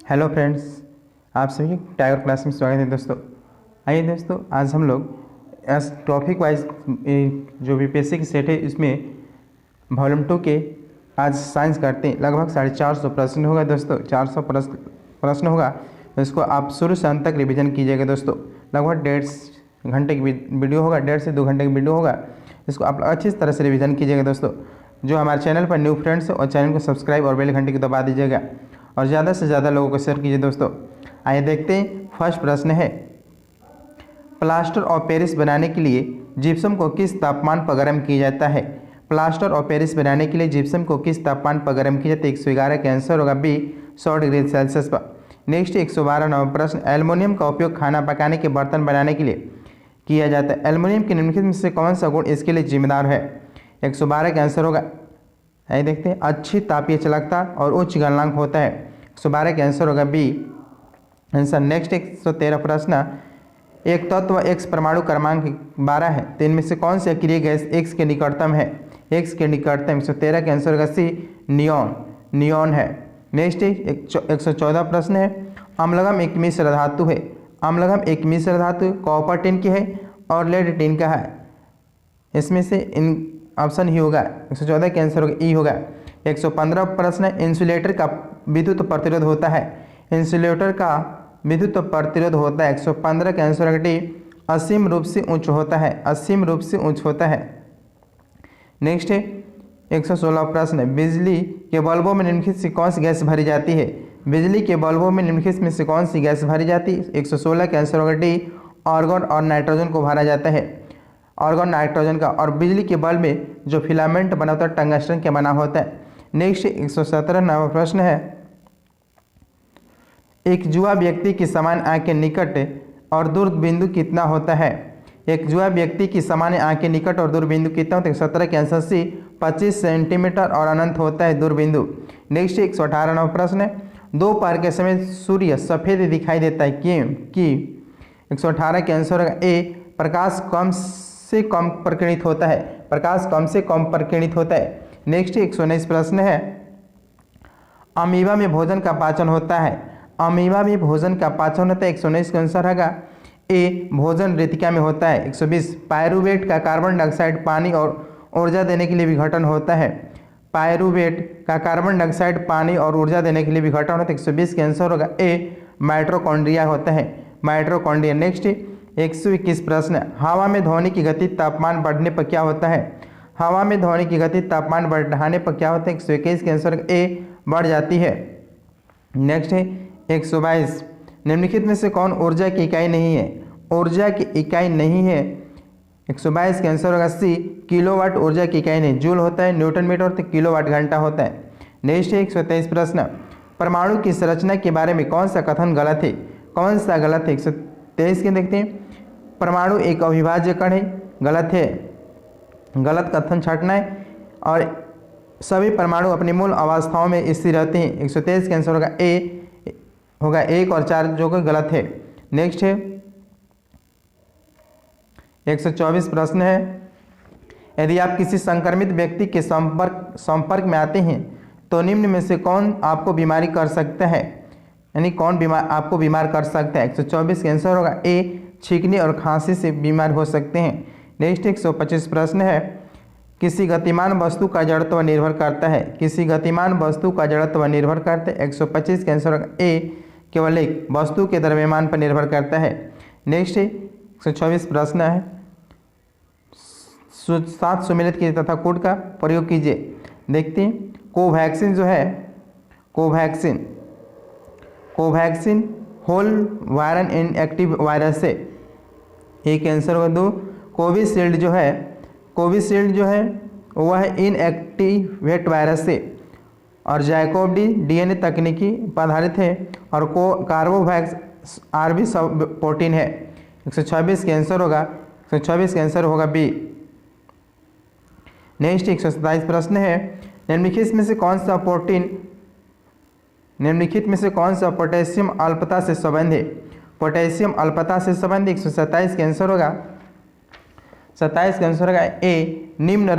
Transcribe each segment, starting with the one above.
Hello friends, आप सभी tiger class में स्वागत है दोस्तों। आइए दोस्तों, आज हम लोग इस टॉपिक वाइज जो बीपीएससी की सेट है इसमें वॉल्यूम 2 के आज साइंस करते हैं। लगभग 450 प्रश्न होगा दोस्तों। 400 प्रश्न होगा, तो इसको आप शुरू से अंत तक रिवीजन कीजिएगा दोस्तों। लगभग 1.5 घंटे की वीडियो होगा, 1.5 से 2 घंटे की वीडियो होगा। इसको आप अच्छी तरह से रिवीजन कीजिएगा दोस्तों। जो हमारे चैनल पर न्यू फ्रेंड्स और चैनल को सब्सक्राइब और बेल घंटे को दबा दीजिएगा और ज़्यादा से ज़्यादा लोगों को शेयर कीजिए दोस्तों। आइए देखते हैं। फर्स्ट प्रश्न है, प्लास्टर ऑफ पेरिस बनाने के लिए जिप्सम को किस तापमान पर गर्म किया जाता है? प्लास्टर ऑफ पेरिस बनाने के लिए जिप्सम को किस तापमान पर गर्म किया जाता है? 111 का आंसर होगा बी, 100 डिग्री सेल्सियस पर। नेक्स्ट 112 नंबर प्रश्न, एल्युमिनियम का उपयोग खाना पकाने के बर्तन बनाने के लिए किया जाता है। एल्युमिनियम के निम्नलिखित में से कौन सा गुण इसके लिए जिम्मेदार है? 112 का आंसर होगा, आइए देखते हैं, अच्छी तापीय चालकता और उच्च गलनांक होता है। 112 का आंसर होगा बी आंसर। नेक्स्ट 113 प्रश्न, एक तत्व एक्स परमाणु क्रमांक 12 है, तो इनमें से कौन सी अक्रिय गैस एक्स के निकटतम है? एक्स के निकटतम 113 का आंसर होगा सी, नियॉन है। नेक्स्ट 114 प्रश्न है, अम्लगम एक मिश्र धातु है। अम्लगम एक मिश्र धातु कॉपर टिन की है और लेड टिन का है। इसमें से इन ऑप्शन ही होगा, 114 का आंसर होगा ई होगा। 115 प्रश्न है, इंसुलेटर का विद्युत प्रतिरोध होता है। इंसुलेटर का विद्युत प्रतिरोध होता है, 115 का आंसर होगा डी, असीम रूप से उच्च होता है। असीम रूप से उच्च होता है। नेक्स्ट है 116 प्रश्न है, बिजली के बल्बों में निम्नलिखित से कौन सी गैस भरी जाती है? बिजली के बल्बों में निम्नलिखित में से कौन सी गैस भरी जाती है? 116 का आंसर होगा डी, आर्गन और नाइट्रोजन को भरा जाता है। आर्गन नाइट्रोजन का। और बिजली के बल्ब में जो फिलामेंट बना होता है टंगस्टन के बना होता है। नेक्स्ट 117 नंबर प्रश्न है, एक जुआ व्यक्ति की समान आंख के निकट और दूर बिंदु कितना होता है? एक जुआ व्यक्ति की समान आंख के निकट और दूर बिंदु कितना होता है? 17 के आंसर सी, 25 सेंटीमीटर और अनंत होता है दूर बिंदु। नेक्स्ट 118 नंबर प्रश्न है, दोपहर के समय सूर्य सफेद दिखाई देता है कि 118 के आंसर होगा ए, प्रकाश कम से कम प्रकीर्णित होता है। प्रकाश कम से कम प्रकीर्णित होता है। नेक्स्ट 119 प्रश्न है, अमीबा में भोजन का पाचन होता है। अमीबा में भोजन का पाचन होता है, 119 का आंसर होगा ए, भोजन रेतिका में होता है। 120, पायरुवेट का कार्बन डाइऑक्साइड पानी और ऊर्जा देने के लिए विघटन होता है। पायरुवेट का कार्बन डाइऑक्साइड पानी और ऊर्जा देने के लिए विघटन होता है। 120 का आंसर होगा ए, माइटोकॉन्ड्रिया होता है, माइटोकॉन्ड्रिया। नेक्स्ट 121 प्रश्न, हवा में ध्वनि की गति तापमान बढ़ने पर क्या होता है? हवा में ध्वनि की गति तापमान बढ़ाने पर क्या होता है? 121 के आंसर ए, बढ़ जाती है। नेक्स्ट है 122, निम्नलिखित में से कौन ऊर्जा की इकाई नहीं है? ऊर्जा की इकाई नहीं है, 122 के आंसर होगा सी, किलोवाट ऊर्जा की इकाई नहीं। जूल होता है, न्यूटन मीटर होता है, किलोवाट घंटा होता है। नेक्स्ट है 123 प्रश्न, परमाणु की संरचना के बारे में कौन सा कथन गलत है? कौन सा गलत है? 123 के देखते हैं, परमाणु एक अविभाज्य कण है, गलत है, गलत कथन छाटना है। और सभी परमाणु अपनी मूल अवस्थाओं में स्थिर रहते हैं। 123 का आंसर होगा ए, होगा 1 और 4 जो कि गलत है। नेक्स्ट है 124 प्रश्न है, यदि आप किसी संक्रमित व्यक्ति के संपर्क में आते हैं तो निम्न में से कौन आपको बीमारी कर सकता है? यानी कौन आपको बीमार कर सकता है? 124 का आंसर होगा ए, छींकने और खांसी से बीमार हो सकते हैं। नेक्स्ट 125 प्रश्न है, किसी गतिमान वस्तु का जड़त्व निर्भर करता है। किसी गतिमान वस्तु का जड़त्व निर्भर करता है। 125 का आंसर होगा ए, केवल एक वस्तु के द्रव्यमान पर निर्भर करता है। नेक्स्ट 124 प्रश्न है, 7 सुमेलित कीजिए तथा कोड का प्रयोग कीजिए। देखते हैं, कोवैक्सीन जो है, Covaxin whole viral inactive virus से, एक आंसर होगा 2। कोविशील्ड जो है वह इनएक्टिवेट वायरस से। और जैकोब डी डीएनए तकनीकी पर आधारित है। और कार्बोवैक्स आरबी सब प्रोटीन है। 126 का आंसर होगा बी। नेक्स्ट 127 प्रश्न है, निम्नलिखित में से कौन सा पोटेशियम अल्पता से संबंध है? पोटेशियम अल्पता से संबंध 127 का आंसर होगा, 27 का आंसर होगा ए, निम्न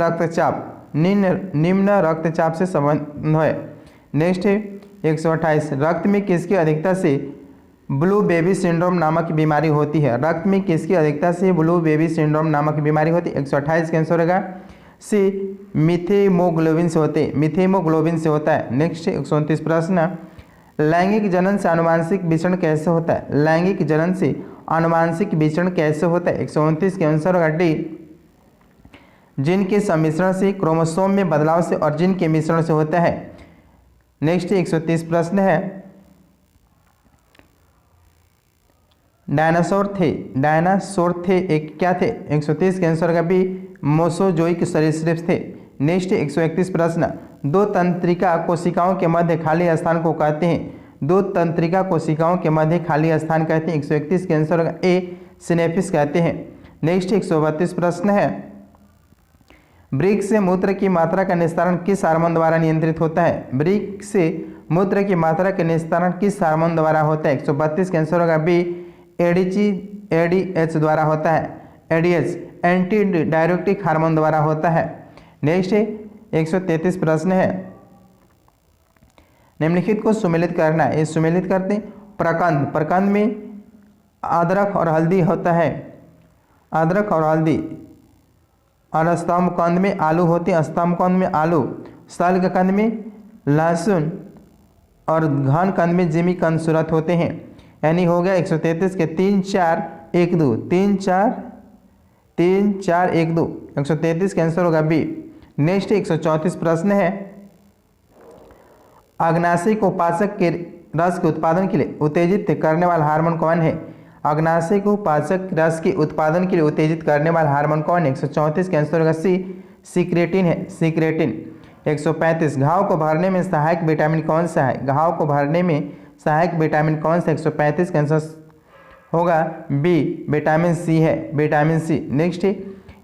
रक्तचाप से संबंध है। नेक्स्ट है 128 रक्त में किसकी अधिकता से ब्लू बेबी सिंड्रोम नामक बीमारी होती है? रक्त में किसकी अधिकता से ब्लू बेबी सिंड्रोम नामक बीमारी होती है? 128 का आंसर होगा सी, मिथेमोग्लोबिन से होते, मिथेमोग्लोबिन से होता है। नेक्स्ट 129 प्रश्न, लैंगिक जनन से आनुवांशिक विचरण कैसे होता है? लैंगिक जनन से आनुवांशिक विचरण कैसे होता है? 129 के आंसर होगा डी, जीन के सम्मिश्रण से, क्रोमोसोम में बदलाव से और जीन के मिश्रण से होता है। नेक्स्ट 130 प्रश्न है, डायनासोर थे एक क्या थे? 130 के आंसर का बी, मोसोजोइक सरीसृप थे। नेक्स्ट 131 प्रश्न, दो तंत्रिका कोशिकाओं के मध्य खाली स्थान को कहते हैं? दो तंत्रिका कोशिकाओं के मध्य खाली स्थान कहते हैं? 131 के आंसर होगा ए, सिनेफिस कहते हैं। नेक्स्ट 132 प्रश्न है, वृक्क से मूत्र की मात्रा का निस्तारण किस हार्मोन द्वारा नियंत्रित होता है? वृक्क से मूत्र की मात्रा का निस्तारण किस हार्मोन द्वारा होता है? 132 के आंसर होगा बी, एडीएच द्वारा होता है। एडीएच एंटी डायरेक्टिक हार्मोन द्वारा होता है। नेक्स्ट 133 प्रश्न है, निम्नलिखित को सुमेलित करना है। ये सुमेलित करते हैं, प्रकंद, प्रकंद में अदरक और हल्दी होता है, अदरक और हल्दी। और स्तंभकंद में आलू होते हैं, स्तंभकंद में आलू। शल्ककंद में लहसुन और घन कंद में जिमी कंद सूरत होते हैं। यानी हो गया 133 के 3 4 1 2, 3 4 1 2। 133 का आंसर होगा बी। नेक्स्ट 134 प्रश्न है, अग्नाशय को पाचक के रस के उत्पादन के लिए उत्तेजित करने वाला हार्मोन कौन है? अग्नाशय को पाचक रस के उत्पादन के लिए उत्तेजित करने वाला हार्मोन कौन है? 134 का आंसर होगा सी, सीक्रेटिन है, सीक्रेटिन। 135 घाव को भरने में सहायक विटामिन कौन सा है? घाव को भरने में सहायक विटामिन कौन सा? 135 का आंसर होगा बी, विटामिन सी है, विटामिन सी। नेक्स्ट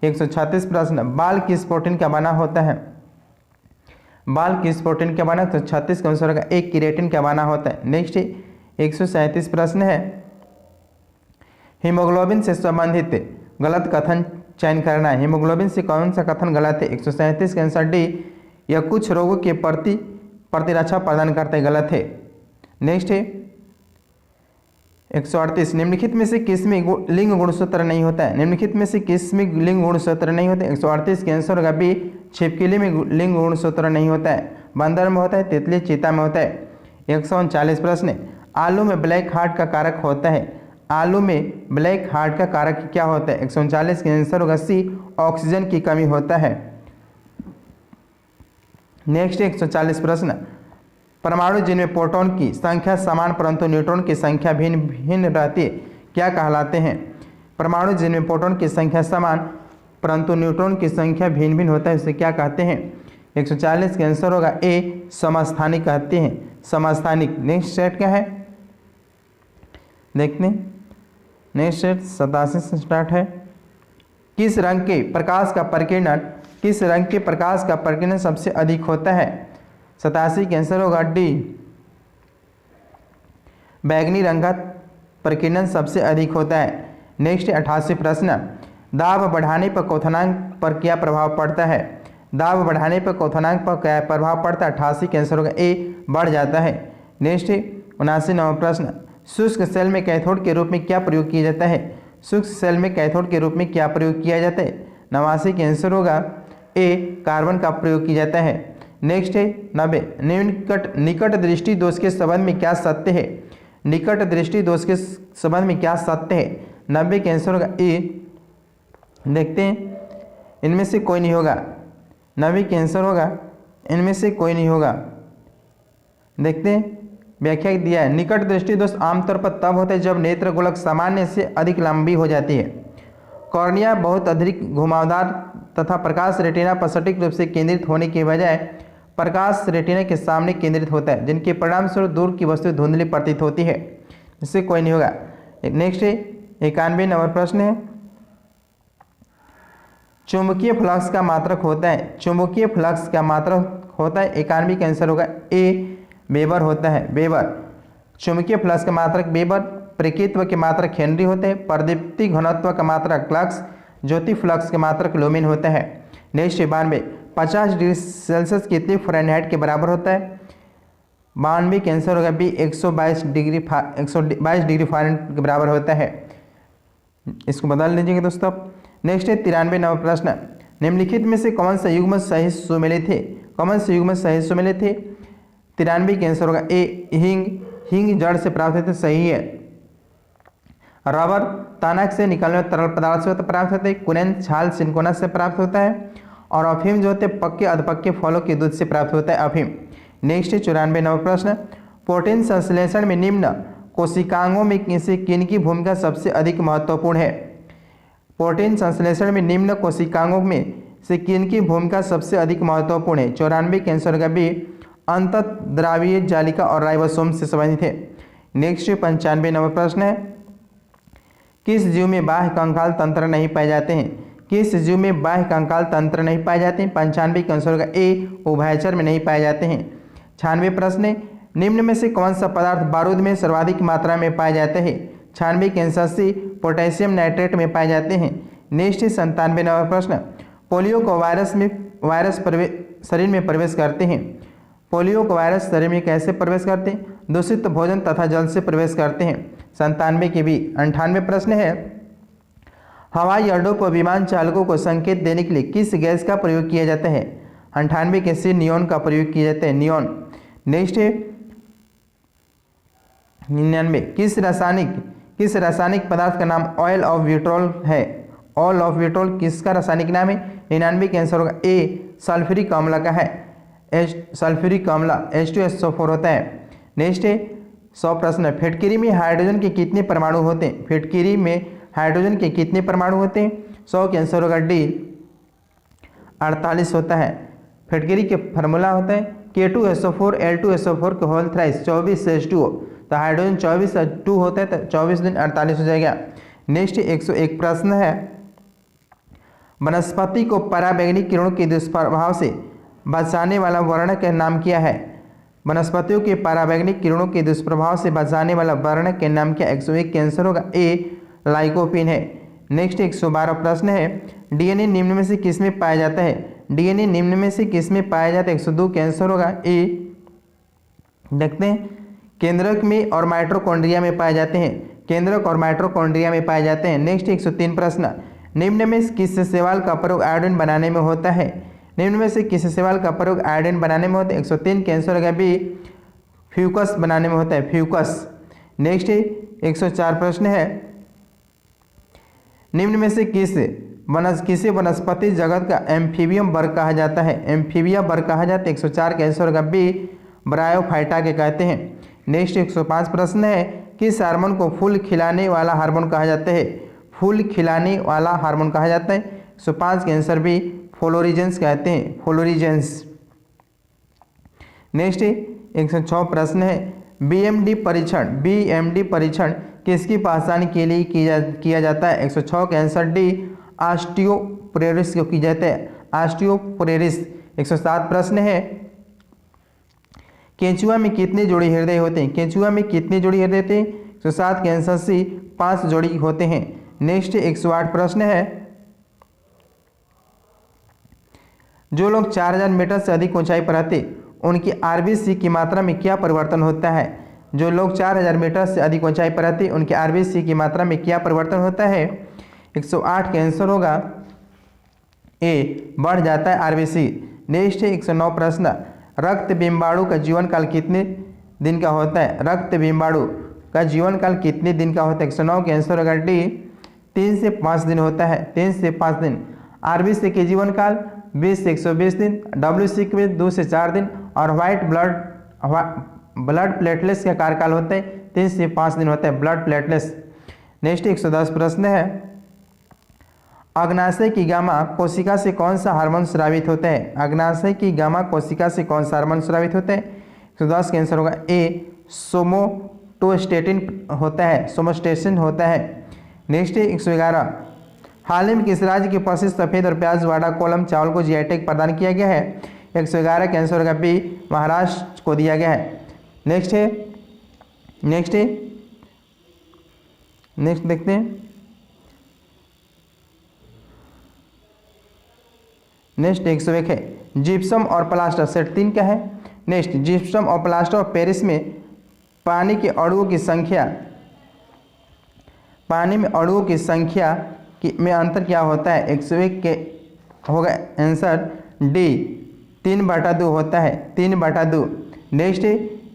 136 प्रश्न, बाल किस प्रोटीन का बना होता है? बाल किस प्रोटीन का बना? 136 का आंसर होगा ए, केराटिन का बना होता है। नेक्स्ट 137 प्रश्न है, हीमोग्लोबिन से संबंधित गलत कथन चयन करना है। हीमोग्लोबिन से कौन सा कथन गलत है? 137 का आंसर डी, यह कुछ रोगों के प्रति प्रतिरक्षा प्रदान करते गलत है। नेक्स्ट है 138, निम्नलिखित में से किस में लिंग गुणसूत्र नहीं होता है? निम्नलिखित में से किस में लिंग गुणसूत्र नहीं होता है? 138 के आंसर होगा बी, छिपकली में लिंग गुणसूत्र नहीं होता है, बंदर में होता है, तितली चीता में होता है। 139 प्रश्न, आलू में ब्लैक हार्ट का कारक होता है? आलू में ब्लैक हार्ट का कारक क्या होता है? 139 के आंसर होगा सी, ऑक्सीजन की कमी होता है। नेक्स्ट 140 प्रश्न, परमाणु जिनमें प्रोटॉन की संख्या समान परंतु न्यूट्रॉन की संख्या भिन्न भिन्न रहती है क्या कहलाते हैं? परमाणु जिनमें प्रोटॉन की संख्या समान परंतु न्यूट्रॉन की संख्या भिन्न भिन्न होता है उसे क्या कहते हैं? 140 का आंसर होगा ए, समस्थानिक कहते हैं, समस्थानिक। नेक्स्ट सेट क्या है देखते हैं। नेक्स्ट सेट 87 से स्टार्ट है, किस रंग के प्रकाश का प्रकीर्णन, किस रंग के प्रकाश का प्रकीर्णन सबसे अधिक होता है? 87 का आंसर होगा डी, बैगनी रंग का प्रकीर्णन सबसे अधिक होता है। नेक्स्ट 88 प्रश्न, दाब बढ़ाने पर क्वथनांक पर क्या प्रभाव पड़ता है? दाब बढ़ाने पर क्वथनांक पर क्या प्रभाव पड़ता है? 88 का आंसर होगा ए, बढ़ जाता है। नेक्स्ट 79वां प्रश्न, शुष्क सेल में कैथोड के रूप में क्या प्रयोग किया जाता है? शुष्क सेल में कैथोड के रूप में क्या प्रयोग किया जाता है? 89 का आंसर होगा ए, कार्बन का प्रयोग किया जाता है। नेक्स्ट है 90, निकट दृष्टि दोष के संबंध में क्या सत्य है? निकट दृष्टि दोष के संबंध में क्या सत्य है? 90 का आंसर होगा ए। देखते हैं, इनमें से कोई नहीं होगा। 90 का आंसर होगा इनमें से कोई नहीं होगा। देखते हैं, व्याख्या दिया है, निकट दृष्टि दोष आमतौर पर तब होता है जब नेत्र गोलक सामान्य से अधिक लंबी हो जाती है, कॉर्निया बहुत अधिक घुमावदार तथा प्रकाश रेटिना पर सटीक रूप से केंद्रित होने के बजाय प्रकाश रेटिना के सामने केंद्रित होता है, जिनके परिणाम स्वरूप दूर की वस्तु धुंधली प्रतीत होती है। इससे कोई नहीं होगा। नेक्स्ट 91 नंबर प्रश्न है, चुंबकीय फ्लक्स का मात्रक होता है? चुंबकीय फ्लक्स का मात्रक होता है 91 का आंसर होगा ए, वेबर होता है, वेबर। चुंबकीय फ्लक्स का मात्रक वेबर, प्रकृत्व के मात्रक हेनरी होते हैं, प्रदीप्ति घनत्व का मात्रक फ्लक्स, ज्योति फ्लक्स के मात्रक लुमेन होता है। नेक्स्ट 92, 50 डिग्री सेल्सियस कितने फ़ारेनहाइट के बराबर होता है? 92 का आंसर होगा बी 122 डिग्री फ़ारेनहाइट के बराबर होता है। इसको बदल लीजिएगा दोस्तों। नेक्स्ट है 93 नंबर प्रश्न, निम्नलिखित में से कौन सा युग्म सही सुमेलित थे? कौन से युग्म सही सुमेलित थे? 93 का आंसर होगा ए हींग जड़ से प्राप्त होते, सही है। रबर तानक से निकलने वाले तरल पदार्थ से प्राप्त होते हैं। कुनैन छाल सिनकोना से प्राप्त होता है। और अफीम जो होते हैं पक्के अधपक्के फलों के दूध से प्राप्त होता है अफीम। नेक्स्ट है 94 नंबर प्रश्न, प्रोटीन संश्लेषण में निम्न कोशिकांगों में किसी किनकी भूमिका सबसे अधिक महत्वपूर्ण है? प्रोटीन संश्लेषण में निम्न कोशिकांगों में से किनकी भूमिका सबसे अधिक महत्वपूर्ण है? 94 के आंसर का बी अंतःद्रावीय जालिका और राइबोसोम से संबंधित है। नेक्स्ट 95 नंबर प्रश्न है, किस जीव में बाह्य कंकाल तंत्र नहीं पाए जाते हैं? किस जीव में बाह्य कंकाल तंत्र नहीं पाए जाते हैं? 95 के आंसर का ए उभयचर में नहीं पाए जाते हैं। 96 प्रश्न है, निम्न में से कौन सा पदार्थ बारूद में सर्वाधिक मात्रा में पाए जाते हैं? 96 के आंसर सी पोटेशियम नाइट्रेट में पाए जाते हैं। नेक्स्ट 97 नंबर प्रश्न, पोलियो को वायरस शरीर में प्रवेश करते हैं। पोलियो को वायरस शरीर में कैसे प्रवेश करते हैं? दूषित भोजन तथा जल से प्रवेश करते हैं। 97 के भी। 98 प्रश्न है, हवाई अड्डों पर विमान चालकों को संकेत देने के लिए किस गैस का प्रयोग किया जाता है? 98 के सी नियोन का प्रयोग किया जाता है, नियोन। नेक्स्ट है 99, किस रासायनिक पदार्थ का नाम ऑयल ऑफ विट्रोल है? ऑयल ऑफ विट्रोल किसका रासायनिक नाम है? 99 के आंसर होगा ए सल्फ्यूरिक अम्ल का है। सल्फ्यूरिक अम्ल H2SO4 होता है। नेक्स्ट है 100 प्रश्न, फिटकिरी में हाइड्रोजन के कितने परमाणु होते हैं? फिटकिरी में हाइड्रोजन के कितने परमाणु होते हैं? 100 के आंसर होगा डी 48 होता है। फिटकिरी के फार्मूला होता है K2SO4 L2SO4 के होल थ्राइस 24 H2O, तो हाइड्रोजन 24 2 होता है, तो 24 दिन 48 हो जाएगा। नेक्स्ट 101 प्रश्न है, वनस्पति को पराबैंगनी किरणों के दुष्प्रभाव से बचाने वाला वर्णक का नाम क्या है? वनस्पतियों के पराबैंगनी किरणों के दुष्प्रभाव से बचाने वाला वर्णक के नाम क्या? 101 के आंसर होगा ए लाइकोपीन है। नेक्स्ट 112 प्रश्न है, डीएनए निम्न में से किस में पाया जाता है? डीएनए निम्न में से किस में पाया जाता है? 102 के आंसर होगा ए, देखते हैं, केंद्रक में और माइटोकॉन्ड्रिया में पाए जाते हैं। केंद्रक और माइटोकॉन्ड्रिया में पाए जाते हैं। नेक्स्ट 103 प्रश्न, निम्न में किस शैवाल का प्रयोग आयोडीन बनाने में होता है? निम्न में से किस शैवाल का प्रयोग आयोडीन बनाने में होता है? 103 के आंसर होगा बी फ्यूकस बनाने में होता है, फ्यूकस। नेक्स्ट 104 प्रश्न है, निम्न में से किसे वनस्पति जगत का एम्फीबियम वर्ग कहा जाता है? एम्फीबिया वर्ग कहा जाता है। 104 के आंसर होगा बी ब्रायोफाइटा के कहते हैं। नेक्स्ट 105 प्रश्न है, किस हार्मोन को फूल खिलाने वाला हार्मोन कहा जाता है? फूल खिलाने वाला हार्मोन कहा जाता है। 105 के आंसर भी फ्लोरिजेंस कहते हैं, फ्लोरिजेंस। नेक्स्ट 106 प्रश्न है, बीएमडी परीक्षण किसकी पहचान के लिए किया जाता है? 106 के आंसर डी ऑस्टियोपोरोसिस को की जाता है, ऑस्टियोपोरोसिस। 107 प्रश्न है, केंचुआ में कितने जोड़ी हृदय होते हैं? केंचुआ में कितने जोड़ी हृदय होते हैं? 107 के आंसर सी 5 जोड़ी होते हैं। नेक्स्ट 108 प्रश्न है, जो लोग 4000 मीटर से अधिक ऊंचाई पर रहते उनकी आरबीसी की मात्रा में क्या परिवर्तन होता है? जो लोग 4000 मीटर से अधिक ऊंचाई पर रहते उनकी आरबीसी की मात्रा में क्या परिवर्तन होता है? 108 का आंसर होगा ए बढ़ जाता है आरबीसी। नेक्स्ट 109 प्रश्न, रक्त बिम्बाणु का जीवन काल कितने दिन का होता है? रक्त बिम्बाणु का जीवन काल कितने दिन का होता है? 109 के आंसर होगा डी 3 से 5 दिन होता है, 3 से 5 दिन। आरबीसी के जीवन काल 20 से 120 दिन, डब्ल्यूसी के 2 से 4 दिन और व्हाइट ब्लड प्लेटलेट्स का कार्यकाल होता है 3 से 5 दिन होता है, ब्लड प्लेटलेट्स। नेक्स्ट 110 प्रश्न है, अग्नाशय की गामा कोशिका से कौन सा हार्मोन स्रावित होता है? अग्नाशय की गामा कोशिका से कौन सा हार्मोन स्रावित होता है? 110 का आंसर होगा ए सोमोटोस्टेटिन होता है, सोमोस्टेटिन होता है। नेक्स्ट 111, हाल ही में किस राज्य के प्रसिद्ध सफ़ेद और प्याज वाला कोलम चावल को जीआई टैग प्रदान किया गया है? 111 का आंसर होगा बी महाराष्ट्र को दिया गया है। नेक्स्ट देखते हैं। नेक्स्ट 101 है, जिप्सम और प्लास्टर सेट 3 क्या है? नेक्स्ट, जिप्सम और प्लास्टर ऑफ पेरिस में पानी के अणुओं की संख्या, पानी में अणुओं की संख्या में अंतर क्या होता है? 101 के होगा आंसर डी 3/2 होता है, 3/2। नेक्स्ट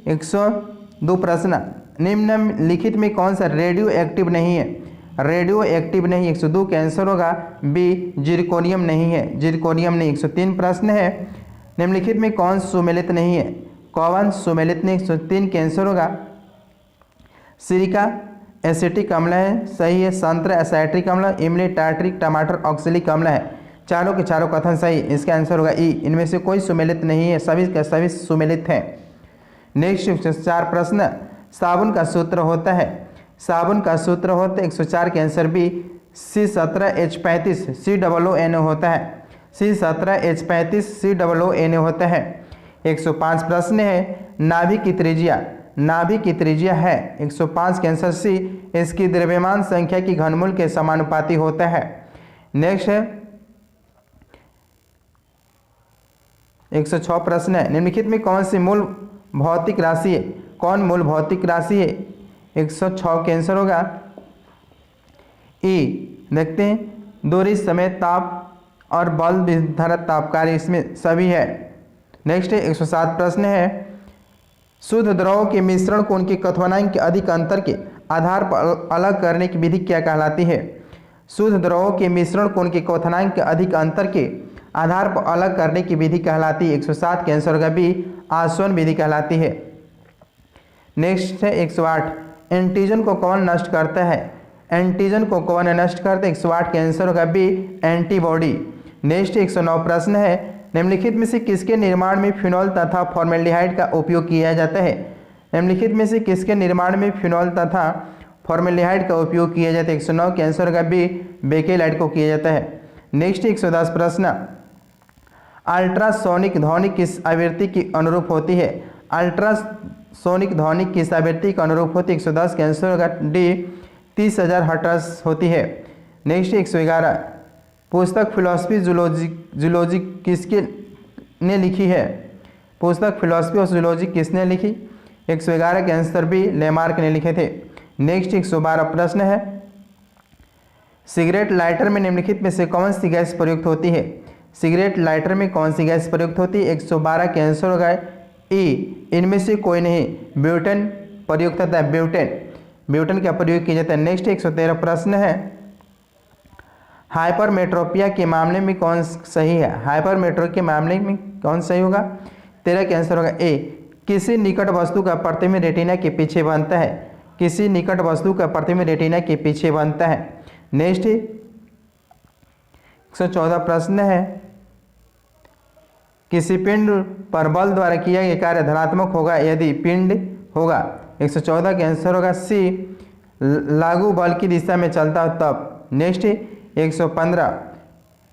102 प्रश्न, निम्नलिखित में कौन सा रेडियो एक्टिव नहीं है? रेडियो एक्टिव नहीं, 102 का आंसर होगा बी जिरकोनियम नहीं है, जिरकोनियम नहीं। 103 प्रश्न है, निम्नलिखित में कौन सुमेलित नहीं है? कौन सुमेलित नहीं? 103 का आंसर होगा सिरिका एसिटिक अम्ल है, सही है। संतरा एसाइट्रिक अम्ल, इमली टार्ट्रिक, टमाटर ऑक्सैलिक अम्ल है। चारों के चारों कथन सही, इसका आंसर होगा ई। इनमें से कोई सुमेलित नहीं है, सभी के सभी सुमेलित हैं। नेक्स्ट 4 प्रश्न, साबुन का सूत्र होता है, साबुन का सूत्र होता है 104 के आंसर बी C17H35 COONO होता है, C17H35 COONO होता है। 105 प्रश्न है, नाभि की त्रिज्या, नाभि की त्रिज्या है 105 के आंसर सी, इसकी द्रव्यमान संख्या की घनमूल के समानुपाती होता है। नेक्स्ट है 106 प्रश्न है, निम्नलिखित में कौन सी मूल भौतिक राशि है? कौन मूल भौतिक राशि है? 106 के आंसर होगा ई। देखते हैं, दूरी, समय, ताप और बल, विद्युत ताप कार्य इसमें सभी है। नेक्स्ट है 107 प्रश्न है, शुद्ध द्रव के मिश्रण को उनके क्वथनांक के अधिक अंतर के आधार पर अलग करने की विधि क्या कहलाती है? शुद्ध द्रव के मिश्रण को उनके क्वथनांक के अधिक अंतर के आधार पर अलग करने की विधि कहलाती है। 107 के आंसर होगा बी आसवन विधि कहलाती है। नेक्स्ट है 108, एंटीजन को कौन नष्ट करता है? एंटीजन को कौन नष्ट करता है? 108 के आंसर होगा बी एंटीबॉडी। नेक्स्ट 109 प्रश्न है, निम्नलिखित में से किसके निर्माण में फिनॉल तथा फॉर्मेल्डिहाइड का उपयोग किया जाता है? निम्नलिखित में से किसके निर्माण में फिनॉल तथा फॉर्मेल्डिहाइड का उपयोग किया जाता है? 109 के आंसर होगा बी बेकेलाइट को किया जाता है। नेक्स्ट 110 प्रश्न, अल्ट्रासोनिक ध्वनि किस आवृत्ति की अनुरूप होती है? अल्ट्रासोनिक ध्वनि किस आवृत्ति के अनुरूप होती है? 110 के आंसर होगा डी 30,000 हर्ट्ज होती है। नेक्स्ट 111, पुस्तक फिलोसफी जूलॉजी किसके ने लिखी है? पुस्तक फिलोसफी और जूलॉजी किसने लिखी? 111 के आंसर बी लेमार्क ने लिखे थे। नेक्स्ट 112 प्रश्न है, सिगरेट लाइटर में निम्नलिखित में से कौन सी गैस प्रयुक्त होती है? सिगरेट लाइटर में कौन सी गैस प्रयुक्त होती है? 112 के आंसर होगा ई, इनमें से कोई नहीं, ब्यूटेन प्रयुक्त होता है, ब्यूटेन, ब्यूटेन का प्रयोग किया जाता है। नेक्स्ट 113 प्रश्न है, हाइपरमेट्रोपिया के मामले में कौन सही है? हाइपरमेट्रोपिया के मामले में कौन सही होगा? 13 के आंसर होगा ए, किसी निकट वस्तु का प्रतिबिंब रेटिना के पीछे बनता है, किसी निकट वस्तु का प्रतिबिंब रेटिना के पीछे बनता है। नेक्स्ट 114 प्रश्न है, किसी पिंड पर बल द्वारा किया गया कार्य धनात्मक होगा यदि पिंड होगा। 114 के आंसर होगा सी, लागू बल की दिशा में चलता हो तब। नेक्स्ट 115,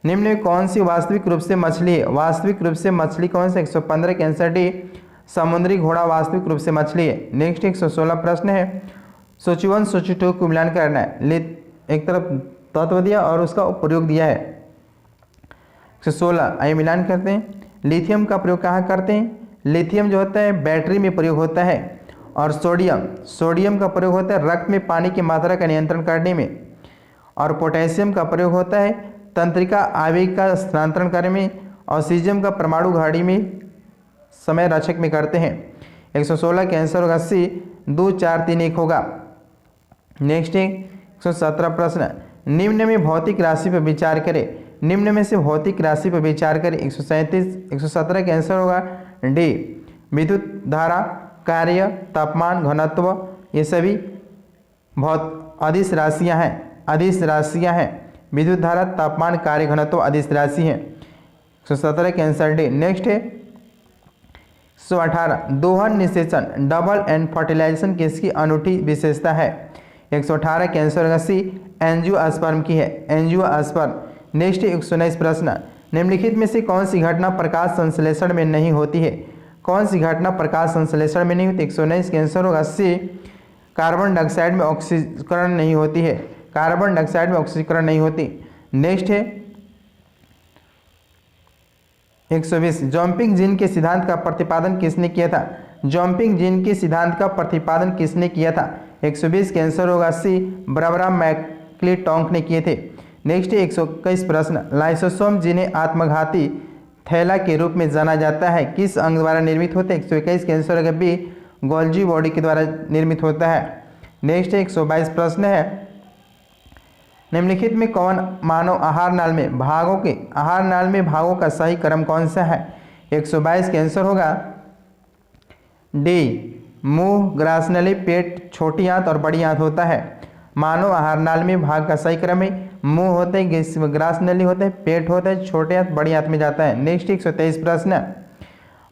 निम्न में कौन सी वास्तविक रूप से मछली है? वास्तविक रूप से मछली कौन सा? 115 के आंसर डी समुद्री घोड़ा वास्तविक रूप से मछली है। नेक्स्ट 116 प्रश्न है, सूची 1 सूची 2 को मिलान करना है, एक तरफ तत्व दिया और उसका प्रयोग दिया है। 116 आइए मिलान करते हैं। लिथियम का प्रयोग कहाँ करते हैं? लिथियम जो होता है बैटरी में प्रयोग होता है, और सोडियम का प्रयोग होता है रक्त में पानी की मात्रा का नियंत्रण करने में, और पोटेशियम का प्रयोग होता है तंत्रिका आवेग का स्थानांतरण करने में, और सीजियम का परमाणु घड़ी में समय रक्षक में करते हैं। 116 के आंसर होगा सी 2 4 3 1 होगा। नेक्स्ट 117 प्रश्न, निम्न में भौतिक राशि पर विचार करें, निम्न में से भौतिक राशि पर विचार करें। 117 के आंसर होगा डी विद्युत धारा, कार्य, तापमान, घनत्व, ये सभी अदिश राशियां हैं, अदिश राशियां हैं। विद्युत धारा, तापमान, कार्य, घनत्व अदिश राशि हैं। 117 के आंसर डी। नेक्स्ट है 118, दोहन निषेचन डबल एंड फर्टिलाइजेशन किसकी अनूठी विशेषता है? 118 के आंसर होगा सी एंजियोस्पर्म की है, एंजियोस्पर्म। नेक्स्ट 119 प्रश्न, निम्नलिखित में से कौन सी घटना प्रकाश संश्लेषण में नहीं होती है? कौन सी घटना प्रकाश संश्लेषण में नहीं होती? 119 के आंसर होगा सी कार्बन डाइऑक्साइड में ऑक्सीकरण नहीं होती है, कार्बन डाइऑक्साइड में ऑक्सीकरण नहीं होती। नेक्स्ट है 120 जॉम्पिंग जीन के सिद्धांत का प्रतिपादन किसने किया था? जॉम्पिंग जीन के सिद्धांत का प्रतिपादन किसने किया था? 120 के आंसर होगा सी, ब्रबरा मैक्लीटॉन्क ने किए थे। नेक्स्ट 121 प्रश्न, लाइसोसोम जिन्हें आत्मघाती थैला के रूप में जाना जाता है किस अंग द्वारा निर्मित होते हैं? 121 के आंसर होगा बी, गोल्जी बॉडी के द्वारा निर्मित होता है। नेक्स्ट 122 प्रश्न है, निम्नलिखित में कौन मानव आहार नाल में भागों का सही क्रम कौन सा है? 122 के आंसर होगा डी, मुंह, ग्रासनली, पेट, छोटी आंत और बड़ी आंत होता है। मानव आहार नाल में भाग का सही क्रम है मुंह होते हैं, ग्रासनली होते हैं, पेट होता है, छोटे आंत बड़ी आंत में जाता है। नेक्स्ट 123 प्रश्न,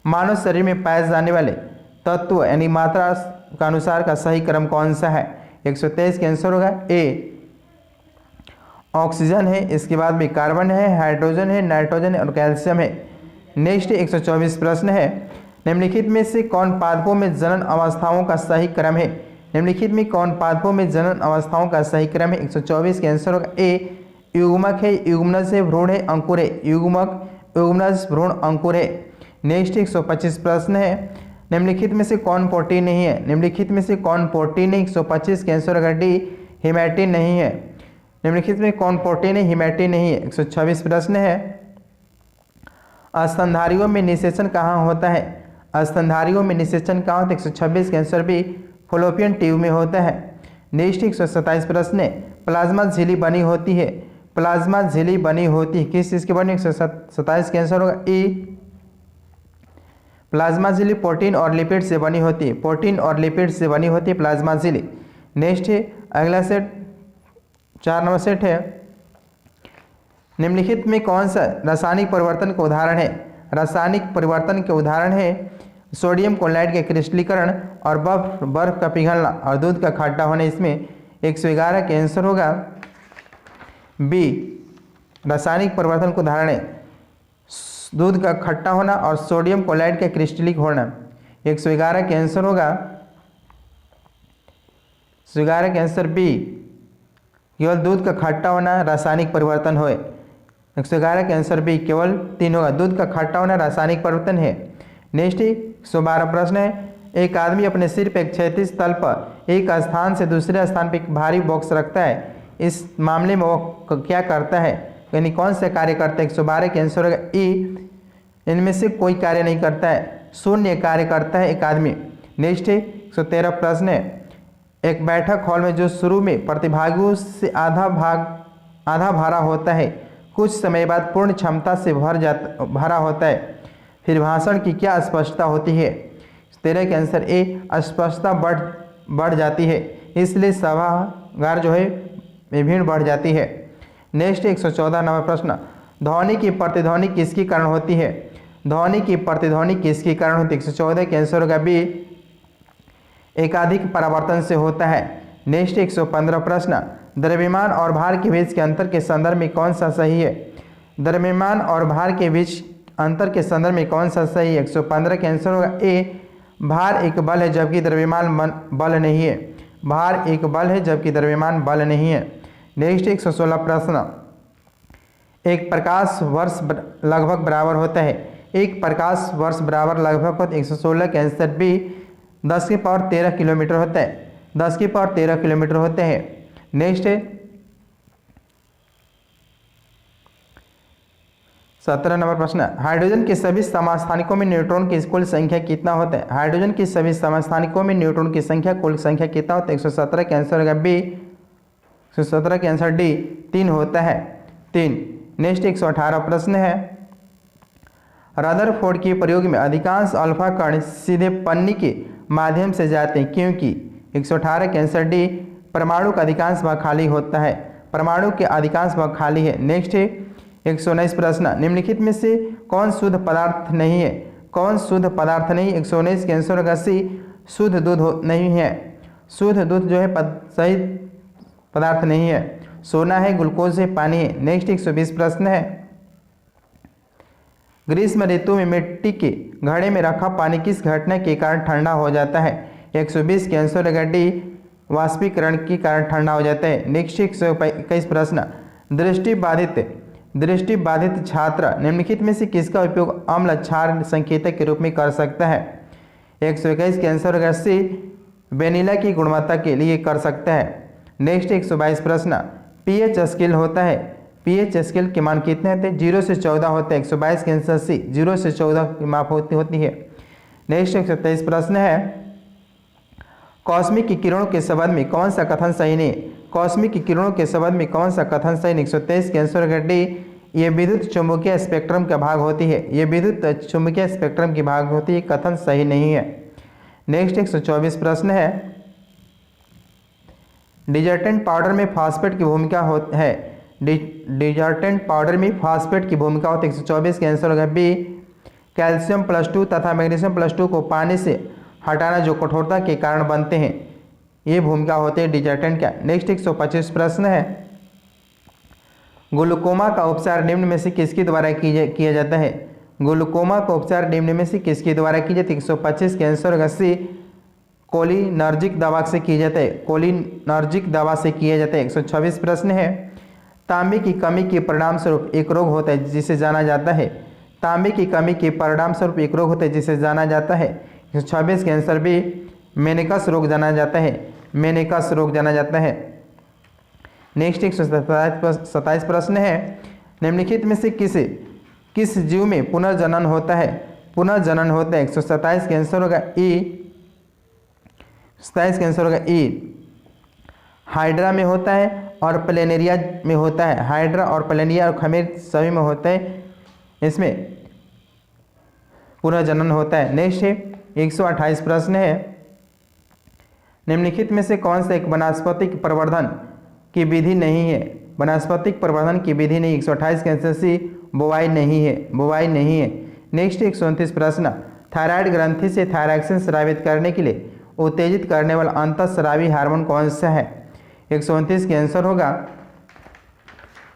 मानव शरीर में पाए जाने वाले तत्व यानी मात्रा का अनुसार का सही क्रम कौन सा है? 123 के आंसर होगा ए, ऑक्सीजन है, इसके बाद में कार्बन है, हाइड्रोजन है, नाइट्रोजन है और कैल्शियम है। नेक्स्ट 124 प्रश्न है, निम्नलिखित में से कौन पादपों में जनन अवस्थाओं का सही क्रम है? निम्नलिखित में कौन पादपों में जनन अवस्थाओं का सही क्रम है? 124 के आंसर होगा ए, युग्मक है, युग्मनज है, भ्रूण है, अंकुर है, युग्मक, युग्मनज, भ्रूण, अंकुर है। नेक्स्ट 125 प्रश्न है, निम्नलिखित में से कौन प्रोटीन नहीं है? निम्नलिखित में से कौन प्रोटीन है? 125 के आंसर होगा डी, हिमैटिन नहीं है। निम्नलिखित में कौन प्रोटीन है? हिमैटिन नहीं है। 126 प्रश्न है, स्तनधारियों में निषेचन कहाँ होता है? स्तनधारियों में निषेचन कहाँ होता है? 126 के आंसर भी फॉलोपियन ट्यूब में होता है। नेक्स्ट 127 प्रश्न है, प्लाज्मा झिल्ली बनी होती है, प्लाज्मा झिल्ली बनी होती है किस चीज़ की बनी? 127 के आंसर होगा ई, प्लाज्मा झिल्ली प्रोटीन और लिपिड से बनी होती है, प्रोटीन और लिपिड से बनी होती है प्लाज्मा झिल्ली। नेक्स्ट है अगला सेट 4 नंबर सेट है, निम्नलिखित में कौन सा रासायनिक परिवर्तन का उदाहरण है? रासायनिक परिवर्तन के उदाहरण है सोडियम क्लोराइड के क्रिस्टलीकरण और बर्फ का पिघलना और दूध का खट्टा होना। इसमें 111 के आंसर होगा बी, रासायनिक परिवर्तन का उदाहरण है दूध का खट्टा होना और सोडियम क्लोराइड का क्रिस्टलिक होना। 111 के आंसर होगा 111 के आंसर बी, केवल दूध का खट्टा होना रासायनिक परिवर्तन होए। 111 के आंसर बी केवल 3 होगा, दूध का खट्टा होना रासायनिक परिवर्तन है। नेक्स्ट 112 प्रश्न है, एक आदमी अपने सिर पर एक क्षैतिज तल पर एक स्थान से दूसरे स्थान पर एक भारी बॉक्स रखता है, इस मामले में वो क्या करता है? यानी कौन से कार्य करता है? 112 के आंसर होगा ई, इनमें से कोई कार्य नहीं करता है, शून्य कार्य करता है एक आदमी। नेक्स्ट है 113 प्रश्न है, एक बैठक हॉल में जो शुरू में प्रतिभागियों से आधा भरा होता है कुछ समय बाद पूर्ण क्षमता से भरा होता है, फिर भाषण की क्या स्पष्टता होती है? 13 के आंसर ए, अस्पष्टता बढ़ जाती है, इसलिए सभागार जो है भीड़ बढ़ जाती है। नेक्स्ट 114 नंबर प्रश्न, ध्वनि की प्रतिध्वनि किसके कारण होती है? ध्वनि की प्रतिध्वनि किसके कारण होती है? 114 के आंसर होगा बी, एकाधिक परावर्तन से होता है। नेक्स्ट 115 प्रश्न, द्रव्यमान और भार के बीच के अंतर के संदर्भ में कौन सा सही है? द्रव्यमान और भार के बीच अंतर के संदर्भ में कौन सा सही है? 115 के आंसर होगा ए, भार एक बल है जबकि द्रव्यमान बल नहीं है, भार एक बल है जबकि द्रव्यमान बल नहीं है। नेक्स्ट 116 प्रश्न, एक प्रकाश वर्ष लगभग बराबर होता है, एक प्रकाश वर्ष बराबर लगभग होता है। 116 के आंसर बी, 10 की पावर 13 किलोमीटर होता है, 10 की पावर 13 किलोमीटर होते हैं। नेक्स्ट है 17 नंबर प्रश्न, हाइड्रोजन के सभी समस्थानिकों में न्यूट्रॉन की कुल संख्या कितना होता है? हाइड्रोजन की सभी समस्थानिकों में न्यूट्रॉन की संख्या कुल संख्या कितना होता है? 117 के आंसर होगा बी, 117 के आंसर डी, 3 होता है, 3। नेक्स्ट 118 प्रश्न है, रदरफोर्ड के प्रयोग में अधिकांश अल्फा कण सीधे पन्नी के माध्यम से जाते हैं क्योंकि? 118 के आंसर डी, परमाणु का अधिकांश भाग खाली होता है, परमाणु के अधिकांश भाग खाली है। नेक्स्ट है 119 प्रश्न, निम्नलिखित में से कौन शुद्ध पदार्थ नहीं है? कौन शुद्ध पदार्थ नहीं? 119 के आंसर होगा सी, शुद्ध दूध नहीं है, शुद्ध दूध जो है सही पदार्थ नहीं है, सोना है, ग्लूकोज है, पानी है। नेक्स्ट 120 प्रश्न है, ग्रीष्म ऋतु में मिट्टी के घड़े में रखा पानी किस घटना के कारण ठंडा हो जाता है? 120 के आंसर होगा डी, वाष्पीकरण के कारण ठंडा हो जाता है। नेक्स्ट 121 प्रश्न, दृष्टि बाधित दृष्टि बाधित छात्र निम्नलिखित में से किसका उपयोग अम्ल क्षार संकेतक के रूप में कर सकता है? 121 के आंसर होगा सी, वेनिला की गुणवत्ता के लिए कर सकता है। नेक्स्ट 122 प्रश्न, पीएच स्केल होता है, पीएच स्केल के मान कितने होते हैं? 0 से 14 होते हैं। 122 के आंसर सी, 0 से 14 की माप होती है। नेक्स्ट 123 प्रश्न है, कॉस्मिक किरणों के संबंध में कौन सा कथन सही नहीं? कॉस्मिक किरणों के संबंध में कौन सा कथन सही? 123 के आंसर होगा डी, ये विद्युत चुंबकीय स्पेक्ट्रम का भाग होती है, ये विद्युत चुंबकीय स्पेक्ट्रम की भाग होती है, कथन सही नहीं है। नेक्स्ट 124 प्रश्न है, डिटर्जेंट पाउडर में फास्फेट की भूमिका है, डिटर्जेंट पाउडर में फास्फेट की भूमिका होती है। 124 के आंसर होगा बी, कैल्शियम +2 तथा मैग्नीशियम +2 को पानी से हटाना जो कठोरता के कारण बनते हैं, ये भूमिका होती है डिटर्जेंट का। नेक्स्ट 125 प्रश्न है, ग्लूकोमा का उपचार निम्न में से किसके द्वारा किया जाता है? ग्लूकोमा का उपचार निम्न में से किसके द्वारा किया जाता है? 125 के आंसर होगा सी, कोलिनर्जिक दवा से किया जाता है, कोलिनर्जिक दवा से किया जाता है। 126 प्रश्न है, तांबे की कमी के परिणाम स्वरूप एक रोग होता है जिसे जाना जाता है, तांबे की कमी के परिणाम स्वरूप एक रोग होता है जिसे जाना जाता है। 126 के आंसर बी, मेनिकस रोग जाना जाता है, मेनिकस रोग जाना जाता है। नेक्स्ट 127 प्रश्न है, निम्नलिखित में से किस जीव में पुनर्जनन होता है? पुनर्जनन होता है। 127 के आंसर होगा ई, 27 के आंसर होगा ई, हाइड्रा में होता है और प्लेनेरिया में होता है, हाइड्रा और प्लेनेरिया और खमीर सभी में होता है, इसमें पुनर्जनन होता है। नेक्स्ट है 128 प्रश्न है, निम्नलिखित में से कौन सा एक वनस्पतिक प्रवर्धन की विधि नहीं है? वनस्पतिक प्रवर्धन की विधि नहीं। 128 के आंसर सी, बोवाई नहीं है, बोवाई नहीं है। नेक्स्ट 129 प्रश्न, थायराइड ग्रंथि से थायरॉक्सिन स्रावित करने के लिए उत्तेजित करने वाला अंतःस्रावी हार्मोन कौन सा है? 129 के आंसर होगा,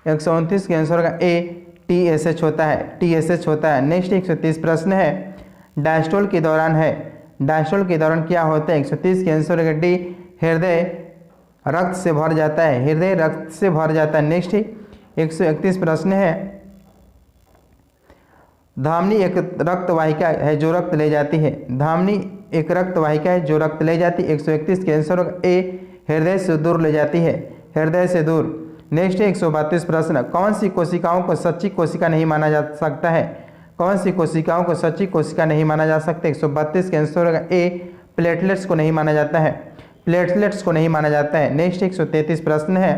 129 के आंसर होगा ए, TSH होता है, TSH होता है। नेक्स्ट 130 प्रश्न है, डायस्टोल के दौरान है, डायस्टोल के दौरान क्या होता है? 130 के आंसर होगा डी, हृदय रक्त से भर जाता है, हृदय रक्त से भर जाता है। नेक्स्ट 131 प्रश्न है, धमनी एक रक्त वाहिका है जो रक्त ले जाती है, धमनी एक रक्त वाहिका है जो रक्त ले जाती है। 131 के आंसर होगा ए, हृदय से दूर ले जाती है, हृदय से दूर। नेक्स्ट 132 प्रश्न, कौन सी कोशिकाओं को सच्ची कोशिका नहीं माना जा सकता है? कौन सी कोशिकाओं को सच्ची कोशिका नहीं माना जा सकता? 132 के आंसर होगा ए, प्लेटलेट्स को नहीं माना जाता है, प्लेटलेट्स को नहीं माना जाता है। नेक्स्ट 133 प्रश्न है,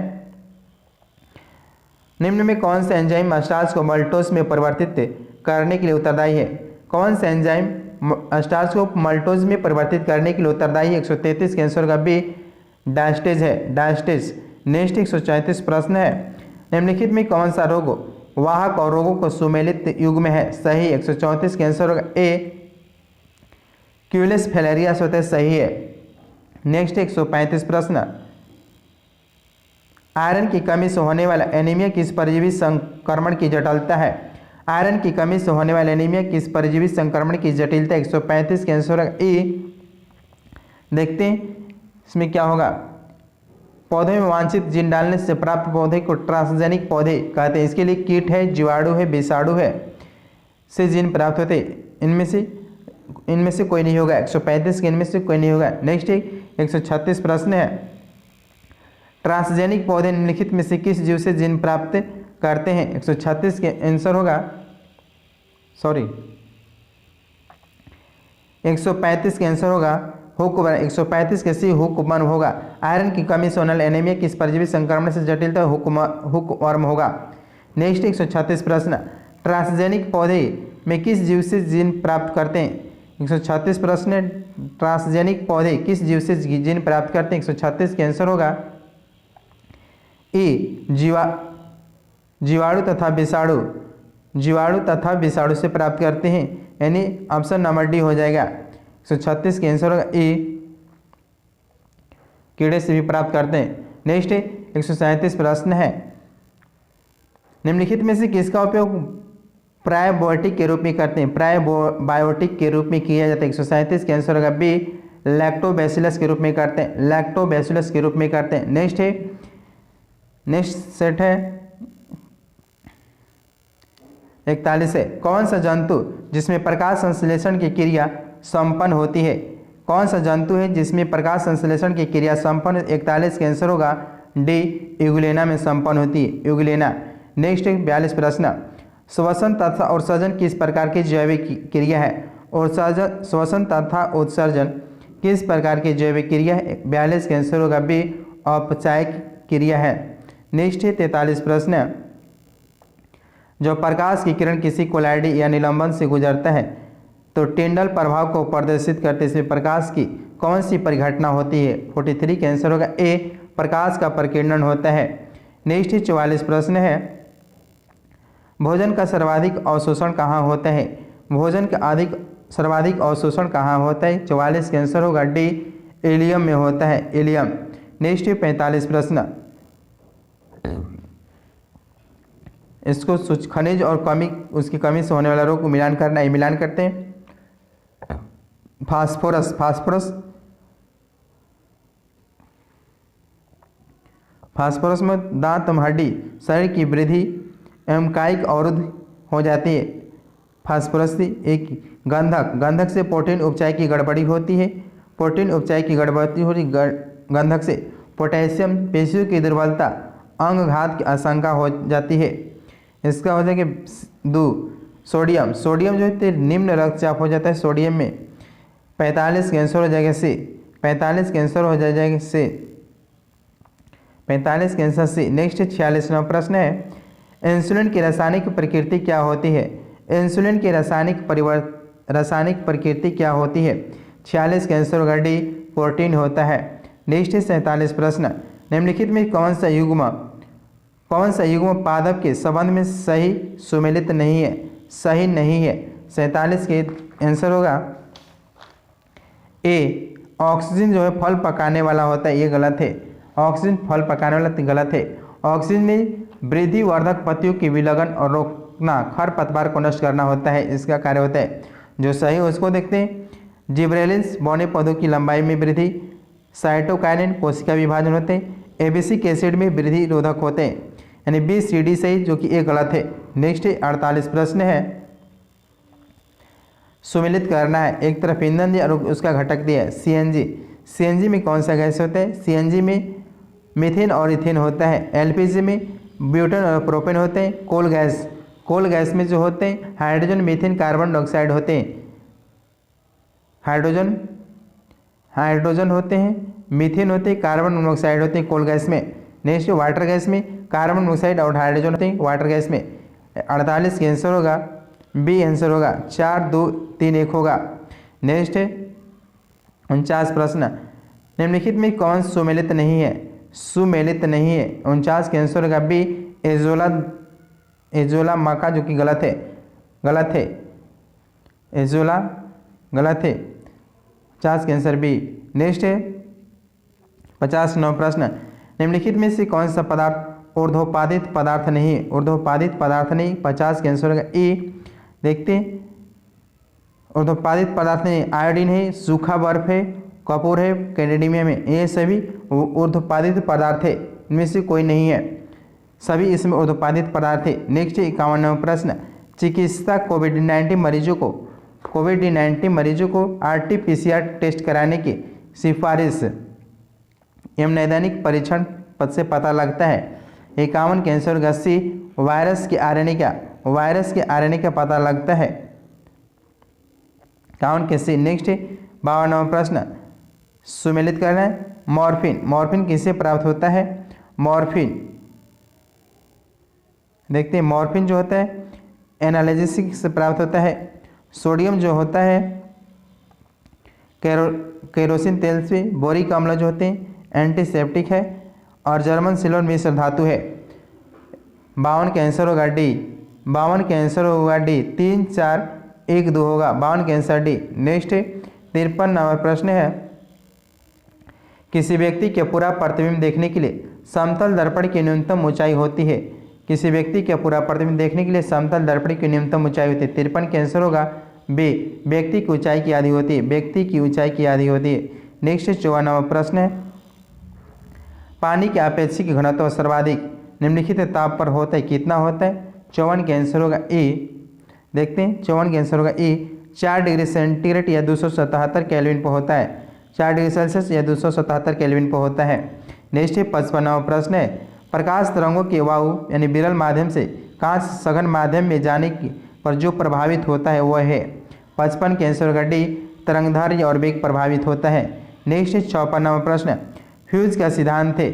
निम्न में कौन सा एंजाइम स्टार्च को मल्टोज में परिवर्तित करने के लिए उत्तरदायी है? कौन सा एंजाइम स्टार्च को मल्टोज में परिवर्तित करने के लिए उत्तरदायी है? 133 के आंसर होगा बी, डायस्टेज है, डायस्टेज। नेक्स्ट 134 प्रश्न है, निम्नलिखित में कौन सा रोग वाहक और रोगों को सुमेलित युग में है? सही। 134 के आंसर होगा ए, क्यूलेस फिलेरियास होता है, सही है। नेक्स्ट 135 प्रश्न, आयरन की कमी से होने वाला एनीमिया किस परजीवी संक्रमण की जटिलता है? आयरन की कमी से होने वाला एनीमिया किस परजीवी संक्रमण की जटिलता? 135 के आंसर होगा ई। देखते हैं इसमें क्या होगा, पौधे में वांछित जीन डालने से प्राप्त पौधे को ट्रांसजेनिक पौधे कहते हैं। इसके लिए कीट है, जीवाणु है, विषाणु है से जीन प्राप्त होते, इनमें से कोई नहीं होगा। 135 के इनमें से कोई नहीं होगा। नेक्स्ट 136 प्रश्न है, ट्रांसजेनिक पौधे निम्नलिखित में से किस जीव से जीन प्राप्त करते हैं? 136 के आंसर होगा, 135 के आंसर होगा हुकवर्म। 135 के सी, हुकवर्म होगा। आयरन की कमी से होने वाला एनीमिया किस परजीवी संक्रमण से जटिलता? हुकवर्म होगा। नेक्स्ट 136 प्रश्न, ट्रांसजेनिक पौधे में किस जीव से जीन प्राप्त करते हैं? 136 प्रश्न, ट्रांसजेनिक पौधे किस जीव से जीन प्राप्त करते हैं? 136 के आंसर होगा ए, जीवाणु तथा विषाणु, जीवाणु तथा विषाणु से प्राप्त करते हैं, यानी ऑप्शन नंबर डी हो जाएगा। 136 के आंसर होगा ए, कीड़े से भी प्राप्त करते हैं। नेक्स्ट 137 प्रश्न है, निम्नलिखित में से किसका उपयोग प्रायोबायोटिक के रूप में करते हैं? प्रायोबायोटिक के रूप में किया जाता है। 137 के आंसर होगा बी, लैक्टोबैसिलस के रूप में करते हैं, लैक्टोबैसिलस के रूप में करते हैं। नेक्स्ट सेट है 41 है, कौन सा जंतु जिसमें प्रकाश संश्लेषण की क्रिया संपन्न होती है? कौन सा जंतु है जिसमें प्रकाश संश्लेषण की क्रिया संपन्न? 41 का आंसर होगा डी, यूग्लेना में संपन्न होती है, यूग्लेना। नेक्स्ट 42 प्रश्न, श्वसन तथा उत्सर्जन किस प्रकार की जैविक क्रिया है? उत्सर्जन, श्वसन तथा उत्सर्जन किस प्रकार की जैविक क्रिया है? 42 का आंसर होगा बी, औपचारिक क्रिया है। नेक्स्ट है 43 प्रश्न, जो प्रकाश की किरण किसी कोलाइडी या निलंबन से गुजरता है तो टिंडल प्रभाव को प्रदर्शित करते समय प्रकाश की कौन सी परिघटना होती है? 43 का आंसर होगा ए, प्रकाश का प्रकीर्णन होता है। नेक्स्ट 44 प्रश्न है, भोजन का सर्वाधिक अवशोषण कहाँ होता है? भोजन का सर्वाधिक अवशोषण कहाँ होता है? 44 का आंसर होगा डी, इलियम में होता है, इलियम। नेक्स्ट 45 प्रश्न, इसको खनिज और कमी, उसकी कमी से होने वाला रोग को मिलान करना है, मिलान करते हैं। फास्फोरस, फास्फोरस में दांत हड्डी शरीर की वृद्धि एवं कायिक अवरुद्ध हो जाती है। फास्फोरस एक गंधक, गंधक से प्रोटीन उपचार की गड़बड़ी होती है, प्रोटीन उपचार की गड़बड़ी होती गंधक से। पोटेशियम पेशियों की दुर्बलता, अंगघात की आशंका हो जाती है। इसका हो जाएगा दो, सोडियम, सोडियम जो है निम्न रक्तचाप हो जाता है सोडियम में। 45 का आंसर हो जाएगा सी, 45 का आंसर हो जाएगा सी, 45 का आंसर सी। नेक्स्ट 46वां प्रश्न है, इंसुलिन की रासायनिक प्रकृति क्या होती है? इंसुलिन की रासायनिक प्रकृति क्या होती है? 46 का आंसर होगा डी, प्रोटीन होता है। नेक्स्ट 47 प्रश्न, निम्नलिखित में कौन सा युग्म पादप के संबंध में सही सुमेलित नहीं है, सही नहीं है? 47 के आंसर होगा ए, ऑक्सीजन जो है फल पकाने वाला होता है, ये गलत है। ऑक्सीजन फल पकाने वाला गलत है। ऑक्सीजन में वृद्धि वर्धक पत्तियों की विलगन और रोकना, खरपतवार को नष्ट करना होता है, इसका कार्य होता है। जो सही है उसको देखते हैं। जिब्रेलिन्स बौने पौधों की लंबाई में वृद्धि, साइटोकाइनिन कोशिका विभाजन होते हैं, एबिसिक एसिड में वृद्धि रोधक होते हैं, यानी बी सी डी सही, जो कि ए गलत है। नेक्स्ट 48 प्रश्न है, सुमेलित करना है, एक तरफ ईंधन दिया और उसका घटक दिया है सीएनजी। सीएनजी में कौन सा गैस होता है? सीएनजी में मीथेन और इथेन होता है। एलपीजी में ब्यूटेन और प्रोपेन होते हैं। कोल गैस में जो होते हैं हाइड्रोजन, मीथेन, कार्बन डाइऑक्साइड होते हैं। हाइड्रोजन होते हैं, मीथेन होते हैं, कार्बन मोनोऑक्साइड होते हैं कोल गैस में। नेक्स्ट वाटर गैस में कार्बन मोनोऑक्साइड और हाइड्रोजन होते हैं वाटर गैस में। 48 का आंसर होगा बी, आंसर होगा 4 2 3 1 होगा। नेक्स्ट 49 प्रश्न, निम्नलिखित में कौन सुमेलित नहीं है? सुमेलित नहीं है। 49 का आंसर होगा बी, एजोला माका, जो कि गलत है, एजोला गलत है। 50 का आंसर बी। नेक्स्ट है 59 प्रश्न, निम्नलिखित में से कौन सा पदार्थ ऊर्ध्वपादित पदार्थ नहीं है? ऊर्ध्वपादित पदार्थ नहीं। 50 का आंसर होगा ए। देखते हैं, ऊर्ध्वपादित पदार्थ नहीं, आयोडीन है, सूखा बर्फ है, कपूर है, कैनेडियम है, ये सभी ऊर्ध्वपादित पदार्थ है, इनमें से कोई नहीं है, सभी इसमें ऊर्ध्वपादित पदार्थ है। नेक्स्ट 51वां प्रश्न, चिकित्सा कोविड-19 मरीजों को RT-PCR टेस्ट कराने की सिफारिश एवं नैदानिक परीक्षण पद से पता लगता है। 51 का आंसर होगा सी, वायरस के आरएनए का पता लगता है। 51 के सी। नेक्स्ट 52वां प्रश्न, सुमेलित करना है, मॉर्फिन किससे प्राप्त होता है? मॉर्फिन देखते हैं, मॉर्फिन जो होता है एनाल्जेसिक से प्राप्त होता है। सोडियम जो होता है केरोसिन तेल से। बोरिक अम्ल जो होते हैं एंटीसेप्टिक है और जर्मन सिल्वर मिश्र धातु है। 52 का आंसर होगा डी, 52 का आंसर होगा डी, 3 4 1 2 होगा, 52 का आंसर डी। नेक्स्ट 53वां प्रश्न है, किसी व्यक्ति के पूरा प्रतिबिंब देखने के लिए समतल दर्पण की न्यूनतम ऊंचाई होती है? किसी व्यक्ति के पूरा प्रतिबिंब देखने के लिए समतल दर्पण की न्यूनतम ऊंचाई होती है। 53 का आंसर होगा बी, व्यक्ति की ऊंचाई की आधी होती है, व्यक्ति की ऊंचाई की आधी होती है। नेक्स्ट 54वां प्रश्न है, पानी के अपेक्षिक घनत्व सर्वाधिक निम्नलिखित ताप पर होता है, कितना होता है? 54 का आंसर होगा ए। देखते हैं 54 का आंसर होगा ए। 4 डिग्री सेंटीग्रेड या 277 केल्विन पर होता है। 4 डिग्री सेल्सियस या 277 केल्विन पर होता है। नेक्स्ट है 55वां प्रश्न है, प्रकाश तरंगों के वायु यानी विरल माध्यम से कांच सघन माध्यम में जाने की पर जो प्रभावित होता है वह है। 55 के आंसर होगा डी, तरंगधार्य और वेग प्रभावित होता है। नेक्स्ट है 56वां प्रश्न, फ्यूज का सिद्धांत है।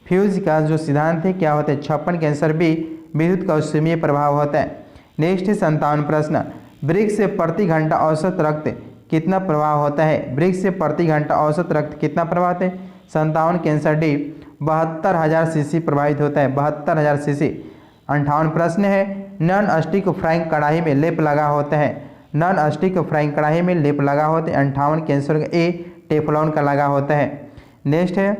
फ्यूज का जो सिद्धांत है क्या होता है? 56 के आंसर बी, विद्युत का उष्मीय प्रभाव होता है। नेक्स्ट है 57 प्रश्न, वृक्ष से प्रति घंटा औसत रक्त कितना प्रभाव होता है? वृक्ष से प्रति घंटा औसत रक्त कितना प्रभाव होता है? 57 के आंसर डी, 72,000 सीसी प्रभावित होता है, 72,000 सीसी। 58 प्रश्न है, नॉन स्टिक फ्राइंग कढ़ाई में लेप लगा होता है। नॉन स्टिक फ्राइंग कढ़ाई में लेप लगा होता है। 58 के आंसर ए, टेफ्लॉन का लगा होता है। नेक्स्ट है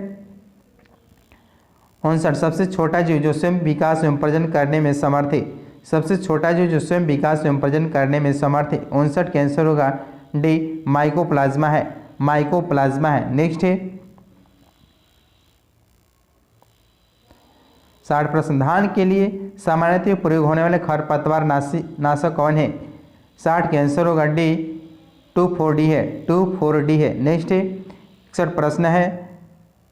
59, सबसे छोटा जीव जो स्वयं विकास एवं प्रजनन करने में समर्थ है। सबसे छोटा जीव जो स्वयं विकास एवं प्रजनन करने में समर्थ है। 59 के आंसर होगा डी, माइकोप्लाज्मा है, माइकोप्लाज्मा है। नेक्स्ट है 60 प्रश्न, धान के लिए सामान्यतः प्रयोग होने वाले खरपतवार नाशक कौन है? 60 के आंसर होगा डी, 2,4-D है, 2,4-D है। नेक्स्ट है 61 प्रश्न है,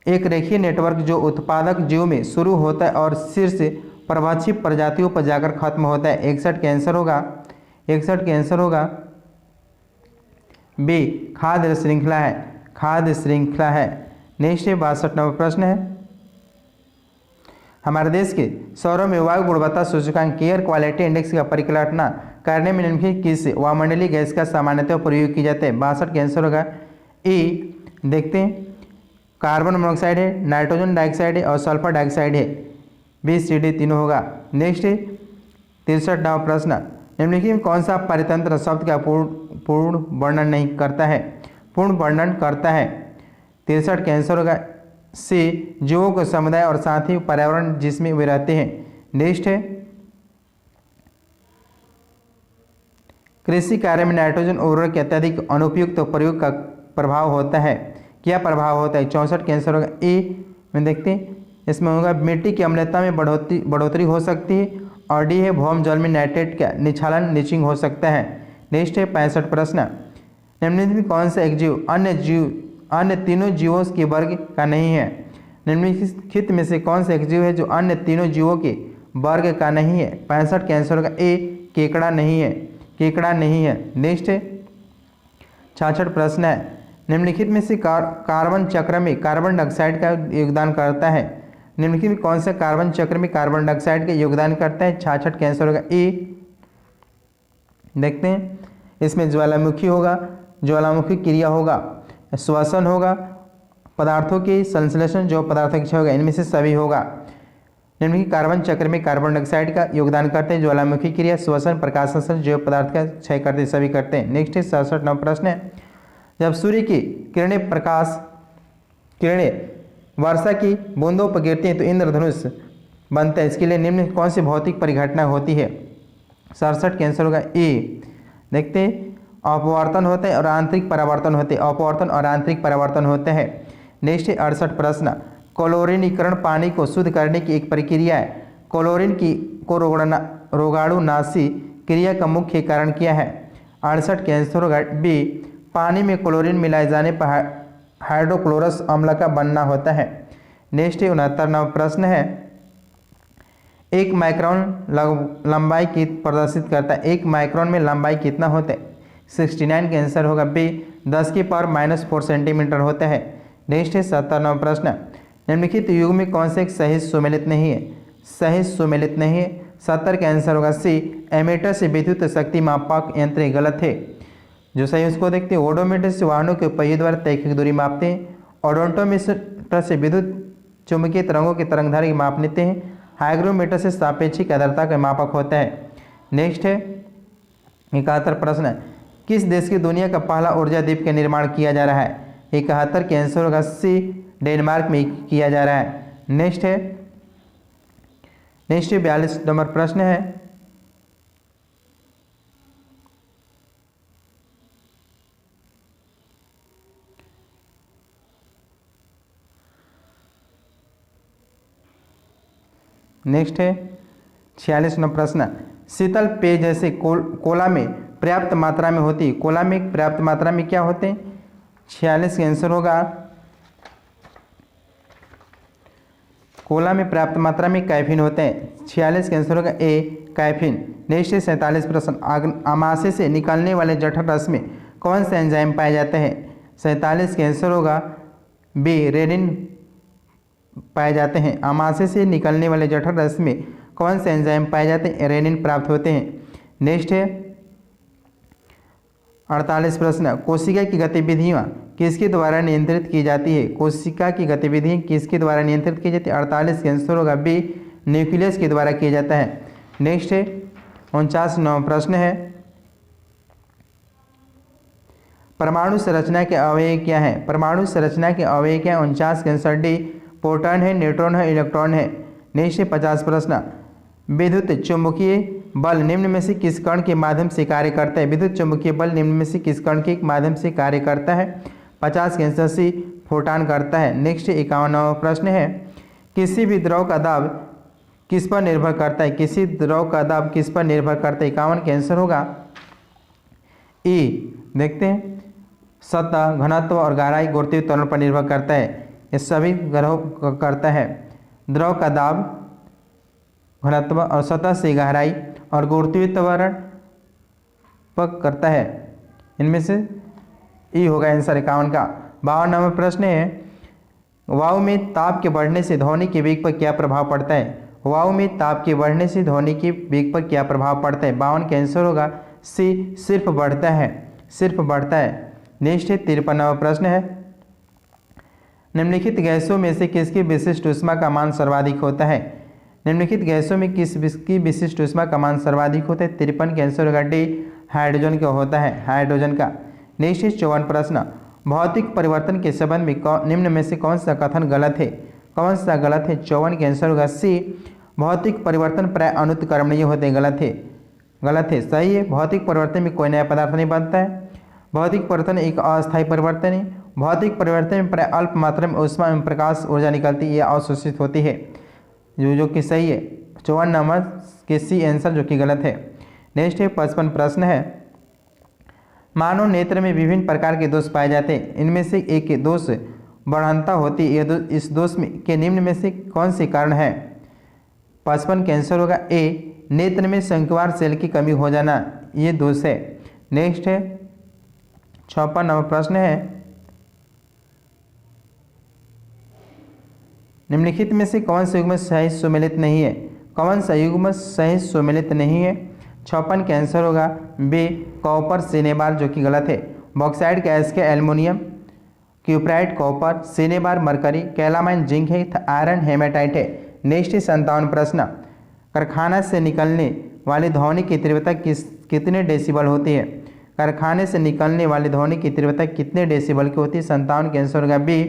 एक रेखीय नेटवर्क जो उत्पादक जीव में शुरू होता है और शीर्ष परभक्षी प्रजातियों पर जाकर खत्म होता है। 61 के आंसर होगा, 61 के आंसर होगा बी, खाद्य श्रृंखला है, खाद्य श्रृंखला है। नेक्स्ट है 62वां प्रश्न है, हमारे देश के शहरों में वायु गुणवत्ता सूचकांक एयर क्वालिटी इंडेक्स का परिकल्पना करने में निम्नलिखित किस वायुमंडलीय गैस का सामान्यतः प्रयोग किया जाता है? 62 के आंसर होगा ए। देखते हैं, कार्बन मोनोऑक्साइड है, नाइट्रोजन डाइऑक्साइड है और सल्फर डाइऑक्साइड है। बी, सी, डी तीनों होगा। नेक्स्ट है 63वां प्रश्न, निम्नलिखित में कौन सा परितंत्र शब्द का पूर्ण वर्णन नहीं करता है? पूर्ण वर्णन करता है। 63 के आंसर होगा सी, जीवों को समुदाय और साथ ही पर्यावरण जिसमें वे रहते हैं। नेक्स्ट है कृषि कार्य में नाइट्रोजन उर्वरक के अत्यधिक अनुपयुक्त प्रयोग का प्रभाव होता है। क्या प्रभाव होता है? 64 के आंसर होगा ए में। देखते हैं, इसमें होगा मिट्टी की अम्लता में बढ़ोतरी हो सकती है और डी है भौम जल में नाइट्रेट का निक्षालन नीचिंग हो सकता है। नेक्स्ट है 65 प्रश्न, निम्नलिखित में कौन सा एक जीव अन्य तीनों जीवों के वर्ग का नहीं है? निम्नलिखित में से कौन सा एक जीव है जो अन्य तीनों जीवों के वर्ग का नहीं है? 65 के आंसर होगा ए, केकड़ा नहीं है, केकड़ा नहीं है। नेक्स्ट है 66 प्रश्न है, निम्नलिखित में से कार्बन चक्र में कार्बन डाइऑक्साइड का योगदान करता है? निम्नलिखित में कौन सा कार्बन चक्र में कार्बन डाइऑक्साइड का योगदान करता है? 66 के आंसर होगा ए। देखते हैं, इसमें ज्वालामुखी होगा, ज्वालामुखी क्रिया होगा, श्वसन होगा, पदार्थों की संश्लेषण जो पदार्थों की क्षय होगा, इनमें से सभी होगा। निम्नलिखित कार्बन चक्र में कार्बन डाइऑक्साइड का योगदान करते हैं? ज्वालामुखी क्रिया, श्वसन, प्रकाश संश्लेषण, जो पदार्थ का क्षय करते हैं, सभी करते हैं। नेक्स्ट है 67वां प्रश्न है, जब सूर्य की किरणें वर्षा की बूंदों पर गिरती हैं तो इंद्रधनुष बनता है। इसके लिए निम्न कौन सी भौतिक परिघटना होती है? 67 के आंसर होगा ए। देखते हैं, अपवर्तन होते हैं और आंतरिक परावर्तन होते हैं, अपवर्तन और आंतरिक परावर्तन होते हैं। नेक्स्ट है 68 प्रश्न, क्लोरीनीकरण पानी को शुद्ध करने की एक प्रक्रिया है। क्लोरीन को रोगाणुनाशी क्रिया का मुख्य कारण क्या है? 68 के आंसर होगा बी, पानी में क्लोरीन मिलाए जाने पर हाइड्रोक्लोरस अम्ल का बनना होता है। नेक्स्ट है 69वां प्रश्न है, 1 माइक्रोन लंबाई की प्रदर्शित करता है। 1 माइक्रोन में लंबाई कितना होता है? 69 के आंसर होगा बी, 10⁻⁻4 सेंटीमीटर होता है। नेक्स्ट है 70वां प्रश्न, निम्नलिखित युग में कौन से एक सही सुमेलित नहीं है? सही सुमेलित नहीं है। 70 का आंसर होगा सी, एमीटर से विद्युत शक्ति मापक यंत्र गलत है। जो सही उसको देखते हैं, ओडोमीटर से वाहनों के पहिए द्वारा तय की दूरी मापते हैं। ओडोमीटर से विद्युत चुंबकीय तरंगों की तरंगधारी माप लेते हैं। हाइग्रोमीटर से सापेक्षिक आर्द्रता का मापक होता है। नेक्स्ट है 71 प्रश्न, किस देश की दुनिया का पहला ऊर्जा द्वीप का निर्माण किया जा रहा है? 71 के आंसर होगा सी, डेनमार्क में किया जा रहा है। नेक्स्ट है 42 नंबर प्रश्न है, नेक्स्ट है 46 नंबर प्रश्न, शीतल पेय जैसे कोला में पर्याप्त मात्रा में होती है। कोला में पर्याप्त मात्रा में क्या होते हैं? 46 का आंसर होगा, कोला में पर्याप्त मात्रा में कैफीन होते हैं। 46 का आंसर होगा ए, कैफीन। नेक्स्ट है 47 प्रश्न, आमाशय से निकलने वाले जठर रस में कौन से एंजाइम पाए जाते हैं? 47 का आंसर होगा बी, रेनिन पाए जाते हैं। आमाशय से निकलने वाले जठर रस में कौन से एंजाइम पाए जाते हैं? रेनिन प्राप्त होते हैं। नेक्स्ट है 48 प्रश्न, कोशिका की गतिविधियाँ किसके द्वारा नियंत्रित की जाती है? कोशिका की गतिविधि किसके द्वारा नियंत्रित की जाती है? 48 का आंसर होगा बी, न्यूक्लियस के द्वारा किया जाता है। नेक्स्ट है 49वां प्रश्न है, परमाणु संरचना के अवयव क्या है? परमाणु संरचना के अवयव क्या है? 49 का आंसर डी, प्रोटॉन है, न्यूट्रॉन है, इलेक्ट्रॉन है। नेक्स्ट है 50 प्रश्न, विद्युत चुंबकीय बल निम्न में से किस कण के माध्यम से कार्य करता है? विद्युत चुंबकीय बल निम्न में से किस कण के माध्यम से कार्य करता है? 50 का आंसर सी, फोटॉन करता है। नेक्स्ट 51वां प्रश्न है, किसी भी द्रव का दाब किस पर निर्भर करता है? किसी द्रव का दाब किस पर निर्भर करता है? 51 का आंसर होगा ई। देखते हैं, सतह, घनत्व और गहराई गुरुत्वीय त्वरण पर निर्भर करता है। ये सभी ग्रहों करता है। द्रव का दाब, घनत्व और सतह से गहराई और गुरुत्वीय त्वरण पर करता है। इनमें से ई होगा आंसर 51 का। 52वां प्रश्न है, वायु में ताप के बढ़ने से ध्वनि के वेग पर क्या प्रभाव पड़ता है? वायु में ताप के बढ़ने से ध्वनि के वेग पर क्या प्रभाव पड़ता है? 52 का आंसर होगा सी, सिर्फ बढ़ता है, सिर्फ बढ़ता है। नेक्स्ट है 53वां प्रश्न है, निम्नलिखित गैसों में से किसकी विशिष्ट ऊष्मा का मान सर्वाधिक होता है? निम्नलिखित गैसों में किसकी विशिष्ट ऊष्मा का मान सर्वाधिक होता है? 53 का आंसर होगा डी, हाइड्रोजन का होता है, हाइड्रोजन का। नेक्स्ट है 54 प्रश्न, भौतिक परिवर्तन के संबंध में निम्न में से कौन सा कथन गलत है? कौन सा गलत है? 54 का आंसर होगा सी, भौतिक परिवर्तन प्राय अनुत्क्रमणीय होते हैं। गलत है, गलत है। सही है, भौतिक परिवर्तन में कोई नया पदार्थ नहीं बनता है। भौतिक परिवर्तन एक अस्थायी परिवर्तन है। भौतिक परिवर्तन में प्राय अल्प मात्रा में ऊष्मा एवं प्रकाश ऊर्जा निकलती है या अवशोषित होती है, जो कि सही है। 54 नंबर के सी आंसर, जो कि गलत है। नेक्स्ट है 55 प्रश्न है, मानव नेत्र में विभिन्न प्रकार के दोष पाए जाते हैं। इनमें से एक दोष बढ़ंता होती है। इस दोष में के निम्न में से कौन से कारण है? 55 का आंसर होगा ए, नेत्र में शंक्वार सेल की कमी हो जाना, ये दोष है। नेक्स्ट है 56 नंबर प्रश्न है, निम्नलिखित में से कौन सा युग्म सही सुमेलित नहीं है? कौन सा युग्म सही सुमेलित नहीं है? 56 का आंसर होगा बी, कॉपर सिनेबार, जो कि गलत है। बॉक्साइड गैस के aluminium, cuprite copper, cinnabar mercury, calamine zinc है, आयरन हेमेटाइट है। नेक्स्ट 57 प्रश्न, कारखाना से निकलने वाली ध्वनि की तीव्रता कितने डेसिबल होती है? कारखाने से निकलने वाली ध्वनि की तीव्रता कितने डेसिबल की होती है? 57 का आंसर होगा बी,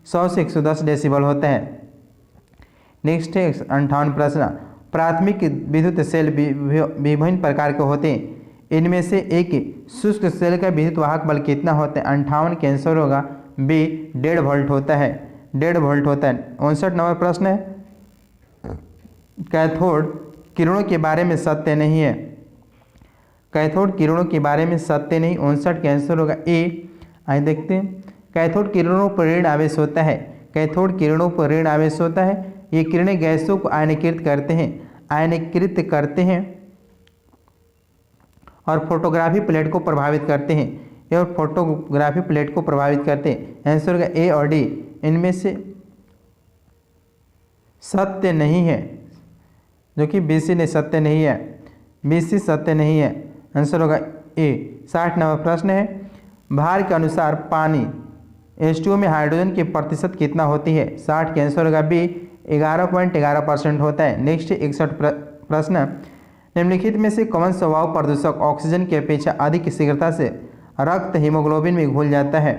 100 से 110 डेसिबल होते हैं। नेक्स्ट है 58 प्रश्न, प्राथमिक विद्युत सेल विभिन्न प्रकार के होते हैं। इनमें से एक शुष्क सेल का विद्युत वाहक बल कितना होता है? 58 का आंसर होगा बी, 1.5 वोल्ट होता है, 1.5 वोल्ट होता है। 59 नंबर प्रश्न है, कैथोड किरणों के बारे में सत्य नहीं है। कैथोड किरणों के बारे में सत्य नहीं। 59 का आंसर होगा ए। आइए देखते हैं, कैथोड किरणों पर ऋण आवेश होता है। कैथोड किरणों पर ऋण आवेश होता है। ये किरणें गैसों को आयनीकृत करते हैं, आयनीकृत करते हैं और फोटोग्राफी प्लेट को प्रभावित करते हैं। ये और फोटोग्राफी प्लेट को प्रभावित करते हैं। आंसर होगा ए और डी। इनमें से सत्य नहीं है, जो कि बीसी ने सत्य नहीं है, बीसी सत्य नहीं है। आंसर होगा ए। 60 नंबर प्रश्न है, भार के अनुसार पानी H2O में हाइड्रोजन की प्रतिशत कितना होती है? 60 के आंसर होगा बी, 11.11% होता है। नेक्स्ट 61 प्रश्न, निम्नलिखित में से कौन सा वायु प्रदूषक ऑक्सीजन की अपेक्षा अधिक शीघ्रता से रक्त हीमोग्लोबिन में घुल जाता है?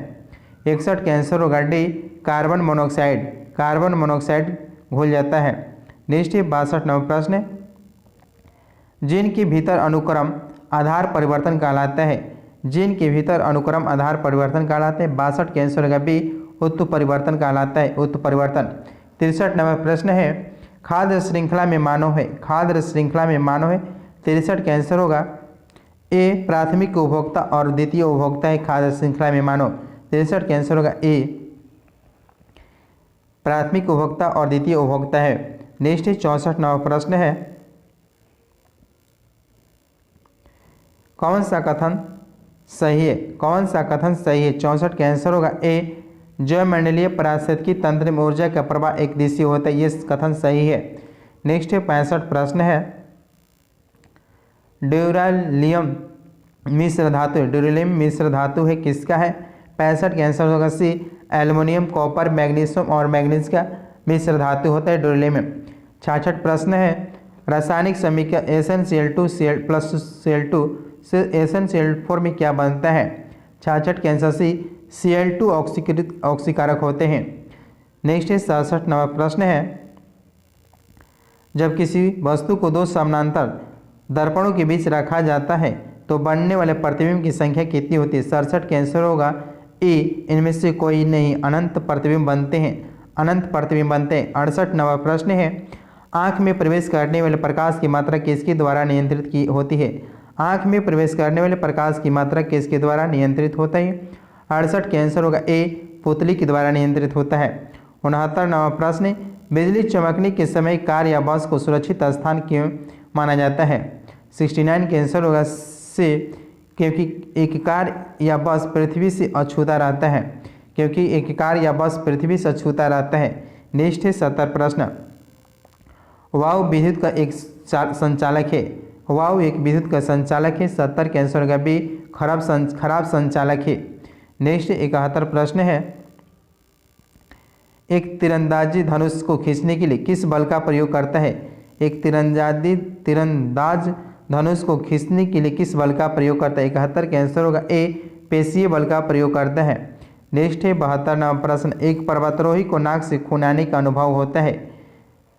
61 का आंसर होगा D, carbon monoxide, carbon monoxide घुल जाता है। नेक्स्ट 62 नंबर प्रश्न, जीन के भीतर अनुक्रम आधार परिवर्तन कहलाता है। जीन के भीतर अनुक्रम आधार परिवर्तन कहलाता है। 62 के आंसर होगा बी, उत्परिवर्तन कहलाता है, उत्परिवर्तन। 63 नंबर प्रश्न है, खाद्य श्रृंखला में मानव है। खाद्य श्रृंखला में मानव है। 63 का आंसर होगा ए, प्राथमिक उपभोक्ता और द्वितीय उपभोक्ता है खाद्य श्रृंखला में मानव। 63 का आंसर होगा ए, प्राथमिक उपभोक्ता और द्वितीय उपभोक्ता है। नेक्स्ट 64वां प्रश्न है, कौन सा कथन सही है? कौन सा कथन सही है? 64 का आंसर होगा ए, जैवमंडलीय पारिस्थितिकी तंत्र में ऊर्जा का प्रवाह एक दिशीय होता है, ये कथन सही है। नेक्स्ट 65 प्रश्न है, ड्यूरालियम मिश्र धातु है, ड्यूरालियम मिश्र धातु है किसका है? 65 का आंसर होगा सी, एल्युमिनियम, कॉपर, मैग्नीशियम और मैग्नीज का मिश्र धातु होता है ड्यूरालियम। 66 प्रश्न है, रासायनिक समीकरण SnCl2 Cl+Cl2 से SnCl4 में क्या बनता है? 66 का आंसर सी, Cl2 ऑक्सीकारक होते हैं। नेक्स्ट 67वां प्रश्न है, जब किसी वस्तु को दो समानांतर दर्पणों के बीच रखा जाता है तो बनने वाले प्रतिबिंब की संख्या कितनी होती है? 67 का आंसर होगा ए, इनमें से कोई नहीं, अनंत प्रतिबिंब बनते हैं, अनंत प्रतिबिंब बनते हैं। 68वां प्रश्न है, आँख में प्रवेश करने वाले प्रकाश की मात्रा किसके द्वारा नियंत्रित की होती है? आँख में प्रवेश करने वाले प्रकाश की मात्रा किसके द्वारा नियंत्रित होता है? 68 का आंसर होगा ए, पुतली के द्वारा नियंत्रित होता है। 69वां प्रश्न, बिजली चमकने के समय कार या बस को सुरक्षित स्थान क्यों माना जाता है? 69 का आंसर होगा से, क्योंकि एक कार या बस पृथ्वी से अछूता रहता है, क्योंकि एक कार या बस पृथ्वी से अछूता रहता है। नेक्स्ट है 70 प्रश्न, वायु विद्युत का एक संचालक है, वायु एक विद्युत का संचालक है। 70 का आंसर होगा बी, खराब संचालक है। नेक्स्ट 71 प्रश्न है, एक तीरंदाजी धनुष को खींचने के लिए किस बल का प्रयोग करता है? एक तीरंदाज धनुष को खींचने के लिए किस बल का प्रयोग करता है? 71 का आंसर होगा ए, पेशीय बल का प्रयोग करता है। नेक्स्ट है 72वां प्रश्न, एक पर्वतारोही को नाक से खून आने का अनुभव होता है।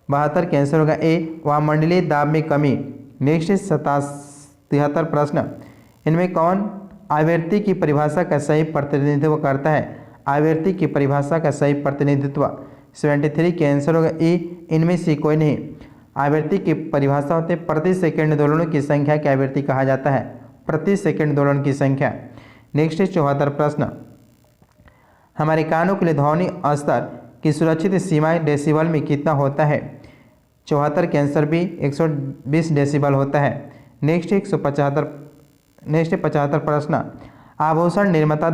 72 का आंसर होगा ए, वायुमंडलीय दाब में कमी। नेक्स्ट है 73 प्रश्न, इनमें कौन आवृत्ति की परिभाषा का सही प्रतिनिधित्व करता है? आवृत्ति की परिभाषा का सही प्रतिनिधित्व 73 के आंसर होगा ए, इनमें से कोई नहीं। आवृत्ति की परिभाषा होते प्रति सेकंड दोलनों की संख्या की आवृत्ति कहा जाता है, प्रति सेकंड दोलन की संख्या। नेक्स्ट है 74 प्रश्न, हमारे कानों के लिए ध्वनि स्तर की सुरक्षित सीमा डेसिबल में कितना होता है? 74 के आंसर भी 120 डेसिबल होता है। नेक्स्ट 75 प्रश्न, आभूषण निर्माता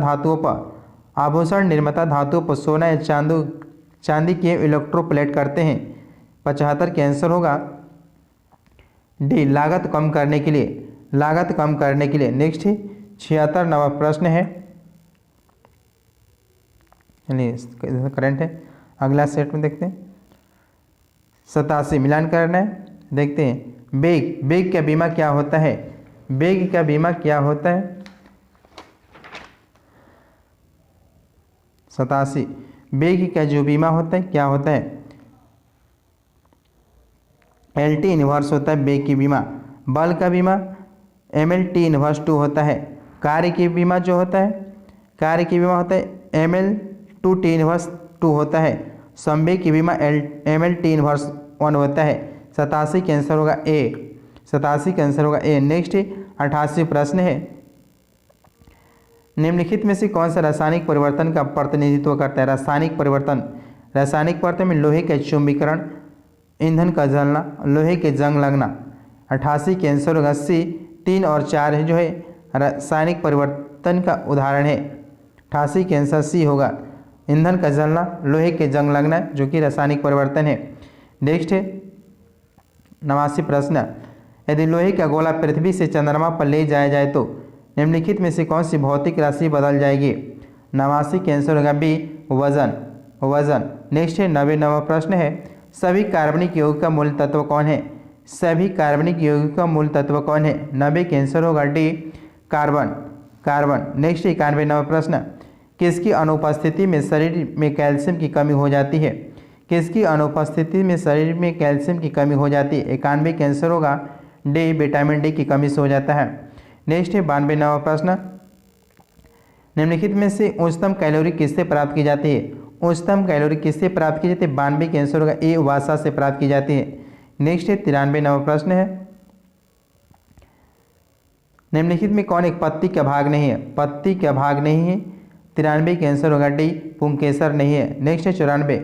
धातुओं पर सोना या चांदी की इलेक्ट्रोप्लेट करते हैं। 75 के आंसर होगा डी, लागत कम करने के लिए। नेक्स्ट 76वां प्रश्न है, करंट है, अगला सेट में देखते हैं। 87 मिलान करना है, देखते हैं। बेग का बीमा क्या होता है? बेग का बीमा क्या होता है? 87 बेग का जो बीमा होता है क्या होता है? LT इनवर्स होता है बेग की बीमा। बल का बीमा MLT इनवर्स 2 होता है। कार्य की बीमा जो होता है ML2T इनवर्स 2 होता है। संवेग की बीमा MLT इनवर्स 1 होता है। 87 का आंसर होगा ए। नेक्स्ट 88 प्रश्न है, निम्नलिखित में से कौन सा रासायनिक परिवर्तन का प्रतिनिधित्व करता है? रासायनिक परिवर्तन में लोहे का चुंबकीकरण, ईंधन का जलना, लोहे के जंग लगना। 88 के आंसर होगा सी, 3 और 4 है जो है रासायनिक परिवर्तन का उदाहरण है। 88 के आंसर सी होगा, ईंधन का जलना, लोहे के जंग लगना, जो कि रासायनिक परिवर्तन है। नेक्स्ट है 89 प्रश्न, यदि लोहे का गोला पृथ्वी से चंद्रमा पर ले जाया जाए तो निम्नलिखित में से कौन सी भौतिक राशि बदल जाएगी? 89 के आंसर होगा बी, वजन। नेक्स्ट है 99वां प्रश्न है, सभी कार्बनिक यौगिक का मूल तत्व कौन है? 90 के आंसर होगा डी, कार्बन। नेक्स्ट 91वां प्रश्न, किसकी अनुपस्थिति में शरीर में कैल्शियम की कमी हो जाती है? 91 के आंसर होगा डी, विटामिन डी की कमी से हो जाता है। नेक्स्ट है 92वां प्रश्न, निम्नलिखित में से उच्चतम कैलोरी किससे प्राप्त की जाती है? 92 के आंसर होगा ए, वसा से प्राप्त की जाती है। नेक्स्ट है 93वां प्रश्न है, निम्नलिखित में कौन एक पत्ती का भाग नहीं है? पत्ती का भाग नहीं है। 93 के आंसर होगा डी, पुंकेसर नहीं है। नेक्स्ट है 94,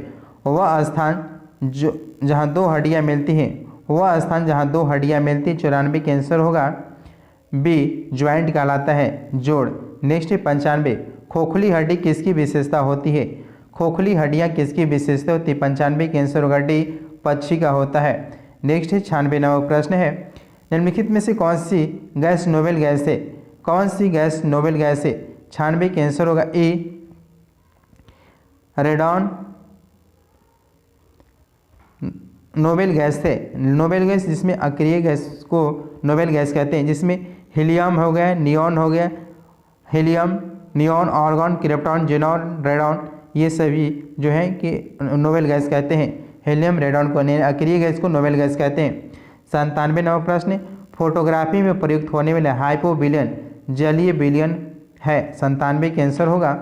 वह स्थान जो जहाँ दो हड्डियाँ मिलती हैं, वह स्थान जहाँ दो हड्डियाँ मिलती हैं। 94 के आंसर होगा बी, ज्वाइंट कहलाता है, जोड़। नेक्स्ट है 95, खोखली हड्डी किसकी विशेषता होती है? खोखली हड्डियाँ किसकी विशेषता होती है? 95 के आंसर होगा डी, पक्षी का होता है। नेक्स्ट है 96वां प्रश्न है, निम्नलिखित में से कौन सी गैस नोबेल गैस है? कौन सी गैस नोबेल गैस है? 96 के आंसर होगा ए, रेडॉन नोबेल गैस है। नोबेल गैस जिसमें अक्रिय गैस को नोबेल गैस कहते हैं, जिसमें हीलियम हो गया, नियॉन हो गया, helium, neon, argon, krypton, xenon, radon, ये सभी जो है कि नोबेल गैस कहते हैं। हीलियम, रेडॉन को अक्रिय गैस को नोबेल गैस कहते हैं। 97वां प्रश्न, फोटोग्राफी में प्रयुक्त होने वाले हाइपोविलियन जलीय विलयन है। 97 के आंसर होगा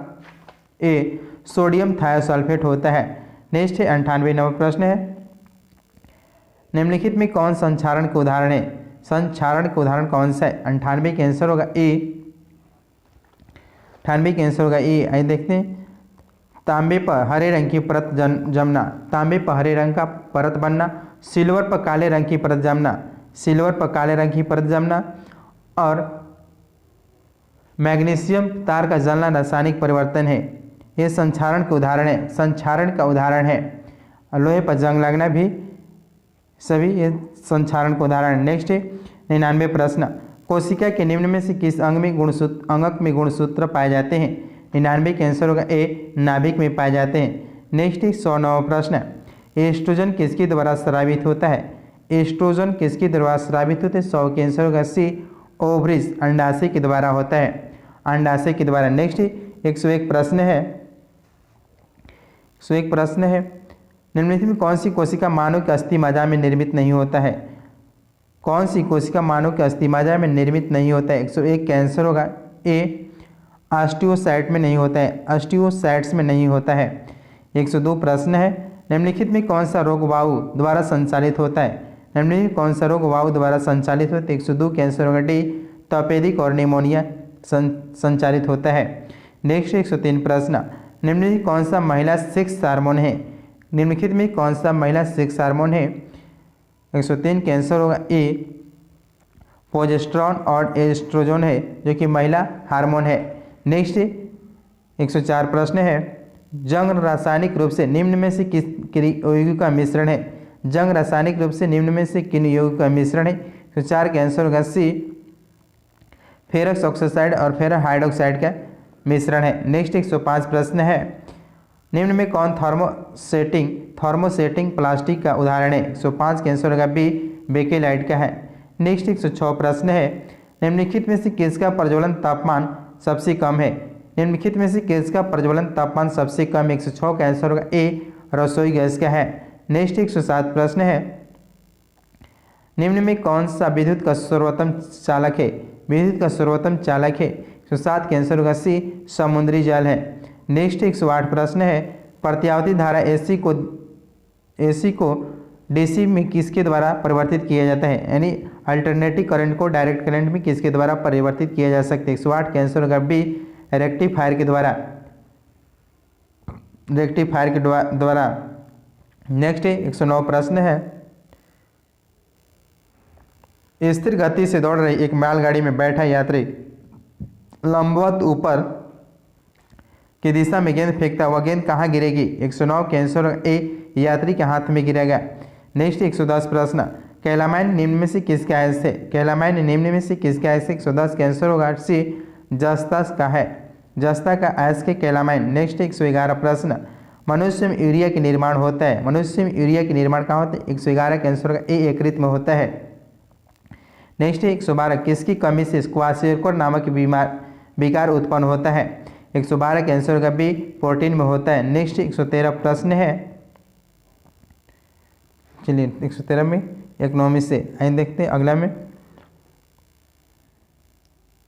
ए, सोडियम थायोसल्फेट होता है। नेक्स्ट है 98वां प्रश्न है, निम्नलिखित में कौन संक्षारण के उदाहरण है? संक्षारण के उदाहरण कौन सा है? 98 के आंसर होगा ए, 98 के आंसर होगा ए। आइए देखते हैं, तांबे पर हरे रंग की परत जमना, तांबे पर हरे रंग का परत बनना, सिल्वर पर काले रंग की परत जमना, सिल्वर पर काले रंग की परत जमना, और मैग्नीशियम तार का जलना रासायनिक परिवर्तन है। ये संक्षारण के उदाहरण है, संक्षारण का उदाहरण है। लोहे पर जंग लगना भी सभी ये संक्षारण का उदाहरण। नेक्स्ट है 99 प्रश्न, कोशिका के निम्न में से किस अंग में गुणसूत्र पाए जाते हैं? 99 के आंसर होगा ए, नाभिक में पाए जाते हैं। नेक्स्ट है 109वां प्रश्न, एस्ट्रोजन किसके द्वारा स्रावित होता है? एस्ट्रोजन किसके द्वारा स्रावित होते हैं? 100 के आंसर होगा सी, ओवरीज, अंडाशय के द्वारा होता है, अंडाशय के द्वारा। नेक्स्ट 101 प्रश्न है, 101 प्रश्न है, निम्नलिखित में कौन सी कोशिका मानव के अस्थि मज्जा में निर्मित नहीं होता है? कौन सी कोशिका मानव के अस्थि मज्जा में निर्मित नहीं होता है? 101 का आंसर होगा ए, ऑस्टियोसाइट में नहीं होता है, ऑस्टियोसाइट्स में नहीं होता है। 102 प्रश्न है, निम्नलिखित में कौन सा रोग वायु द्वारा संचालित होता है? निम्नलिखित कौन सा रोग वायु द्वारा संचालित होता है? 102 के आंसर होगा डी, तपेदिक और निमोनिया संचालित होता है। नेक्स्ट 103 प्रश्न, निम्नलिखित कौन सा महिला सेक्स हार्मोन है? निम्नलिखित में कौन सा महिला सेक्स हार्मोन है? 103 के आंसर होगा ए, प्रोजेस्टेरॉन और एस्ट्रोजन है, जो कि महिला हार्मोन है। नेक्स्ट 104 प्रश्न है, जंग रासायनिक रूप से निम्न में से किस यौगिक का मिश्रण है? जंग रासायनिक रूप से निम्न में से किन यौगिक का मिश्रण है? 104 के आंसर होगा सी, फेरस ऑक्साइड और फेरस हाइड्रोक्साइड का मिश्रण है। नेक्स्ट 105 प्रश्न है, निम्न में कौन थर्मोसेटिंग प्लास्टिक का उदाहरण है? 105 के आंसर होगा बी, बेकेलाइट का है। नेक्स्ट 106 प्रश्न है, निम्नलिखित में से किसका प्रज्वलन तापमान सबसे कम है? निम्नलिखित में से किसका प्रज्वलन तापमान सबसे कम? 106 का आंसर होगा ए, रसोई गैस का है। नेक्स्ट 107 प्रश्न है, निम्न में कौन सा विद्युत का सर्वोत्तम चालक है? विद्युत का सर्वोत्तम चालक है। 107 के आंसर होगा सी, समुद्री जल है। नेक्स्ट 108 प्रश्न है, प्रत्यावर्ती धारा एसी को डीसी में किसके द्वारा परिवर्तित किया जाता है? यानी अल्टरनेटिव करंट को डायरेक्ट करंट में किसके द्वारा परिवर्तित किया जा सकता है? 108 के आंसर होगा बी, रेक्टिफायर के द्वारा, रेक्टिफायर के द्वारा। नेक्स्ट 109 प्रश्न है, स्थिर गति से दौड़ रही एक मालगाड़ी में बैठा यात्री लंबवत ऊपर की दिशा में गेंद फेंकता, वह गेंद कहाँ गिरेगी? 109 के आंसर ए, यात्री के हाथ में गिरेगा। नेक्स्ट 110 प्रश्न, कैलामाइन निम्न में से किसका आयस है? कैलामाइन निम्न में से किसका आयस है? 110 के आंसर होगा सी, जस्ता का है, जस्ता का आयस के कैलामाइन। नेक्स्ट 111 प्रश्न, मनुष्य में यूरिया के निर्माण होता है, मनुष्य में यूरिया के निर्माण कहाँ होता है? 111 के आंसर होगा ए, यकृत में होता है। नेक्स्ट 112, किसकी कमी से क्वाशियोकोर नामक विकार उत्पन्न होता है? 112 के आंसर होगा बी, प्रोटीन में होता है। नेक्स्ट 113 प्रश्न है, चलिए 113 में इकोनॉमी से आइए देखते हैं अगला में।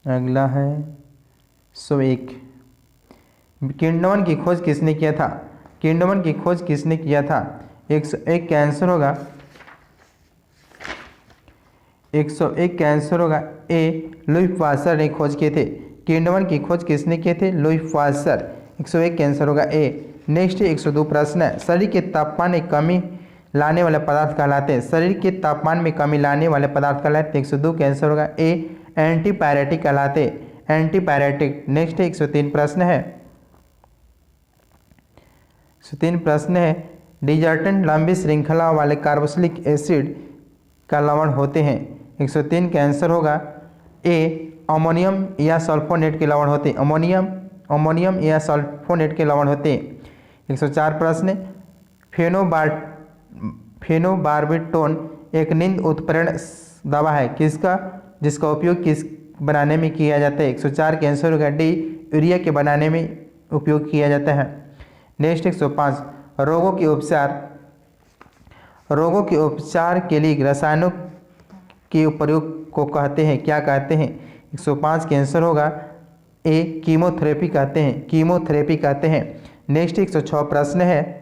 अगला है 101, किंडोमन की खोज किसने किया था? किंडोमन की खोज किसने किया था? 101 का आंसर होगा 101 का आंसर होगा ए, लुई पास्चर ने खोज किए थे। किण्वन की खोज किसने किए थे? Louis Pasteur. 101 का आंसर होगा ए। नेक्स्ट 102 प्रश्न है, शरीर के तापमान में कमी लाने वाले पदार्थ कहलाते हैं। शरीर के तापमान में कमी लाने वाले पदार्थ कहलाते हैं। 102 का आंसर होगा ए, एंटीपायरेटिक कहलाते हैं, एंटीपायरेटिक। नेक्स्ट 103 प्रश्न है, 103 प्रश्न है, डिजर्टेंट लंबी श्रृंखला वाले कार्बोक्सिलिक एसिड का लवण होते हैं। 103 का आंसर होगा ए, अमोनियम या सल्फोनेट के लवण होते हैं। अमोनियम या सल्फोनेट के लवण होते हैं। 104 प्रश्न, फेनोबार्बिटोन एक नींद उत्प्रेरक दवा है किसका, जिसका उपयोग किस बनाने में किया जाता है? 104 के आंसर होगा डी, यूरिया के बनाने में उपयोग किया जाता है। नेक्स्ट 105, रोगों के उपचार के लिए रसायनों के प्रयोग को कहते हैं, क्या कहते हैं? 105 के आंसर होगा ए, कीमोथेरेपी कहते हैं। नेक्स्ट 106 प्रश्न है,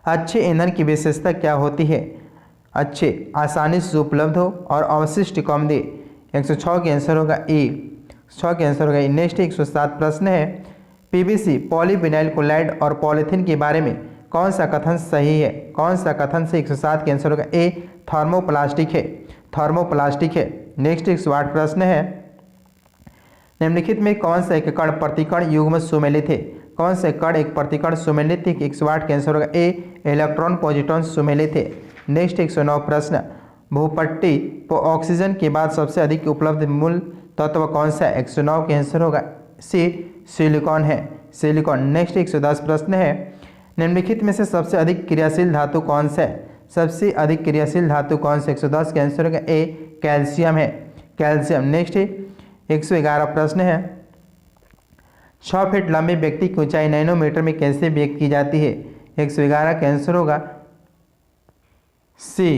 अच्छे ईंधन की विशेषता क्या होती है? अच्छे, आसानी से उपलब्ध हो और अवशिष्ट कम दे। 106 के आंसर होगा ए, 6 के आंसर होगा ए। नेक्स्ट 107 प्रश्न है, पीवीसी, पॉलीविनाइल क्लोराइड और पॉलीथीन के बारे में कौन सा कथन सही है? कौन सा कथन से? 107 के आंसर होगा ए, थर्मोप्लास्टिक है। नेक्स्ट 108 प्रश्न है, निम्नलिखित में कौन सा एक कण प्रतिकण युग्म सुमेलित है? कौन से कण एक प्रतिकण सुमेलित है? 108 के आंसर होगा ए, इलेक्ट्रॉन पॉजिट्रॉन सुमेलित है। नेक्स्ट 109 प्रश्न, भूपट्टी पर ऑक्सीजन के बाद सबसे अधिक उपलब्ध मूल तत्व कौन सा है? 109 के आंसर होगा सी, सिलिकॉन है, सिलिकॉन। नेक्स्ट 110 प्रश्न है, निम्नलिखित में से सबसे अधिक क्रियाशील धातु कौन सा है? सबसे अधिक क्रियाशील धातु कौन सा? 110 के आंसर होगा ए, कैल्शियम है, कैल्शियम। नेक्स्ट 111 प्रश्न है, 6 फीट लंबे व्यक्ति की ऊंचाई नैनोमीटर में कैसे व्यक्त की जाती है? 111 का आंसर होगा सी,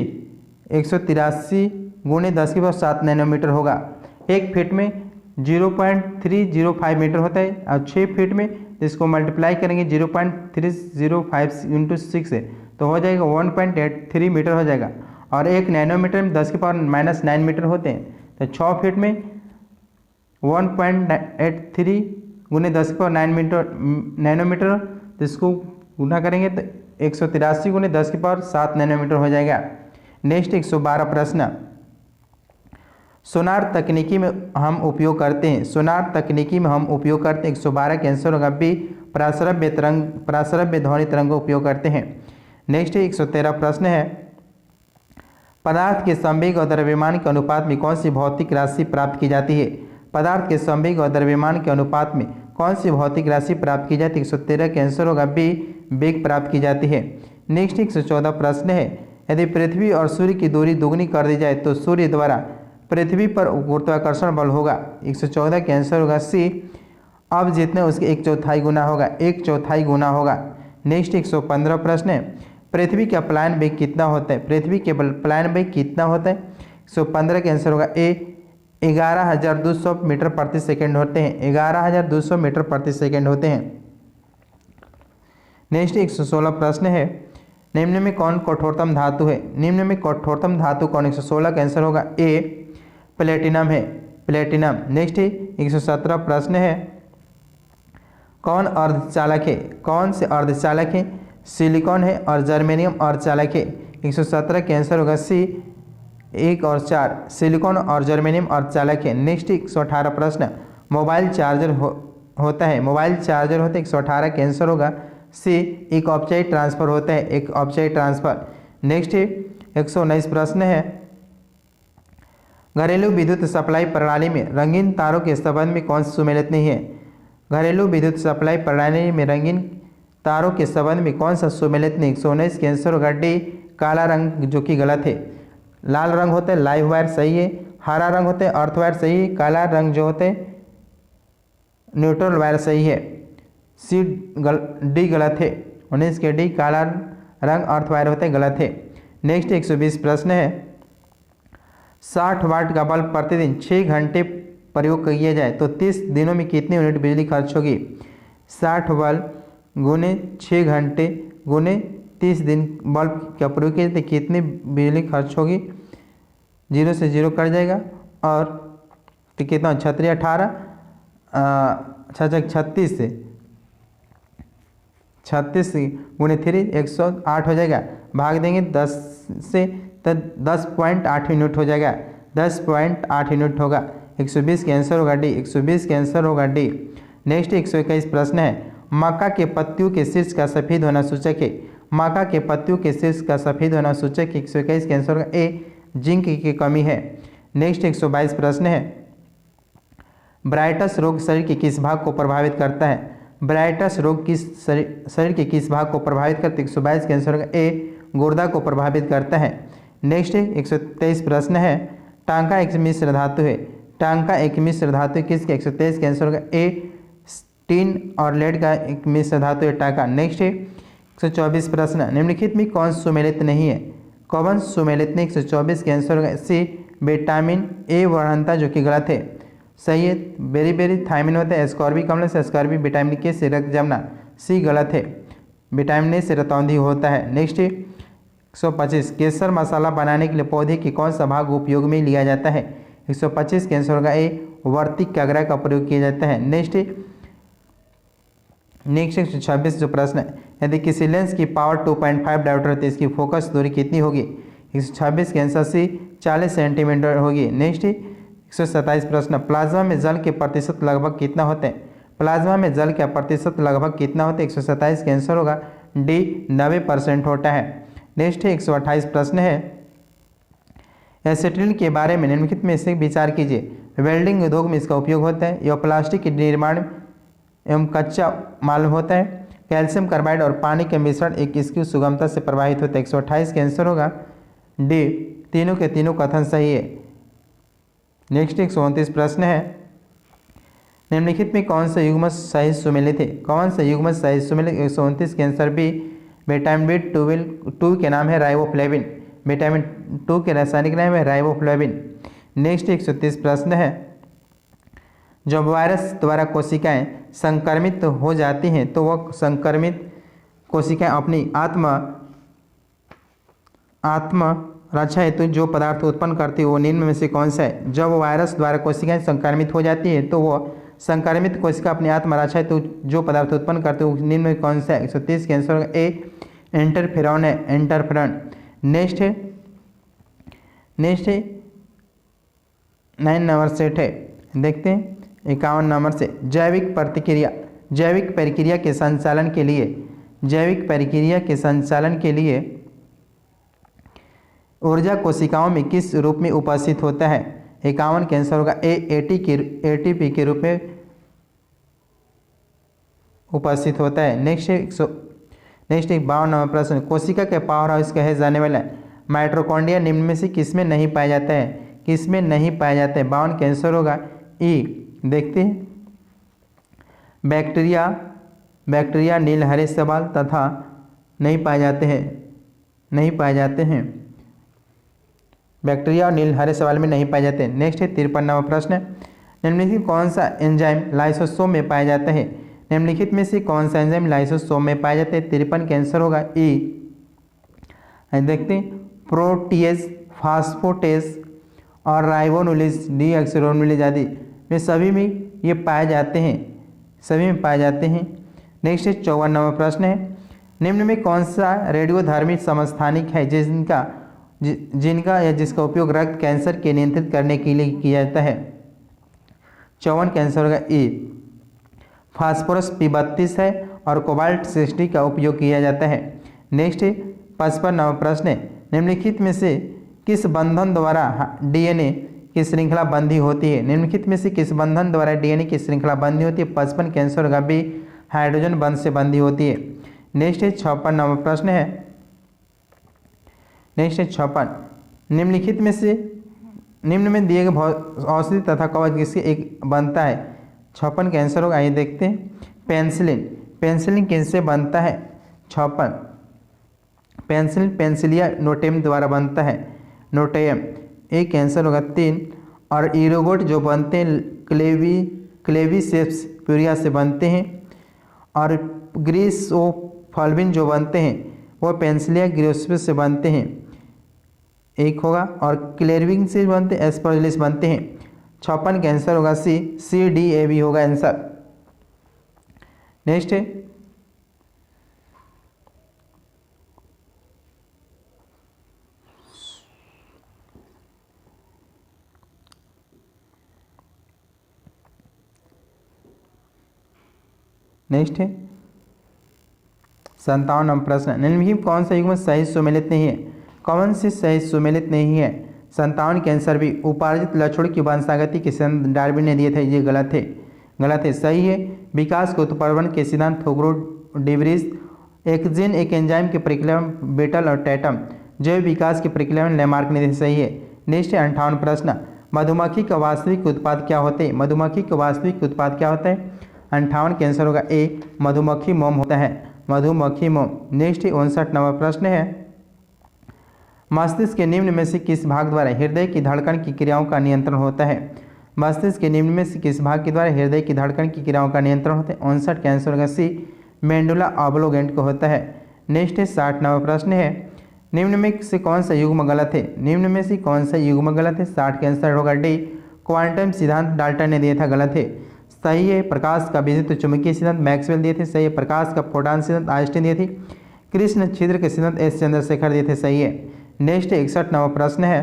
183 गुणे 10⁻7 नैनोमीटर होगा। 1 फीट में 0.305 मीटर होता है और 6 फीट में इसको मल्टीप्लाई करेंगे 0.305 इंटू 6 है तो हो जाएगा 1.83 मीटर हो जाएगा। और 1 नैनोमीटर में 10⁻⁻9 मीटर होते हैं, तो 6 फीट में 1.83 गुने 10⁻9 नैनोमीटर, तो इसको गुना करेंगे तो 183 गुने 10⁻7 नैनोमीटर हो जाएगा। नेक्स्ट 112 प्रश्न, सोनार तकनीकी में हम उपयोग करते हैं, 112 के आंसर होगा बी, प्रासरव्य ध्वनि तरंग का उपयोग करते हैं। नेक्स्ट 113 प्रश्न है, पदार्थ के संवेग और द्रव्यमान के अनुपात में कौन सी भौतिक राशि प्राप्त की जाती है? पदार्थ के संवेग और द्रव्यमान के अनुपात में कौन सी भौतिक राशि प्राप्त की जाती है? 113 के आंसर होगा बी, वेग प्राप्त की जाती है। नेक्स्ट 114 प्रश्न है, यदि पृथ्वी और सूर्य की दूरी दुगनी कर दी जाए तो सूर्य द्वारा पृथ्वी पर गुरुत्वाकर्षण बल होगा। 114 के आंसर होगा सी, अब जितने उसके 1/4 गुना होगा, 1/4 गुना होगा। नेक्स्ट 115 प्रश्न है, पृथ्वी का पलायन वेग कितना होता है? पृथ्वी के पलायन वेग कितना होता है? 115 के आंसर होगा ए, 11,200 मीटर प्रति सेकेंड होते हैं, 11,200 मीटर प्रति सेकेंड होते हैं। नेक्स्ट 116 प्रश्न है, निम्न में कौन कठोरतम धातु है? निम्न में कठोरतम धातु कौन? 116 का आंसर होगा ए, प्लेटिनम है, प्लेटिनम। नेक्स्ट 117 प्रश्न है, कौन अर्धचालक है? कौन से अर्धचालक है? सिलिकॉन है और जर्मेनियम अर्धचालक है। 117 के आंसर होगा सी, 1 और 4, सिलिकॉन और जर्मेनियम अर्धचालक है। नेक्स्ट 118 प्रश्न, मोबाइल चार्जर होता है, मोबाइल चार्जर होता है। 118 के आंसर होगा सी, एक ऑब्जेक्ट ट्रांसफर होता है, एक ऑब्जेक्ट ट्रांसफर। नेक्स्ट 119 प्रश्न है, घरेलू विद्युत सप्लाई प्रणाली में रंगीन तारों के संबंध में कौन सा सुमेलित नहीं है? घरेलू विद्युत सप्लाई प्रणाली में रंगीन तारों के संबंध में कौन सा सुमेलित नहीं? 119 के आंसर होगा डी, काला रंग, जो कि गलत है। लाल रंग होता है लाइव वायर, सही है। हरा रंग होता है अर्थ वायर, सही है। काला रंग जो होते हैं न्यूट्रल वायर, सही है। सी डी गलत है, 19 के डी, काला रंग अर्थ वायर होते हैं, गलत है। नेक्स्ट 120 प्रश्न है, 60 वाट का बल्ब प्रतिदिन 6 घंटे प्रयोग किया जाए तो 30 दिनों में कितनी यूनिट बिजली खर्च होगी? 60 बल्ब गुने 6 घंटे गुने 30 दिन बल्ब का प्रयोग किया तो कितनी बिजली खर्च होगी? 0 से 0 कट जाएगा और तो कितना 36 18 36 से 36 गुणे 3 108 हो जाएगा। भाग देंगे 10 से तो 10.8 यूनिट हो जाएगा। 10.8 यूनिट होगा। 120 का आंसर होगा डी। 120 का आंसर होगा डी। नेक्स्ट 121 प्रश्न है, मक्का के पत्तियों के शीर्ष का सफ़ेद होना सूचक है। मक्का के पत्तियों के शीर्ष का सफ़ेद होना सूचक 121 का आंसर होगा ए, जिंक की कमी है। नेक्स्ट 122 प्रश्न है, ब्राइटस रोग शरीर के किस भाग को प्रभावित करता है। ब्राइटस रोग किस शरीर के किस भाग को प्रभावित करता है। 122 का आंसर होगा ए, गुर्दा को प्रभावित करता है। नेक्स्ट 123 प्रश्न है, टांका एक मिश्र धातु है। टांका एक मिश्र धातु किसके। 123 का आंसर होगा ए, टीन और लेड का एक मिश्र धातु है टांका। नेक्स्ट 124 प्रश्न, निम्नलिखित में कौन सुमेलित नहीं है। कौन सुमेलित नहीं। 124 का आंसर होगा सी, विटामिन ए वर्णनता, जो कि गलत है। सही है बेरी थायमिन होता है। एस्कॉर्बिक अम्ल से एस्कॉर्बिक, विटामिन के से रक्त जमना, सी गलत है। विटामिन ए से रतौंधी होता है। नेक्स्ट 125, केसर मसाला बनाने के लिए पौधे के कौन सा भाग उपयोग में लिया जाता है। 125 का आंसर होगा ए, वर्तिक कागरा का प्रयोग किया जाता है। नेक्स्ट 126 जो प्रश्न है, यदि किसी लेंस की पावर 2.5 डायोप्टर है तो इसकी फोकस दूरी कितनी होगी। 126 के आंसर सी, 40 सेंटीमीटर होगी। नेक्स्ट 127 प्रश्न, प्लाज्मा में जल के प्रतिशत लगभग कितना होते हैं। प्लाज्मा में जल का प्रतिशत लगभग कितना होता है। 127 का आंसर होगा डी, 90% होता है। नेक्स्ट 128 प्रश्न है, एसीटिलीन के बारे में निम्नलिखित में से विचार कीजिए। वेल्डिंग उद्योग में इसका उपयोग होता है। यह प्लास्टिक के निर्माण एवं कच्चा माल होता है। कैल्शियम कार्बाइड और पानी के मिश्रण एक इसकी सुगमता से प्रभावित होता है। 128 का आंसर होगा डी, तीनों के तीनों कथन सही है। नेक्स्ट 129 प्रश्न है, निम्नलिखित में कौन सा युग्म सही सुमेलित है। कौन सा युग्म सही सुमेलित। 129 के आंसर बी, विटामिन B12 के नाम है राइबोफ्लेविन। विटामिन 2 के रासायनिक नाम है राइबोफ्लेविन। नेक्स्ट 130 प्रश्न है, जब वायरस द्वारा कोशिकाएं संक्रमित हो जाती हैं तो वह संक्रमित कोशिकाएं अपनी आत्म रक्षा हेतु जो पदार्थ उत्पन्न करती है वो निम्न में से कौन सा है। जब वायरस द्वारा कोशिकाएं संक्रमित हो जाती है तो वह संक्रमित कोशिका अपनी आत्मरक्षा हेतु जो पदार्थ उत्पन्न करते हैं निम्न में कौन सा है। 130 के आंसर ए, इंटरफेरॉन है, इंटरफेरॉन। नेक्स्ट 9 नंबर सेट है, देखते हैं 51 नंबर से, जैविक प्रक्रिया के संचालन के लिए ऊर्जा कोशिकाओं में किस रूप में उपस्थित होता है। 51 का आंसर होगा ए, एटीपी के रूप में उपस्थित होता है। नेक्स्ट 52 नंबर प्रश्न, कोशिका के पावर हाउस कहे जाने वाला माइटोकॉन्ड्रिया निम्न में से किसमें नहीं पाया जाता है। 52 का आंसर होगा ई। देखते हैं, बैक्टीरिया नील हरे शैवाल तथा नहीं पाए जाते हैं। बैक्टीरिया और नील हरे शैवाल में नहीं पाए जाते हैं। नेक्स्ट है 53 नंबर प्रश्न, निम्नलिखित कौन सा एंजाइम लाइसोसोम में पाया जाता है। निम्नलिखित में से कौन सा एंजाइम लाइसोसोम में पाया जाता है। 53 का आंसर होगा ई। देखते हैं, प्रोटीएज, फास्फोटेज और राइबोनुक्लेज, डीऑक्सीराइबोनुक्लेज आदि में सभी में ये पाए जाते हैं। नेक्स्ट 54 नंबर प्रश्न है, निम्न में कौन सा रेडियोधर्मी समस्थानिक है जिसका उपयोग रक्त कैंसर के नियंत्रित करने के लिए किया जाता है। 54 का आंसर होगा ए, फास्फोरस P32 है और कोबाल्ट 60 का उपयोग किया जाता है। नेक्स्ट 55 नंबर प्रश्न है, निम्नलिखित में से किस बंधन द्वारा डीएनए की श्रृंखला बंधी होती है। निम्नलिखित में से किस बंधन द्वारा डीएनए की श्रृंखला बंधी होती है। 55 का आंसर होगा बी, हाइड्रोजन बंध से बंधी होती है। नेक्स्ट 56 नंबर प्रश्न है, नेक्स्ट 56, निम्नलिखित में से निम्न में दिए गए औषधि तथा कवच किसके एक बनता है। 56 का आंसर होगा, आइए देखते हैं, पेंसिलिन किससे बनता है। 56, पेंसिलिन पेंसिलिया नोटेम द्वारा बनता है, नोटेम। एक आंसर होगा 3। और इरोगोट जो बनते हैं क्लेविसेप्स प्यूरिया से बनते हैं। और ग्रीसोफल्विन जो बनते हैं वो पेंसिलिया ग्रीसोफिस से बनते हैं। एक होगा, और क्लेरविंग से बनते एस्परजिलस बनते हैं। 56 का आंसर होगा सी, CDAB होगा आंसर। नेक्स्ट है नेक्स्ट है 57वां प्रश्न, निम्नलिखित कौन सा युग्म सही सुमेलित नहीं है? कौन सी सही सुमेलित नहीं है? 57 के आंसर भी उपार्जित लक्षणों की वंशागति के सिद्धांत डार्विन ने दिए थे, ये गलत है। गलत है, सही है विकास के उत्परवन के सिद्धांत थोग्रो डिवरीज। एक जीन एक एंजाइम की प्रक्रिया में बेटल और टैटम, जैव विकास की प्रक्रिया में लेमार्क ने दिए, सही है। नेक्स्ट है 58वां प्रश्न, मधुमक्खी का वास्तविक उत्पाद क्या होते हैं? मधुमक्खी का वास्तविक उत्पाद क्या होता है? 58 के आंसर होगा ए, मधुमक्खी मोम होता है, मधुमक्खी मोम। नेक्स्ट 59वां प्रश्न है, मस्तिष्क के निम्न में से किस भाग द्वारा हृदय की धड़कन की क्रियाओं का नियंत्रण होता है? मस्तिष्क के निम्न में से किस भाग के द्वारा हृदय की धड़कन की क्रियाओं का नियंत्रण होता है? 59 का आंसर होगा सी, मेंडुला ऑब्लोगेंट को होता है। नेक्स्ट है 60वां प्रश्न है, निम्न में से कौन सा युग्म गलत है? निम्न में से कौन सा युग्म गलत है? 60 का आंसर होगा डी, क्वांटम सिद्धांत डाल्टन ने दिया था, गलत है। सही है प्रकाश का विद्युत चुंबकीय सिद्धांत मैक्सवेल दिए थे, सही है प्रकाश का फोटॉन सिद्धांत आइंस्टीन दिए थे, कृष्ण छिद्र के सिद्धांत एस चंद्रशेखर दिए थे, सही है। नेक्स्ट 61वां प्रश्न है,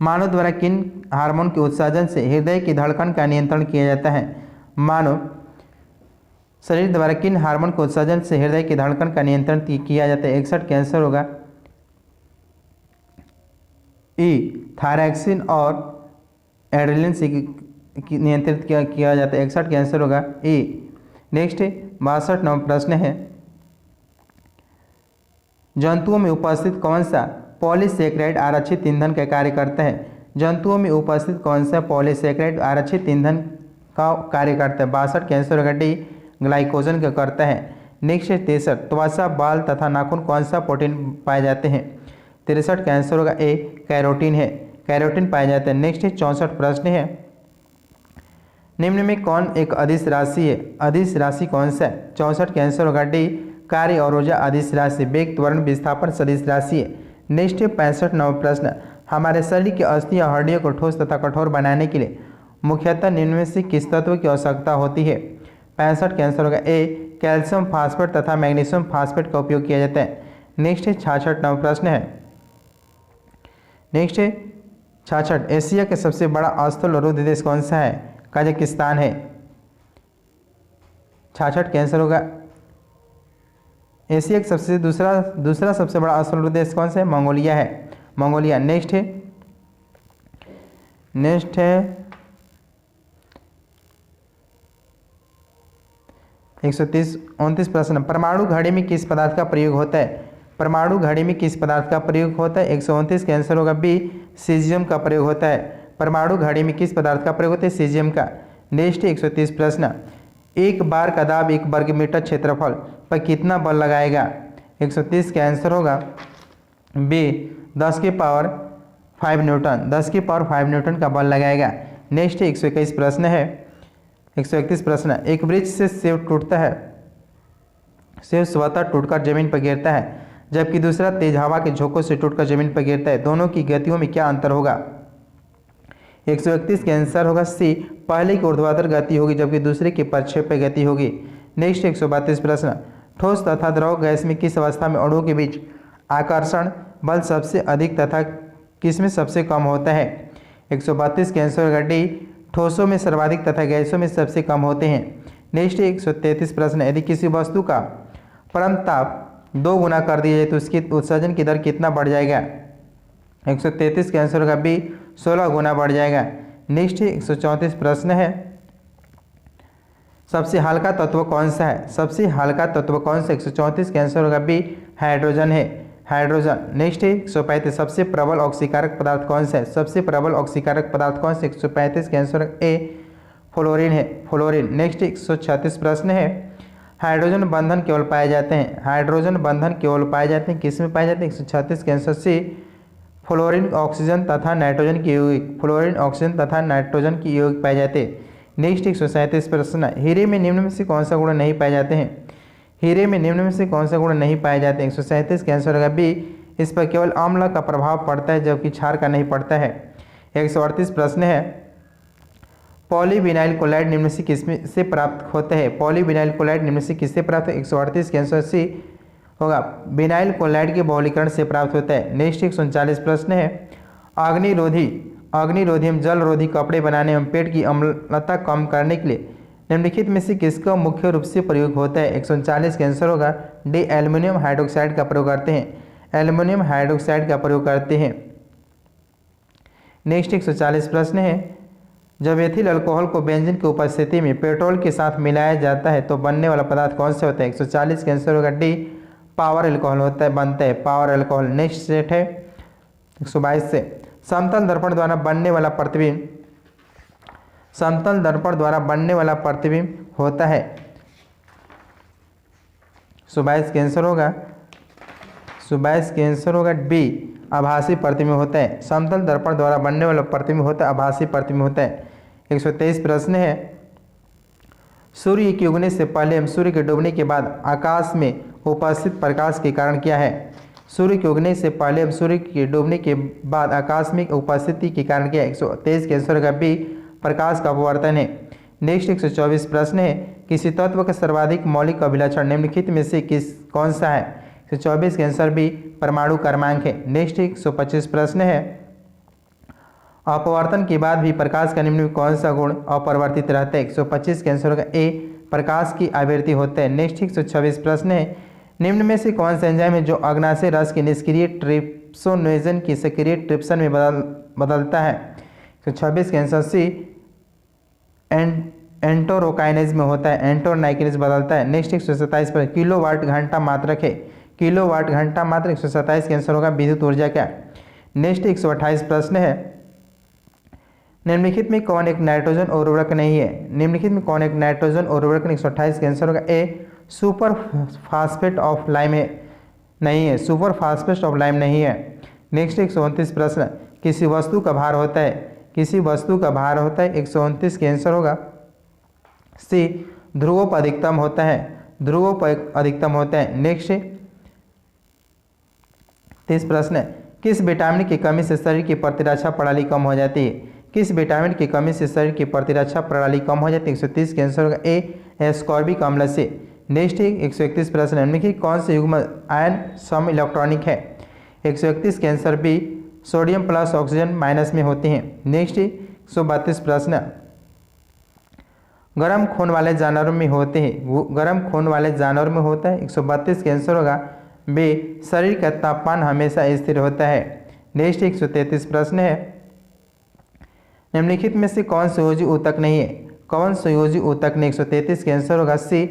मानव द्वारा किन हार्मोन के उत्सर्जन से हृदय की धड़कन का नियंत्रण किया जाता है? मानव शरीर द्वारा किन हार्मोन के उत्सर्जन से हृदय की धड़कन का नियंत्रण किया जाता है? 61 का आंसर होगा ई, थायरॉक्सिन और एड्रेनलिन से नियंत्रित किया जाता है, 61 का आंसर होगा ए। नेक्स्ट 62वां प्रश्न है, जंतुओं में उपस्थित कौन सा पॉलीसेकेराइड आरक्षित ईंधन का कार्य करता है? जंतुओं में उपस्थित कौन सा पॉलीसेकेराइड आरक्षित ईंधन का कार्य करता है? 62 का आंसर होगा डी, ग्लाइकोजन का करता है। नेक्स्ट 63, त्वचा बाल तथा नाखून कौन सा प्रोटीन पाए जाते हैं? 63 का आंसर होगा ए, कैरोटीन है, कैरोटीन पाए जाते हैं। नेक्स्ट 64 प्रश्न है, निम्न में कौन एक अदिश राशि है? अदिश राशि कौन सा है? 64 का आंसर होगा डी, कार्य और ऊर्जा अदिश राशि, वेग त्वरण विस्थापन सदिश राशि है। नेक्स्ट 65वां प्रश्न, हमारे शरीर की अस्थि और हड्डियों को ठोस तथा कठोर बनाने के लिए मुख्यतः निम्न में से किस तत्व की आवश्यकता होती है? 65 का आंसर होगा ए, कैल्शियम फास्फेट तथा मैग्नीशियम फास्फेट का उपयोग किया जाता है। नेक्स्ट 66वां प्रश्न है, नेक्स्ट 66, एशिया का सबसे बड़ा स्थूल रुद्र देश कौन सा है? कजाकिस्तान है। 66 का आंसर होगा एशिया का सबसे दूसरा सबसे बड़ा स्थूल रुद्र देश कौन सा है? मंगोलिया है, मंगोलिया। नेक्स्ट है 129 प्रश्न, परमाणु घड़ी में किस पदार्थ का प्रयोग होता है? परमाणु घड़ी में किस पदार्थ का प्रयोग होता है? 129 का आंसर होगा बी, सीजियम का प्रयोग होता है। परमाणु घड़ी में किस पदार्थ का प्रयोग होता है? सीजियम का। नेक्स्ट 130 प्रश्न, एक बार का दाब 1 वर्ग मीटर क्षेत्रफल पर कितना बल लगाएगा? 130 का आंसर होगा बी, 10 की पावर 5 न्यूटन, 10 की पावर 5 न्यूटन का बल लगाएगा। नेक्स्ट 121 प्रश्न है, 131 प्रश्न, एक वृक्ष से सेब टूटता है, सेब स्वतः टूटकर जमीन पर गिरता है, जबकि दूसरा तेज हवा के झोंकों से टूटकर जमीन पर गिरता है, दोनों की गतियों में क्या अंतर होगा? 131 का आंसर होगा सी, पहले की ऊर्ध्वाधर गति होगी जबकि दूसरे की प्रक्षेप्य गति होगी। नेक्स्ट 132 प्रश्न, ठोस तथा द्रव गैस में किस अवस्था में अणुओं के बीच आकर्षण बल सबसे अधिक तथा किसमें सबसे कम होता है? 132 का आंसर होगा डी, ठोसों में सर्वाधिक तथा गैसों में सबसे कम होते हैं। नेक्स्ट 133 प्रश्न, यदि किसी वस्तु का परम ताप 2 गुना कर दिया जाए तो उसकी उत्सर्जन की दर कितना बढ़ जाएगा? 133 का आंसर होगा बी, 16 गुना बढ़ जाएगा। नेक्स्ट 134 प्रश्न है, सबसे हल्का तत्व कौन सा है? सबसे हल्का तत्व कौन सा? 134 का आंसर होगा बी, हाइड्रोजन है, हाइड्रोजन। नेक्स्ट 135, सबसे प्रबल ऑक्सीकारक पदार्थ कौन सा है? सबसे प्रबल ऑक्सीकारक पदार्थ कौन सा? 135 का आंसर ए, फ्लोरीन है, फ्लोरीन। नेक्स्ट 136 प्रश्न है, हाइड्रोजन बंधन केवल पाए जाते हैं, हाइड्रोजन बंधन केवल पाए जाते हैं किस में पाए जाते हैं? 136 का आंसर सी, फ्लोरीन ऑक्सीजन तथा नाइट्रोजन की यौगिक, फ्लोरीन ऑक्सीजन तथा नाइट्रोजन की यौगिक पाए जाते हैं। नेक्स्ट 137 प्रश्न, हीरे में निम्न में से कौन सा गुण नहीं पाए जाते हैं? हीरे में निम्न में से कौन सा गुण नहीं पाए जाते हैं? 137 का आंसर होगा बी, इस पर केवल अम्ल का प्रभाव पड़ता है जबकि क्षार का नहीं पड़ता है। 138 प्रश्न है, पॉलीविनाइल क्लोराइड निम्न से किसमें से प्राप्त होते हैं? पॉलीविनाइल क्लोराइड निम्न से किससे प्राप्त है? 138 के आंसर सी होगा, विनाइल क्लोराइड के बहुलीकरण से प्राप्त होता है। नेक्स्ट 139 प्रश्न है, अग्निरोधी एवं जलरोधी कपड़े बनाने एवं पेट की अम्लता कम करने के लिए निम्नलिखित में से किसका मुख्य रूप से प्रयोग होता है? 139 के आंसर होगा डी, एल्युमिनियम हाइड्रोक्साइड का प्रयोग करते हैं। एल्युमिनियम हाइड्रोक्साइड का प्रयोग करते हैं। नेक्स्ट 140 प्रश्न है, जब एथिल अल्कोहल को बेंजीन की उपस्थिति में पेट्रोल के साथ मिलाया जाता है तो बनने वाला पदार्थ कौन सा होता है? 140 के आंसर होगा डी, पावर अल्कोहल होता है, बनता है पावर अल्कोहल। नेक्स्ट सेट है 122 से, समतल दर्पण द्वारा बनने वाला प्रतिबिंब होता है। 122 के आंसर होगा बी, आभासी प्रतिबिंब होता है। समतल दर्पण द्वारा बनने वाला प्रतिबिंब होता है आभासी प्रतिबिंब होता है। 123 प्रश्न है, सूर्य के उगने से पहले एवं सूर्य के डूबने के बाद आकाश में उपस्थित प्रकाश के कारण क्या है? सूर्य के उगने से पहले एवं सूर्य के डूबने के बाद आकाश में उपस्थिति के कारण क्या है? 123 के आंसर होगा बी, प्रकाश का अपवर्तन है। नेक्स्ट 124 प्रश्न है, किसी तत्व का सर्वाधिक मौलिक अभिलक्षण निम्नलिखित में से कौन सा है? 124 के आंसर बी, परमाणु क्रमांक है। नेक्स्ट 125 प्रश्न है, अपवर्तन के बाद भी प्रकाश का निम्न में कौन सा गुण अपरिवर्तित रहता है? 125 के आंसर होगा ए, प्रकाश की आवृत्ति होता है। नेक्स्ट 126 प्रश्न है, निम्न में से कौन सा एंजाइम है जो अग्नाशय रस के निष्क्रिय ट्रिप्सोनेजन की सक्रिय ट्रिप्सन में बदलता है? 126 के आंसर सी, एंटोरोकाइनेज में होता है, एंटोनाइकिनेज बदलता है। नेक्स्ट 127 पर किलोवाट घंटा मात्रक है, किलोवाट घंटा मात्रक। 127 के आंसर होगा विद्युत ऊर्जा क्या? नेक्स्ट 128 प्रश्न है, निम्नलिखित में कौन एक नाइट्रोजन उर्वरक नहीं है? निम्नलिखित में कौन एक नाइट्रोजन उर्वरक? 128 के आंसर होगा ए, सुपर फास्फेट ऑफ लाइम है, नहीं है, सुपर फास्फेट ऑफ लाइम नहीं है। नेक्स्ट 129 प्रश्न, किसी वस्तु का भार होता है, किसी वस्तु का भार होता है? 129 के आंसर होगा सी, ध्रुवों पर अधिकतम होता है, ध्रुवों पर अधिकतम होता है। नेक्स्ट 30 प्रश्न, किस विटामिन की कमी से शरीर की प्रतिरक्षा प्रणाली कम हो जाती है? किस विटामिन की कमी से शरीर की प्रतिरक्षा प्रणाली कम हो जाती है? 130 के आंसर होगा ए, एस्कॉर्बिक अम्ल से। नेक्स्ट 131 प्रश्न, निम्नलिखित कौन से युग्म आयन सम इलेक्ट्रॉनिक है? 131 के answer B, sodium plus oxygen minus में होते हैं। नेक्स्ट 132 प्रश्न, गर्म खून वाले जानवरों में होते हैं, वो गर्म खून वाले जानवरों में होता है। 132 के आंसर होगा बी, शरीर का तापमान हमेशा स्थिर होता है। नेक्स्ट 133 प्रश्न है, निम्नलिखित में से कौन संयोजी ऊतक नहीं है? कौन संयोजी ऊतक नहीं? 133 के आंसर होगा सी,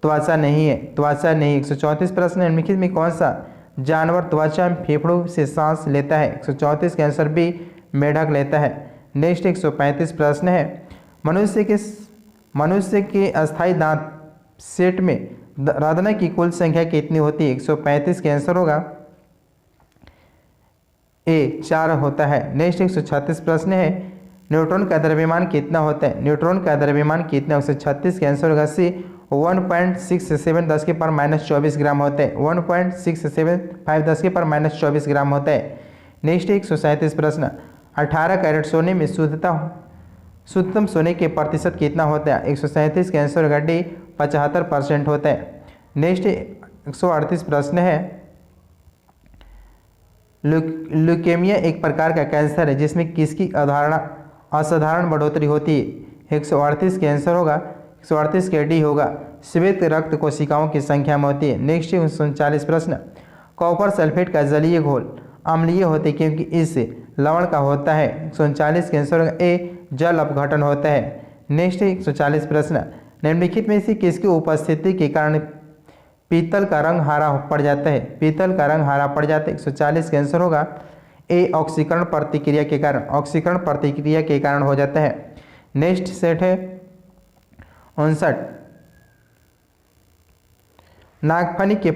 त्वचा नहीं है, त्वचा नहीं। 134 प्रश्न, निम्नलिखित में कौन सा जानवर त्वचा में फेफड़ों से सांस लेता है? 134 के आंसर बी, मेढक लेता है। नेक्स्ट 135 प्रश्न है, मनुष्य के अस्थायी दांत सेट में रत्न की कुल संख्या कितनी होती है? 135 के आंसर होगा ए, 4 होता है। नेक्स्ट 136 प्रश्न है, न्यूट्रॉन का द्रव्यमान कितना होता है? न्यूट्रॉन का द्रव्यमान कितना? 136 के आंसर होगा सी, 1.67 10 के पावर माइनस 24 ग्राम होता है, 1.675 10 के पावर माइनस 24 ग्राम होता है। नेक्स्ट 137 प्रश्न, 18 कैरेट सोने में शुद्धतम सोने के प्रतिशत कितना होता है? 137 के आंसर होगा डी, 75% होता है। नेक्स्ट 138 प्रश्न है, ल्यूकेमिया एक प्रकार का कैंसर है जिसमें किसकी असाधारण बढ़ोतरी होती है? 138 के आंसर होगा 138 के डी होगा, श्वेत रक्त कोशिकाओं की संख्या में होती है। नेक्स्ट 139 प्रश्न, कॉपर सल्फेट का जलीय घोल अम्लीय होते क्योंकि इससे लवण का होता है? 139 के आंसर होगा ए, जल अपघटन होता है। नेक्स्ट 140 प्रश्न, निम्नलिखित में से किसकी उपस्थिति के कारण पीतल का रंग हरा पड़ जाता है? पीतल का रंग हरा पड़ जाता है। 140 के आंसर होगा ए, ऑक्सीकरण प्रतिक्रिया के कारण, ऑक्सीकरण प्रतिक्रिया के कारण हो जाता है। नेक्स्ट सेट है 59, नागफनी के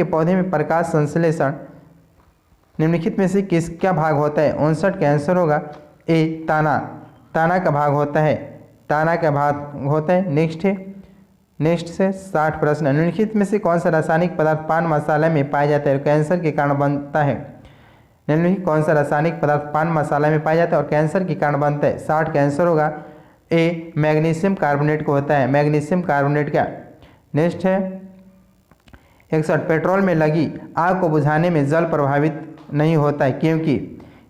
पौधे में प्रकाश संश्लेषण निम्नलिखित में से किसका भाग होता है? 59 का आंसर होगा ए, ताना का भाग होता है, ताना का भाग होता है। नेक्स्ट है नेक्स्ट से 60 प्रश्न, निम्नलिखित में से कौन सा रासायनिक पदार्थ पान मसाला में पाया जाता है और कैंसर के कारण बनता है? निम्नलिखित कौन सा रासायनिक पदार्थ पान मसाला में पाया जाता है और कैंसर के कारण बनता है? 60 कैंसर होगा ए, मैग्नीशियम कार्बोनेट को होता है, मैग्नीशियम कार्बोनेट का। नेक्स्ट है 61, पेट्रोल में लगी आग को बुझाने में जल प्रभावित नहीं होता है क्योंकि?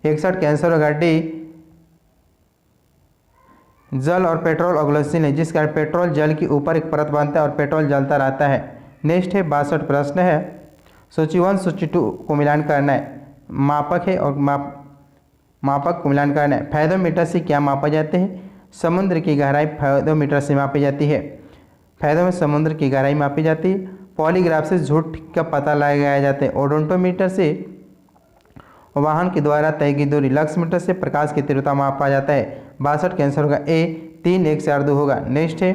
61 कैंसर होगा डी, जल और पेट्रोल अग्लशील है जिस कारण पेट्रोल जल के ऊपर एक परत बनता है और पेट्रोल जलता रहता है। नेक्स्ट है 62 प्रश्न है, सूची 1 सूची 2 को मिलान करना है, मापक है और मापक को मिलान करना है। फायदोमीटर से क्या मापा जाते हैं? समुद्र की गहराई फायदोमीटर से मापी जाती है, फायदों में समुद्र की गहराई मापी जाती है। पॉलीग्राफ से झूठ का पता लगाया जाता है। ओडोंटोमीटर से वाहन के द्वारा तय की दूरी, लक्समीटर से प्रकाश की तीव्रता मापा जाता है। 62 कैंसर होगा ए, 3 1 4 2 होगा। नेक्स्ट है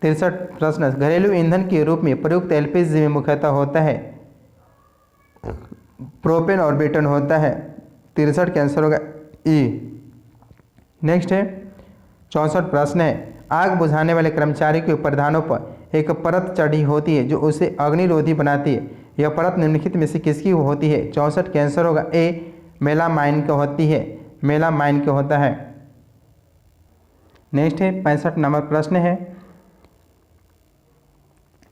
63 प्रश्न, घरेलू ईंधन के रूप में प्रयुक्त एलपीजी में मुख्यतः होता है प्रोपेन और बेटन होता है। 63 कैंसर होगा ई। नेक्स्ट है 64 प्रश्न है, आग बुझाने वाले कर्मचारी के परिधानों पर एक परत चढ़ी होती है जो उसे अग्निरोधी बनाती है, यह परत निम्नलिखित में से किसकी होती है? 64 कैंसर होगा ए, मेलामाइन का होती है, मेलामाइन का होता है। नेक्स्ट है 65 नंबर प्रश्न है,